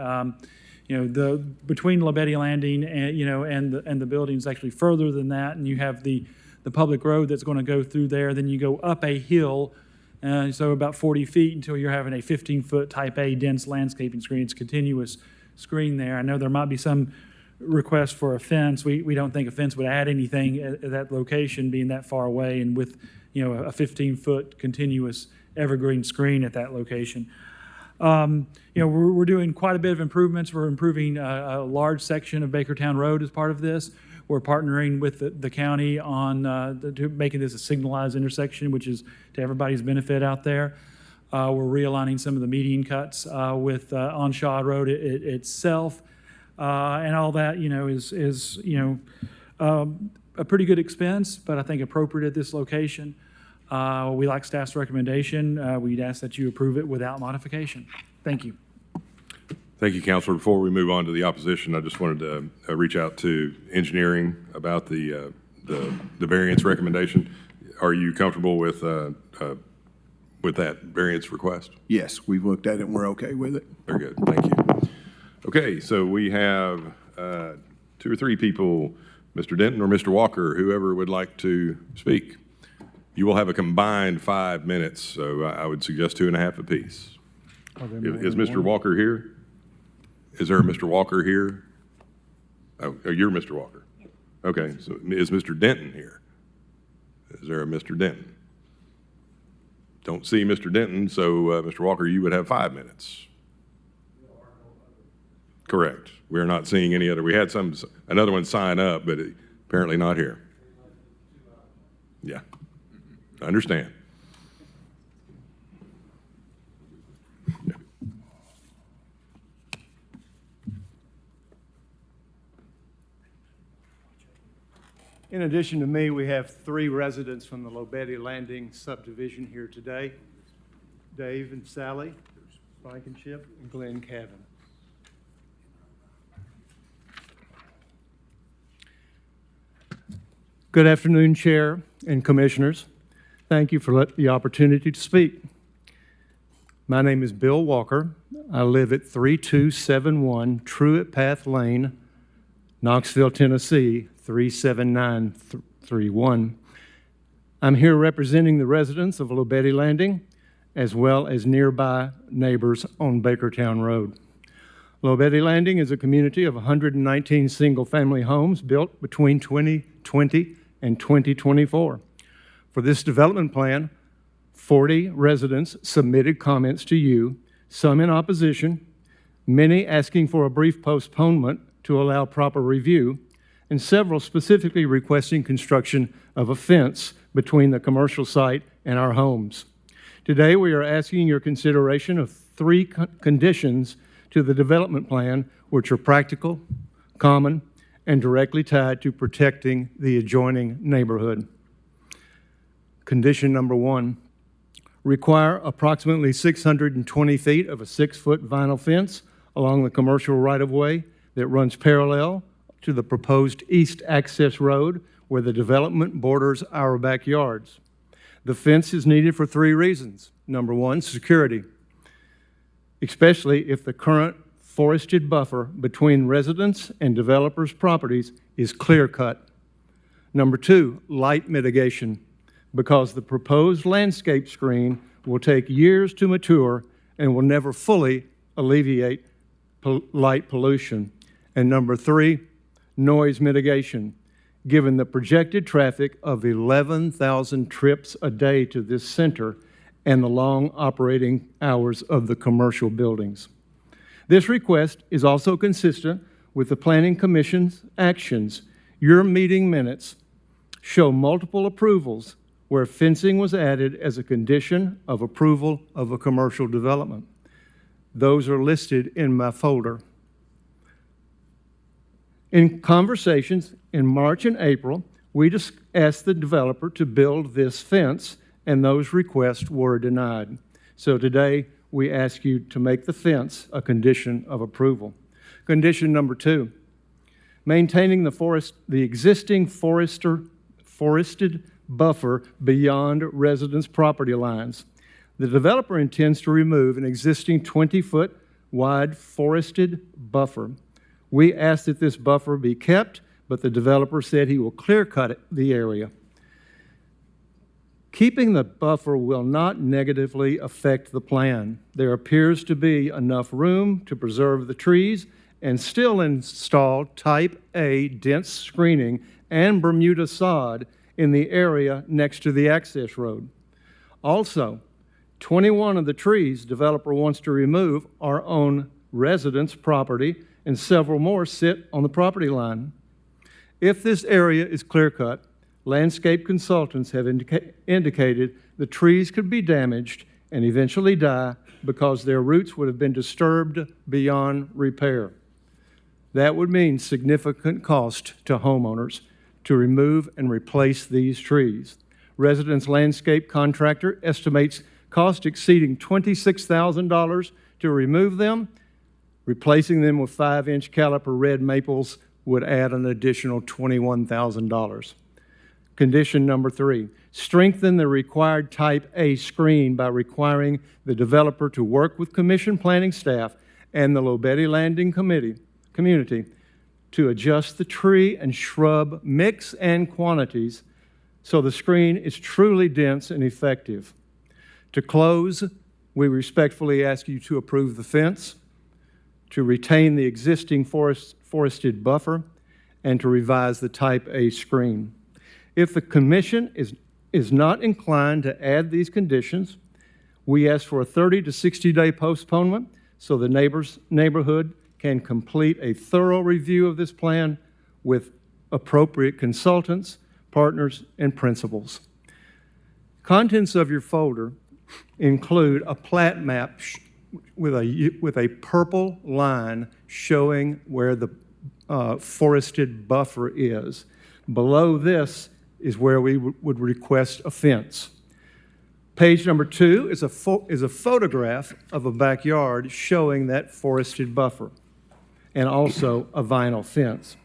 Between LaBetty Landing and the building is actually further than that, and you have the public road that's going to go through there. Then you go up a hill, so about 40 feet until you're having a 15-foot type A dense landscaping screen. It's a continuous screen there. I know there might be some request for a fence. We don't think a fence would add anything at that location being that far away and with a 15-foot continuous evergreen screen at that location. We're doing quite a bit of improvements. We're improving a large section of Bakertown Road as part of this. We're partnering with the county on making this a signalized intersection, which is to everybody's benefit out there. We're realigning some of the median cuts with on Shaw Road itself, and all that is a pretty good expense, but I think appropriate at this location. We like staff's recommendation. We'd ask that you approve it without modification. Thank you. Thank you, Counselor. Before we move on to the opposition, I just wanted to reach out to engineering about the variance recommendation. Are you comfortable with that variance request? Yes, we've looked at it and we're okay with it. Very good. Thank you. Okay, so we have 2 or 3 people, Mr. Denton or Mr. Walker, whoever would like to speak. You will have a combined 5 minutes, so I would suggest 2.5 apiece. Is Mr. Walker here? Is there a Mr. Walker here? Oh, you're Mr. Walker. Okay, so is Mr. Denton here? Is there a Mr. Denton? Don't see Mr. Denton, so Mr. Walker, you would have 5 minutes. Correct. We're not seeing any other. We had another one sign up, but apparently not here. Yeah. I understand. Yeah. In addition to me, we have 3 residents from the LaBetty Landing subdivision here today. Dave and Sally Blankenship and Glenn Cavan. Good afternoon, Chair and Commissioners. Thank you for the opportunity to speak. My name is Bill Walker. I live at 3271 Truett Path Lane, Knoxville, Tennessee, 37931. I'm here representing the residents of LaBetty Landing, as well as nearby neighbors on Bakertown Road. LaBetty Landing is a community of 119 single-family homes built between 2020 and 2024. For this development plan, 40 residents submitted comments to you, some in opposition, many asking for a brief postponement to allow proper review, and several specifically requesting construction of a fence between the commercial site and our homes. Today, we are asking your consideration of 3 conditions to the development plan, which are practical, common, and directly tied to protecting the adjoining neighborhood. Condition number 1, require approximately 620 feet of a 6-foot vinyl fence along the commercial right-of-way that runs parallel to the proposed east access road where the development borders our backyards. The fence is needed for 3 reasons. Number 1, security, especially if the current forested buffer between residents and developers' properties is clear-cut. Number 2, light mitigation, because the proposed landscape screen will take years to mature and will never fully alleviate light pollution. And number 3, noise mitigation, given the projected traffic of 11,000 trips a day to this center and the long operating hours of the commercial buildings. This request is also consistent with the Planning Commission's actions. Your meeting minutes show multiple approvals where fencing was added as a condition of approval of a commercial development. Those are listed in my folder. In conversations in March and April, we just asked the developer to build this fence, and those requests were denied. So today, we ask you to make the fence a condition of approval. Condition number 2, maintaining the existing forested buffer beyond residents' property lines. The developer intends to remove an existing 20-foot wide forested buffer. We asked that this buffer be kept, but the developer said he will clear cut the area. Keeping the buffer will not negatively affect the plan. There appears to be enough room to preserve the trees and still install Type A dense screening and Bermuda sod in the area next to the access road. Also, 21 of the trees developer wants to remove are on residents' property, and several more sit on the property line. If this area is clear-cut, landscape consultants have indicated the trees could be damaged and eventually die because their roots would have been disturbed beyond repair. That would mean significant cost to homeowners to remove and replace these trees. Residents' landscape contractor estimates cost exceeding $26,000 to remove them. Replacing them with 5-inch caliper red maples would add an additional $21,000. Condition number 3, strengthen the required Type A screen by requiring the developer to work with commission planning staff and the Lobetti Landing community to adjust the tree and shrub mix and quantities so the screen is truly dense and effective. To close, we respectfully ask you to approve the fence, to retain the existing forested buffer, and to revise the Type A screen. If the commission is not inclined to add these conditions, we ask for a 30 to 60-day postponement so the neighborhood can complete a thorough review of this plan with appropriate consultants, partners, and principals. Contents of your folder include a plat map with a purple line showing where the forested buffer is. Below this is where we would request a fence. Page number 2 is a photograph of a backyard showing that forested buffer and also a vinyl fence.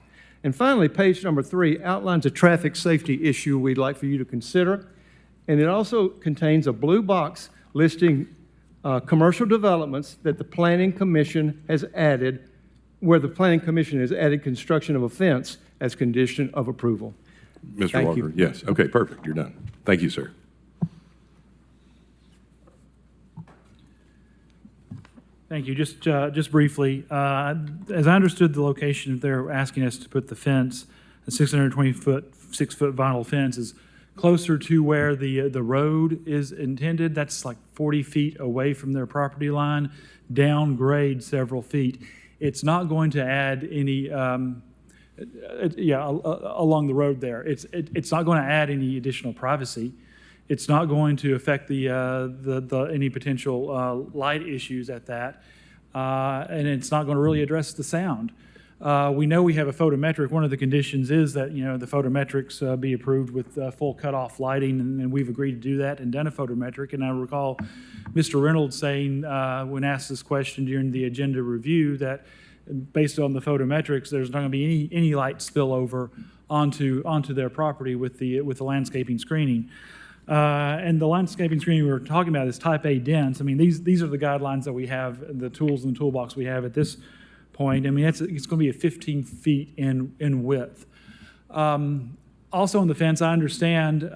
And finally, page number 3 outlines a traffic safety issue we'd like for you to consider. And it also contains a blue box listing commercial developments that the Planning Commission has added, where the Planning Commission has added construction of a fence as condition of approval. Mr. Walker, yes. Okay, perfect. You're done. Thank you, sir. Thank you. Just briefly, as I understood the location, they're asking us to put the fence, a 620-foot, 6-foot vinyl fence, is closer to where the road is intended. That's like 40 feet away from their property line, downgrade several feet. It's not going to add any, along the road there. It's not going to add any additional privacy. It's not going to affect any potential light issues at that, and it's not going to really address the sound. We know we have a photometric. One of the conditions is that the photometrics be approved with full cutoff lighting, and we've agreed to do that and done a photometric. And I recall Mr. Reynolds saying when asked this question during the agenda review that based on the photometrics, there's not going to be any light spillover onto their property with the landscaping screening. And the landscaping screening we were talking about is Type A dense. I mean, these are the guidelines that we have, the tools in the toolbox we have at this point. I mean, it's going to be a 15 feet in width. Also on the fence, I understand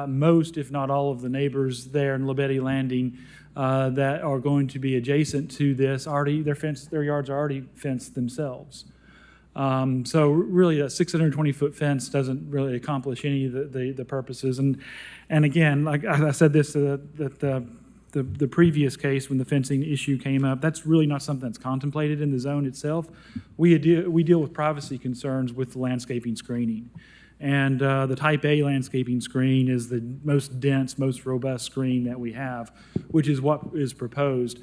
most, if not all, of the neighbors there in Lobetti Landing that are going to be adjacent to this their yards are already fenced themselves. So really, a 620-foot fence doesn't really accomplish any of the purposes. And again, like I said this, that the previous case when the fencing issue came up, that's really not something that's contemplated in the zone itself. We deal with privacy concerns with the landscaping screening. And the type A landscaping screen is the most dense, most robust screen that we have, which is what is proposed.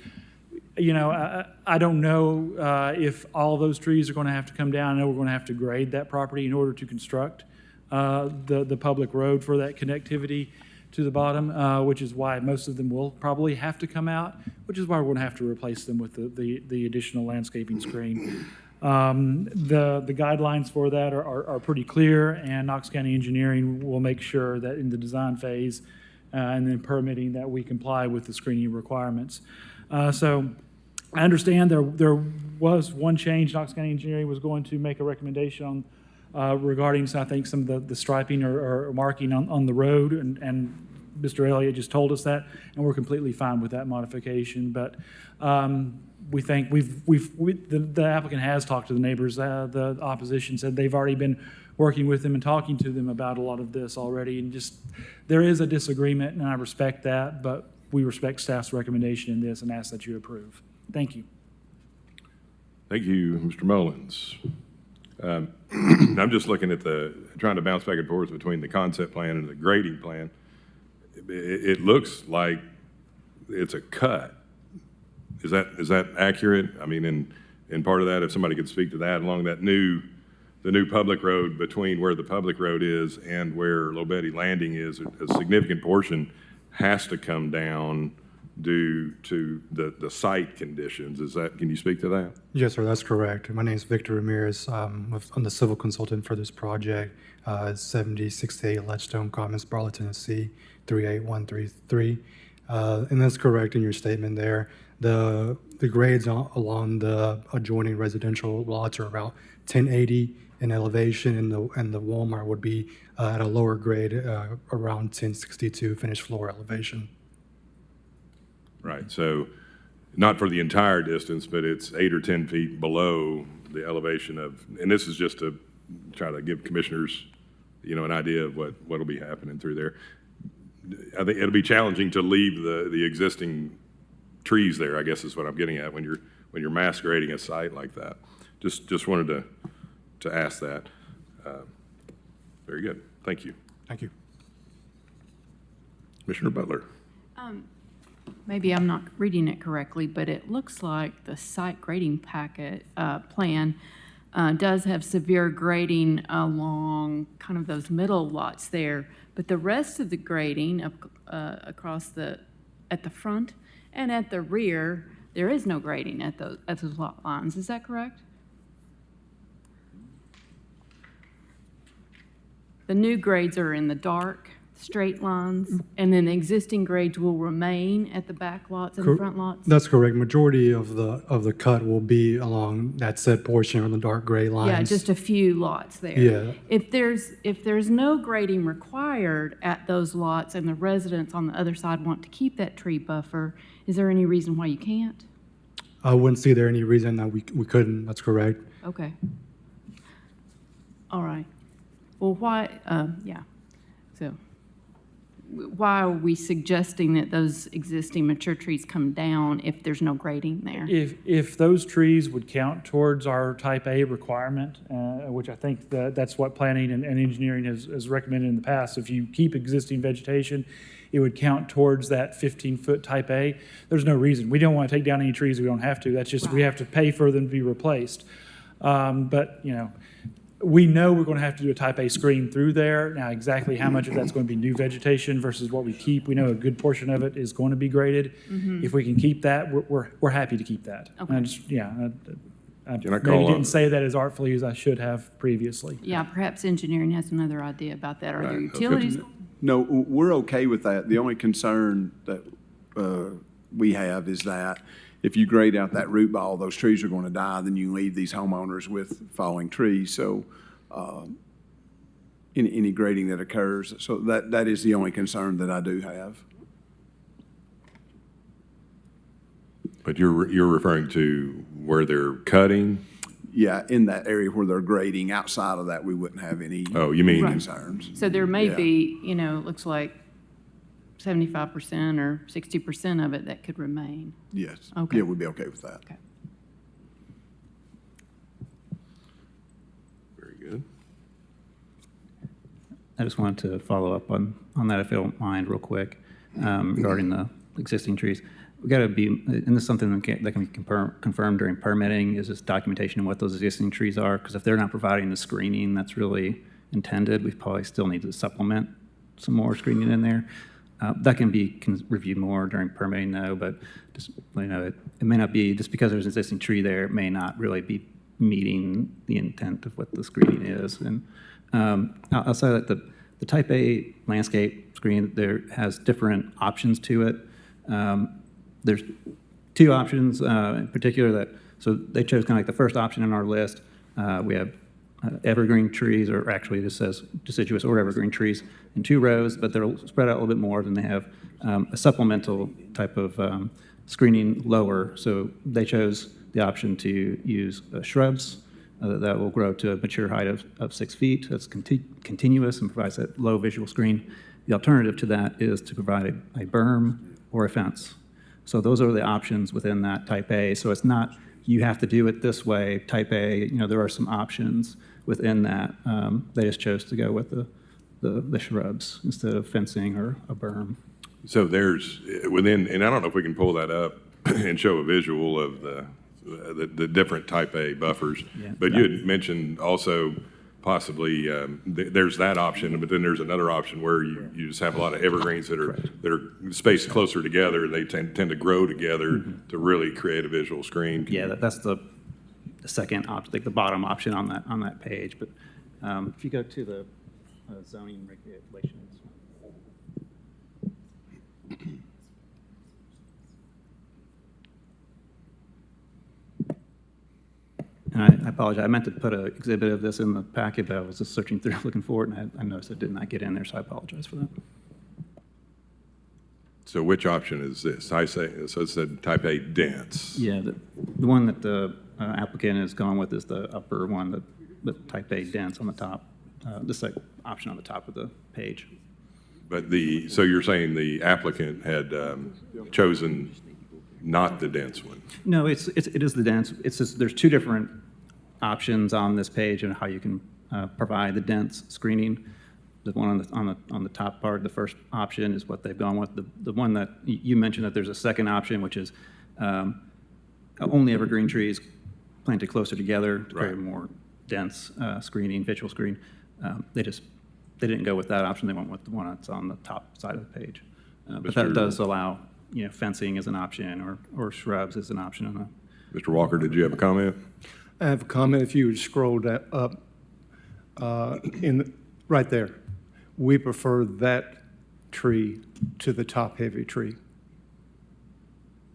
You know, I don't know if all those trees are going to have to come down. I know we're going to have to grade that property in order to construct the public road for that connectivity to the bottom, which is why most of them will probably have to come out, which is why we're going to have to replace them with the additional landscaping screen. The guidelines for that are pretty clear, and Knox County Engineering will make sure that in the design phase and then permitting that we comply with the screening requirements. So I understand there was one change. Knox County Engineering was going to make a recommendation on regarding, so I think, some of the striping or marking on the road, and Mr. Elliott just told us that, and we're completely fine with that modification. But we think the applicant has talked to the neighbors. The opposition said they've already been working with them and talking to them about a lot of this already, and just there is a disagreement, and I respect that, but we respect staff's recommendation in this and ask that you approve. Thank you. Thank you, Mr. Mullins. I'm just looking at trying to bounce back and forth between the concept plan and the grading plan. It looks like it's a cut. Is that accurate? I mean, in part of that, if somebody could speak to that, along the new public road between where the public road is and where Lobetti Landing is, a significant portion has to come down due to the site conditions. Can you speak to that? Yes, sir, that's correct. My name is Victor Ramirez. I'm the civil consultant for this project. 7068 Ledgestone Commons, Barlow, Tennessee, 38133. And that's correct in your statement there. The grades along the adjoining residential lots are about 1080 in elevation, and the Walmart would be at a lower grade, around 1062 finished floor elevation. Right, so not for the entire distance, but it's 8 or 10 feet below the elevation of, and this is just to try to give commissioners, an idea of what will be happening through there. I think it'll be challenging to leave the existing trees there, I guess is what I'm getting at when you're mass grading a site like that. Just wanted to ask that. Very good, thank you. Thank you. Commissioner Butler. Maybe I'm not reading it correctly, but it looks like the site grading packet plan does have severe grading along kind of those middle lots there, but the rest of the grading across at the front and at the rear, there is no grading at those lot lines. Is that correct? The new grades are in the dark, straight lines, and then the existing grades will remain at the back lots and the front lots? That's correct. Majority of the cut will be along that said portion on the dark gray lines. Yeah, just a few lots there. Yeah. If there's no grading required at those lots and the residents on the other side want to keep that tree buffer, is there any reason why you can't? I wouldn't see there any reason that we couldn't. That's correct. Okay. All right. Well, why, so why are we suggesting that those existing mature trees come down if there's no grading there? If those trees would count towards our type A requirement, which I think that's what planning and engineering has recommended in the past, if you keep existing vegetation, it would count towards that 15-foot type A. There's no reason. We don't want to take down any trees we don't have to. That's just, right. We have to pay for them to be replaced. But, we know we're going to have to do a type A screen through there. Now, exactly how much of that's going to be new vegetation versus what we keep, we know a good portion of it is going to be graded. Mm-hmm. If we can keep that, we're happy to keep that. Okay. I maybe didn't say that as artfully as I should have previously. Yeah, perhaps engineering has another idea about that. Are there utilities? No, we're okay with that. The only concern that we have is that if you grade out that root ball, those trees are going to die, then you leave these homeowners with falling trees. So any grading that occurs, so that is the only concern that I do have. But you're referring to where they're cutting? Yeah, in that area where they're grading. Outside of that, we wouldn't have any concerns. So there may be, it looks like 75% or 60% of it that could remain. Yes. Okay. Yeah, we'd be okay with that. Okay. Very good. I just wanted to follow up on that, if you don't mind, real quick, regarding the existing trees. We got to be, and this is something that can be confirmed during permitting, is this documentation of what those existing trees are, because if they're not providing the screening that's really intended, we probably still need to supplement some more screening in there. That can be reviewed more during permitting, though, but just, it may not be, just because there's an existing tree there, it may not really be meeting the intent of what the screening is. And I'll say that the Type A landscape screen there has different options to it. There's two options in particular that, so they chose kind of like the first option in our list. We have evergreen trees, or actually this says deciduous or evergreen trees in 2 rows, but they're spread out a little bit more. Than they have a supplemental type of screening lower. So they chose the option to use shrubs that will grow to a mature height of 6 feet. That's continuous and provides that low visual screen. The alternative to that is to provide a berm or a fence. So those are the options within that Type A. So it's not, you have to do it this way. Type A, there are some options within that. They just chose to go with the shrubs instead of fencing or a berm. So there's within, and I don't know if we can pull that up and show a visual of the different Type A buffers. Yeah. But you had mentioned also possibly there's that option, but then there's another option where you just have a lot of evergreens that are spaced closer together. They tend to grow together to really create a visual screen. Yeah, that's the second option, like the bottom option on that page. But if you go to the zoning regulations. And I apologize. I meant to put an exhibit of this in the packet, but I was just searching through looking for it, and I noticed it did not get in there, so I apologize for that. So which option is this? So it said Type A dense. Yeah, the one that the applicant has gone with is the upper one, the Type A dense on the top, this like option on the top of the page. But so you're saying the applicant had chosen not the dense one? No, it is the dense. It's just, there's 2 different options on this page and how you can provide the dense screening. The one on the top part, the first option is what they've gone with. The one that you mentioned, that there's a second option, which is only evergreen trees planted closer together to create a more dense screening, visual screen. They didn't go with that option. They went with the one that's on the top side of the page. But that does allow, fencing as an option or shrubs as an option. Mr. Walker, did you have a comment? I have a comment. If you would scroll up right there. We prefer that tree to the top-heavy tree.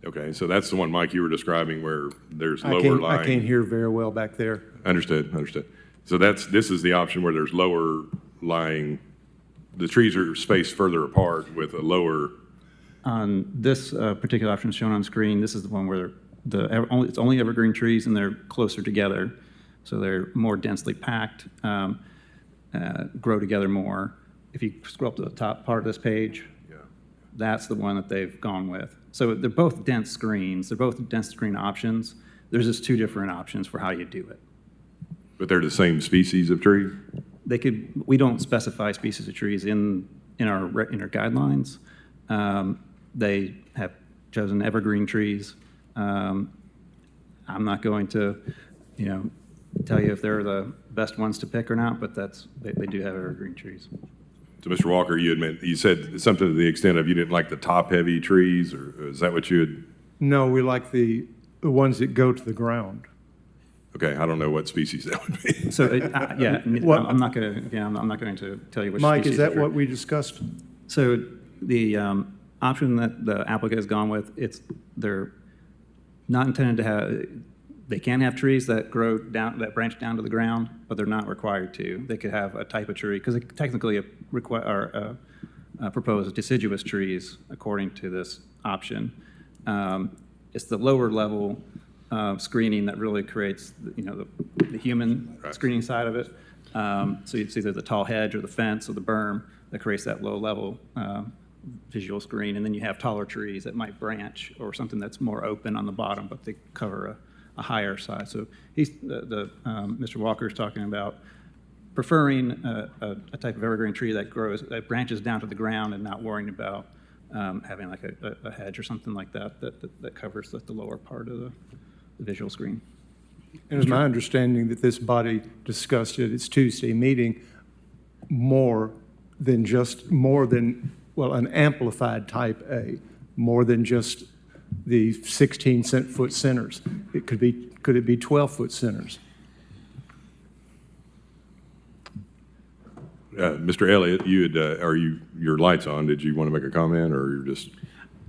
Okay, so that's the one, Mike, you were describing where there's lower lying. I can't hear very well back there. Understood. So this is the option where there's lower lying, the trees are spaced further apart with a lower. On this particular option shown on screen, this is the one where it's only evergreen trees and they're closer together. So they're more densely packed, grow together more. If you scroll up to the top part of this page, that's the one that they've gone with. So they're both dense screens. They're both dense screen options. There's just 2 different options for how you do it. But they're the same species of tree? We don't specify species of trees in our guidelines. They have chosen evergreen trees. I'm not going to, tell you if they're the best ones to pick or not, but they do have evergreen trees. So, Mr. Walker, you said something to the extent of you didn't like the top-heavy trees, or is that what you had? No, we like the ones that go to the ground. Okay, I don't know what species that would be. So, I'm not going to tell you which Mike, species. is that what we discussed? So the option that the applicant has gone with, they're not intended to have, they can have trees that grow down, that branch down to the ground, but they're not required to. They could have a type of tree, because they technically propose deciduous trees according to this option. It's the lower level screening that really creates the human screening side of it. So it's either the tall hedge or the fence or the berm that creates that low level visual screen, and then you have taller trees that might branch or something that's more open on the bottom, but they cover a higher side. So Mr. Walker is talking about preferring a type of evergreen tree that branches down to the ground and not worrying about having like a hedge or something like that covers the lower part of the visual screen. It is my understanding that this body discussed at its Tuesday meeting more than, well, an amplified type A, more than just the 16-foot centers. Could it be 12-foot centers? Mr. Elliott, your light's on. Did you want to make a comment, or you're just?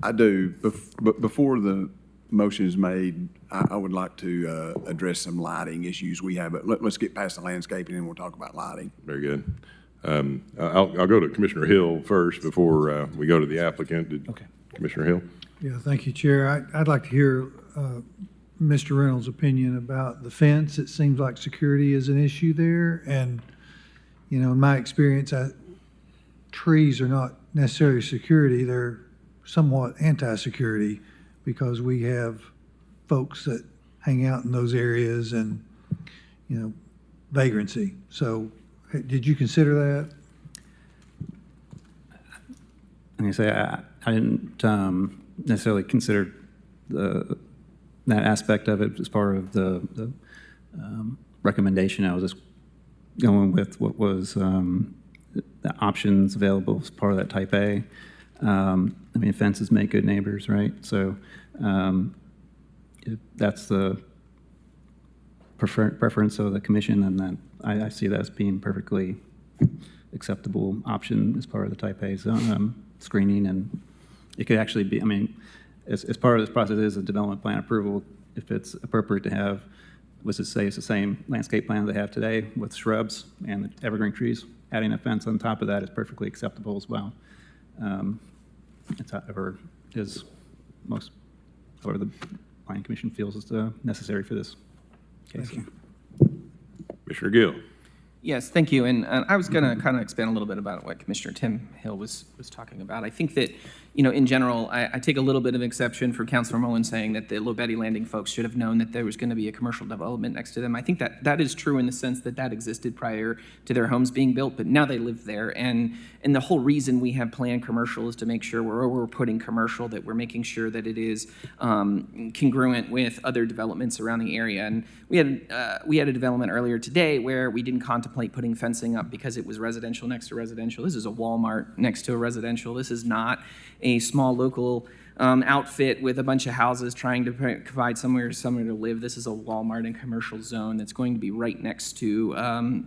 I do, but before the motion is made, I would like to address some lighting issues we have. But let's get past the landscaping and we'll talk about lighting. Very good. I'll go to Commissioner Hill first before we go to the applicant. Okay. Commissioner Hill. Yeah, thank you, Chair. I'd like to hear Mr. Reynolds' opinion about the fence. It seems like security is an issue there, and you know, in my experience, trees are not necessarily security. They're somewhat anti-security because we have folks that hang out in those areas and, you know, vagrancy. So did you consider that? Like I say, I didn't necessarily consider that aspect of it as part of the recommendation. I was just going with what was the options available as part of that type A. I mean, fences make good neighbors, right? So if that's the preference of the commission, and then I see that as being perfectly acceptable option as part of the type A screening. And it could actually be, I mean, as part of this process is a development plan approval. If it's appropriate to have, let's just say it's the same landscape plan they have today with shrubs and evergreen trees, adding a fence on top of that is perfectly acceptable as well. It's however the planning commission feels is necessary for this case. Commissioner Gill. Yes, thank you. And I was going to kind of expand a little bit about what Commissioner Tim Hill was talking about. I think that, you know, in general, I take a little bit of exception for Councilor Mullen saying that the Lobetti Landing folks should have known that there was going to be a commercial development next to them. I think that is true in the sense that existed prior to their homes being built, but now they live there. And the whole reason we have planned commercial is to make sure wherever we're putting commercial that we're making sure that it is congruent with other developments around the area. And we had a development earlier today where we didn't contemplate putting fencing up because it was residential next to residential. This is a Walmart next to a residential. This is not a small local outfit with a bunch of houses trying to provide somewhere to live. This is a Walmart and commercial zone that's going to be right next to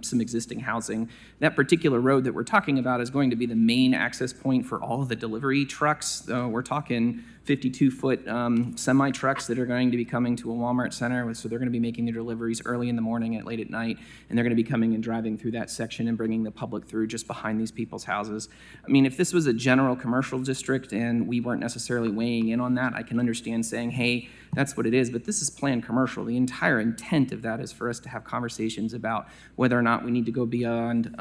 some existing housing. That particular road that we're talking about is going to be the main access point for all of the delivery trucks. We're talking 52-foot semi trucks that are going to be coming to a Walmart center. So they're going to be making their deliveries early in the morning and late at night, and they're going to be coming and driving through that section and bringing the public through just behind these people's houses. I mean, if this was a general commercial district and we weren't necessarily weighing in on that, I can understand saying, hey, that's what it is, but this is planned commercial. The entire intent of that is for us to have conversations about whether or not we need to go beyond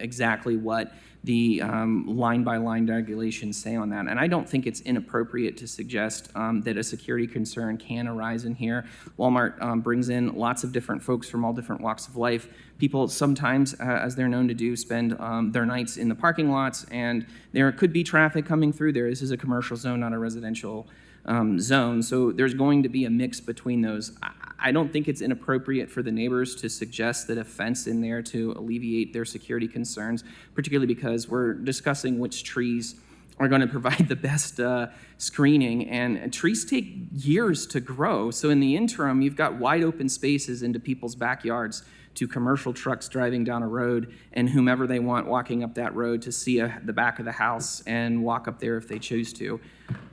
exactly what the line-by-line regulations say on that. And I don't think it's inappropriate to suggest that a security concern can arise in here. Walmart brings in lots of different folks from all different walks of life. People sometimes, as they're known to do, spend their nights in the parking lots, and there could be traffic coming through there. This is a commercial zone, not a residential zone. So there's going to be a mix between those. I don't think it's inappropriate for the neighbors to suggest that a fence in there to alleviate their security concerns, particularly because we're discussing which trees are going to provide the best screening, and trees take years to grow. So in the interim, you've got wide open spaces into people's backyards to commercial trucks driving down a road and whomever they want walking up that road to see the back of the house and walk up there if they choose to.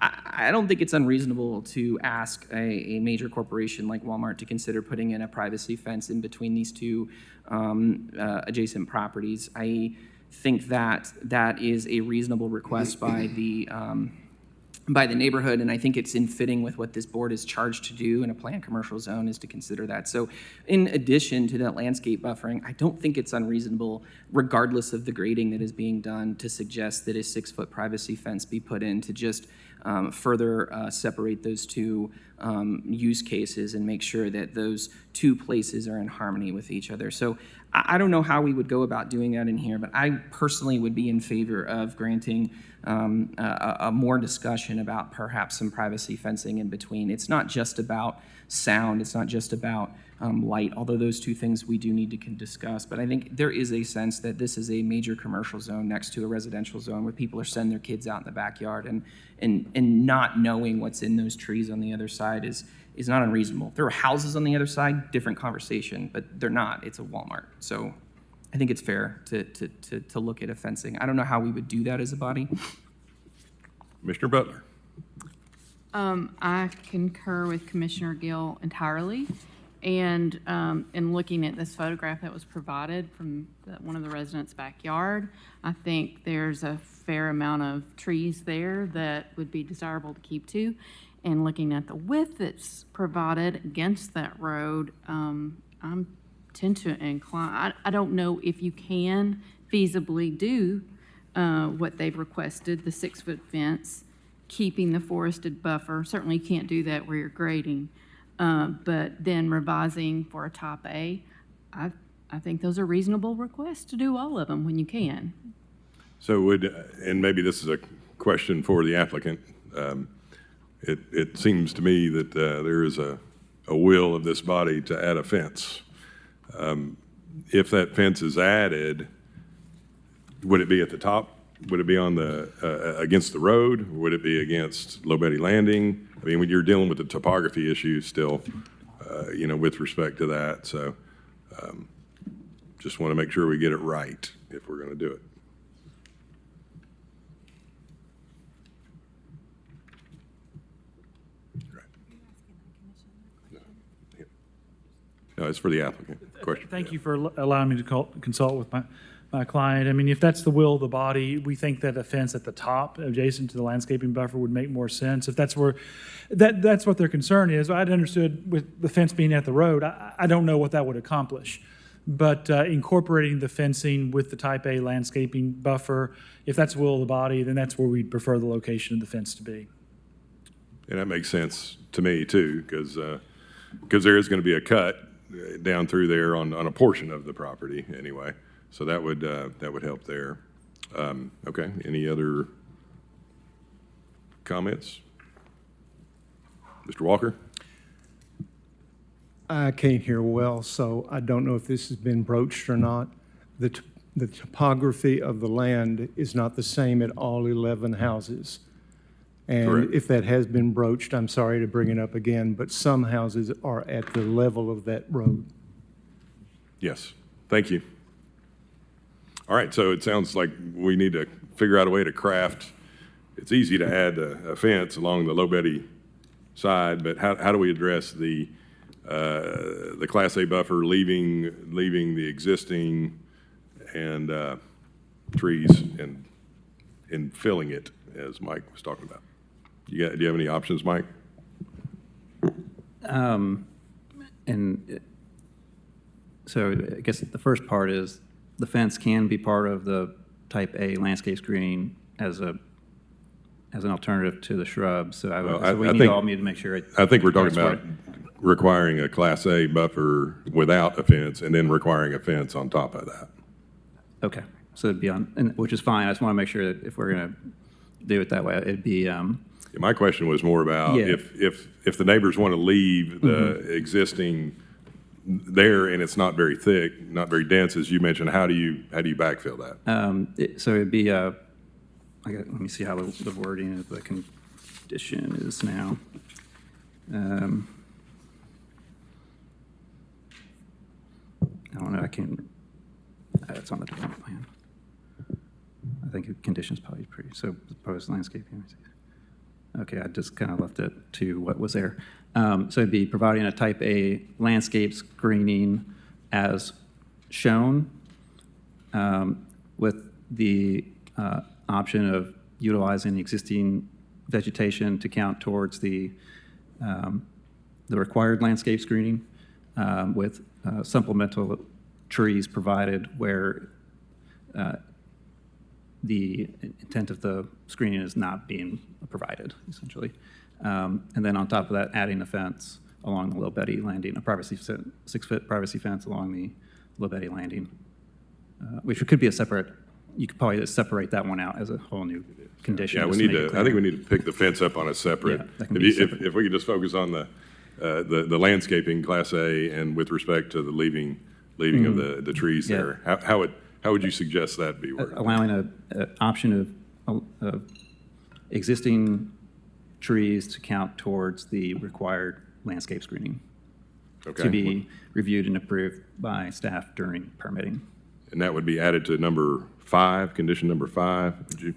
I don't think it's unreasonable to ask a major corporation like Walmart to consider putting in a privacy fence in between these two adjacent properties. I think that is a reasonable request by the neighborhood, and I think it's in fitting with what this board is charged to do in a planned commercial zone, is to consider that. So in addition to that landscape buffering, I don't think it's unreasonable, regardless of the grading that is being done, to suggest that a 6-foot privacy fence be put in to just further separate those two use cases and make sure that those two places are in harmony with each other. So I don't know how we would go about doing that in here, but I personally would be in favor of granting a more discussion about perhaps some privacy fencing in between. It's not just about sound, it's not just about light, although those two things we do need to discuss. But I think there is a sense that this is a major commercial zone next to a residential zone where people are sending their kids out in the backyard, and not knowing what's in those trees on the other side is not unreasonable. If there were houses on the other side, different conversation, but they're not. It's a Walmart. So I think it's fair to look at a fencing. I don't know how we would do that as a body. Commissioner Butler. I concur with Commissioner Gill entirely. And in looking at this photograph that was provided from one of the residents' backyard, I think there's a fair amount of trees there that would be desirable to keep to. And looking at the width that's provided against that road, I'm tend to incline. I don't know if you can feasibly do what they've requested, the 6-foot fence, keeping the forested buffer. Certainly you can't do that where you're grading. But then revising for a type A, I think those are reasonable requests to do all of them when you can. So and maybe this is a question for the applicant, it seems to me that there is a will of this body to add a fence. If that fence is added, would it be at the top? Would it be on the against the road? Would it be against Low Betty Landing? I mean, when you're dealing with the topography issues still, with respect to that. So just want to make sure we get it right if we're going to do it. No, it's for the applicant. Question. Thank you for allowing me to consult with my client. I mean, if that's the will of the body, we think that a fence at the top adjacent to the landscaping buffer would make more sense. If that's where, that's what their concern is. I'd understood with the fence being at the road, I don't know what that would accomplish. But incorporating the fencing with the type A landscaping buffer, if that's the will of the body, then that's where we'd prefer the location of the fence to be. And that makes sense to me too, because there is going to be a cut down through there on a portion of the property anyway. So that would help there. Okay, any other comments? Mr. Walker? I can't hear well, so I don't know if this has been broached or not. The topography of the land is not the same at all 11 houses. And Correct. if that has been broached, I'm sorry to bring it up again, but some houses are at the level of that road. Yes, thank you. All right, so it sounds like we need to figure out a way to craft. It's easy to add a fence along the Low Betty side, but how do we address the Class A buffer, leaving the existing and trees and filling it, as Mike was talking about? Do you have any options, Mike? So I guess the first part is the fence can be part of the type A landscape screening as an alternative to the shrubs. So we need to make sure. I think we're talking about requiring a Class A buffer without a fence and then requiring a fence on top of that. Okay, so it'd be which is fine. I just want to make sure that if we're going to do it that way, it'd be. My question was more about if the neighbors want to leave the existing there and it's not very thick, not very dense, as you mentioned, how do you backfill that? So it'd be let me see how the wording of the condition is now. I don't know. I can't. It's on the development plan. I think the condition's probably pretty. So proposed landscaping. Okay, I just kind of left it to what was there. So it'd be providing a type A landscape screening as shown, with the option of utilizing existing vegetation to count towards the required landscape screening, with supplemental trees provided where the intent of the screening is not being provided, essentially. And then on top of that, adding a fence along the Low Betty landing, a 6-foot privacy fence along the Low Betty landing, which could be a separate, you could probably just separate that one out as a whole new condition. Yeah, we need to, I think we need to pick the fence up on a separate. Yeah, that can be separate. If we could just focus on the landscaping, Class A, and with respect to the leaving of the trees Yeah. there, how would you suggest that be worded? Allowing an option of existing trees to count towards the required landscape screening. Okay. To be reviewed and approved by staff during permitting. And that would be added to number 5, condition number 5, would you?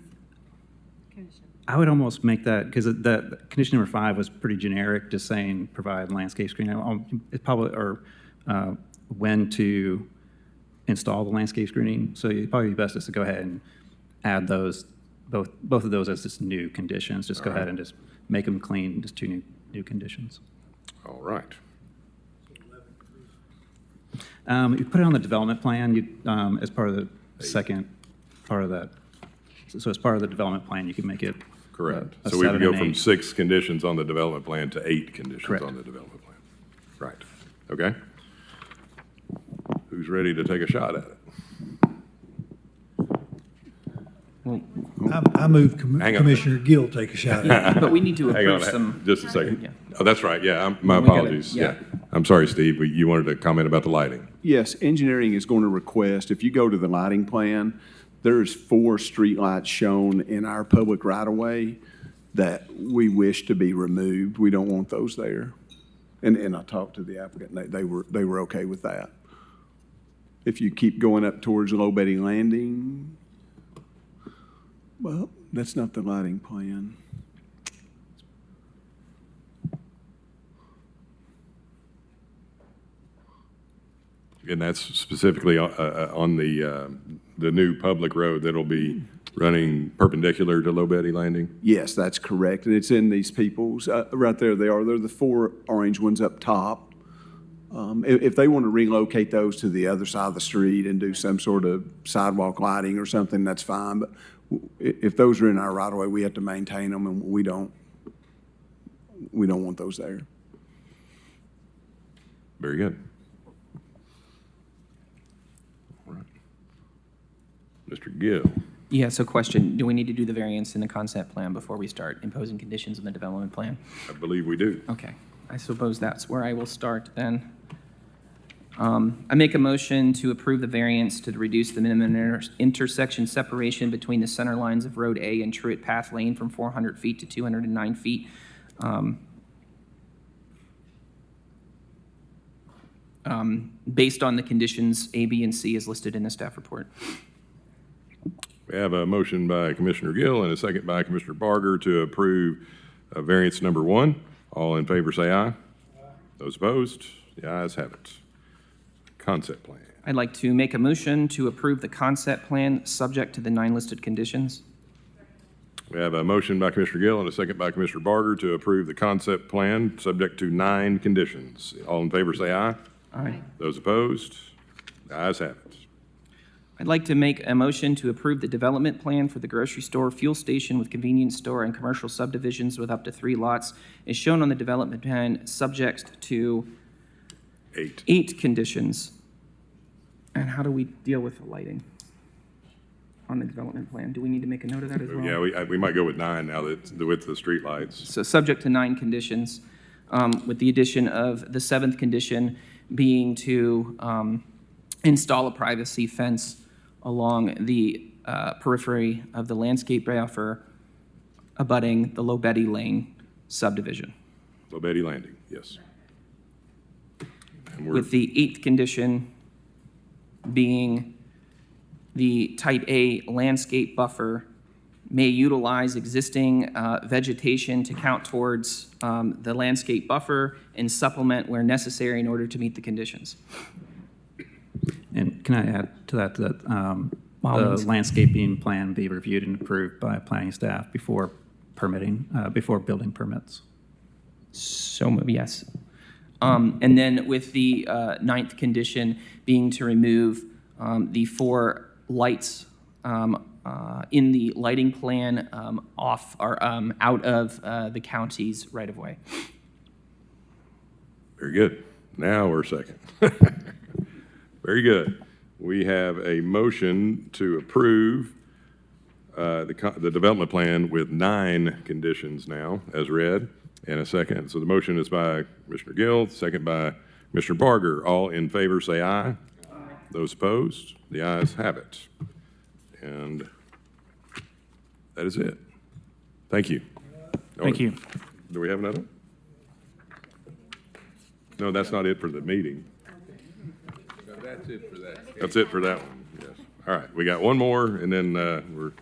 I would almost make that, because the condition number 5 was pretty generic, just saying provide landscape screening. It's probably, or when to install the landscape screening. So it'd probably be best just to go ahead and add those, both of those as just new conditions. Just go ahead and just make them clean, just 2 new conditions. All right. You put it on the development plan, as part of the second part of that. So as part of the development plan, you can make it. Correct. a So we would 7 go and from 8. 6 conditions on the development plan to 8 conditions Correct. on the development plan. Right. Okay. Who's ready to take a shot at it? I move Hang on. Commissioner Gill take a shot at it. But we need to Hang on, approve some. just a second. Yeah. Oh, that's right, yeah, my We gotta- apologies, yeah. yeah. I'm sorry, Steve, you wanted to comment about the lighting. Yes, engineering is going to request, if you go to the lighting plan, there's 4 streetlights shown in our public right-of-way that we wish to be removed. We don't want those there. And I talked to the applicant, and they were okay with that. If you keep going up towards Low Betty Landing, well, that's not the lighting plan. And that's specifically on the new public road that'll be running perpendicular to Low Betty Landing? Yes, that's correct, and it's in these people's, right there they are. They're the 4 orange ones up top. If they want to relocate those to the other side of the street and do some sort of sidewalk lighting or something, that's fine. But if those are in our right of way, we have to maintain them, and we don't want those there. Very good. All right. Mr. Gill. Yeah, so question, do we need to do the variance in the concept plan before we start imposing conditions on the development plan? I believe we do. Okay, I suppose that's where I will start then. I make a motion to approve the variance to reduce the minimum intersection separation between the center lines of Road A and Truett Path Lane from 400 feet to 209 feet. Based on the conditions A, B, and C as listed in the staff report. We have a motion by Commissioner Gill and a second by Commissioner Barger to approve variance number 1. All in favor say aye. Those opposed, the ayes have it. Concept plan. I'd like to make a motion to approve the concept plan subject to the 9 listed conditions. We have a motion by Commissioner Gill and a second by Commissioner Barger to approve the concept plan subject to 9 conditions. All in favor say aye. Aye. Those opposed, the ayes have it. I'd like to make a motion to approve the development plan for the grocery store, fuel station with convenience store and commercial subdivisions with up to 3 lots is shown on the development plan, subject to 8 conditions. And how do we deal with the lighting on the development plan? Do we need to make a note of that as well? Yeah, we might go with 9 now with the streetlights. So subject to 9 conditions, with the addition of the 7th condition being to install a privacy fence along the periphery of the landscape buffer abutting the Low Betty Lane subdivision. Low Betty Landing, yes. And we're- With the 8th condition being the type A landscape buffer may utilize existing vegetation to count towards the landscape buffer and supplement where necessary in order to meet the conditions. And can I add to that, the landscaping plan be reviewed and approved by planning staff before permitting, before building permits? So, yes. And then with the 9th condition being to remove the 4 lights in the lighting plan off or out of the county's right-of-way. Very good. Now we're second. Very good. We have a motion to approve the development plan with 9 conditions now, as read, and a second. So the motion is by Commissioner Gill, second by Commissioner Barger. All in favor, say aye. Aye. Those opposed, the ayes have it. And that is it. Thank you. Thank you. Do we have another? No, that's not it for the meeting. That's it for that. That's it for that one, yes. All right, we got one more, and then we're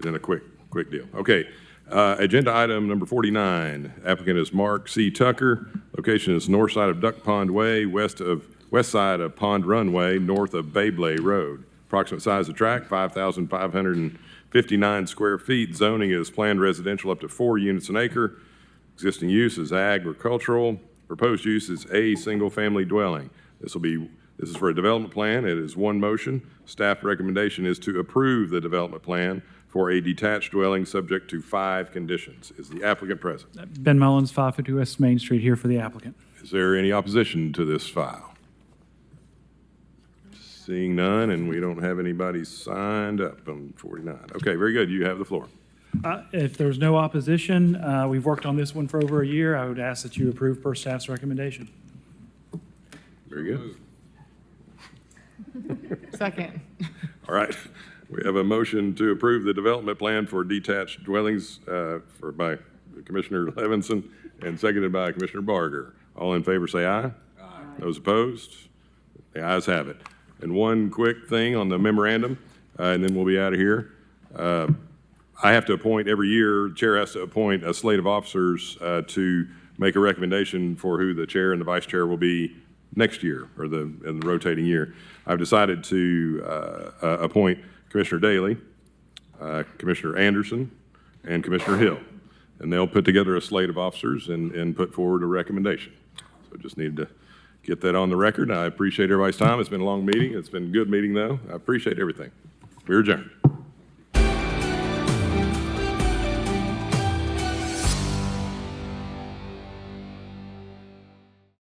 in a quick deal. Okay, agenda item number 49. Applicant is Mark C. Tucker. Location is north side of Duck Pond Way, west side of Pond Runway, north of Beyblade Road. Approximate size of tract, 5,559 square feet. Zoning is planned residential up to 4 units an acre. Existing use is agricultural. Proposed use is a single-family dwelling. This is for a development plan. It is one motion. Staff recommendation is to approve the development plan for a detached dwelling subject to 5 conditions. Is the applicant present? Ben Mullins, 550 West Main Street, here for the applicant. Is there any opposition to this file? Seeing none, and we don't have anybody signed up on 49. Okay, very good. You have the floor. If there's no opposition, we've worked on this one for over a year. I would ask that you approve per staff's recommendation. Very good. Second. All right. We have a motion to approve the development plan for detached dwellings by Commissioner Levinson and seconded by Commissioner Barger. All in favor say aye. Aye. Those opposed? The ayes have it. And one quick thing on the memorandum, and then we'll be out of here. I have to appoint every year, the chair has to appoint a slate of officers to make a recommendation for who the chair and the vice chair will be next year, or in the rotating year. I've decided to appoint Commissioner Daly, Commissioner Anderson, and Commissioner Hill. And they'll put together a slate of officers and put forward a recommendation. So just need to get that on the record. I appreciate everybody's time. It's been a long meeting. It's been a good meeting, though. I appreciate everything. We're adjourned.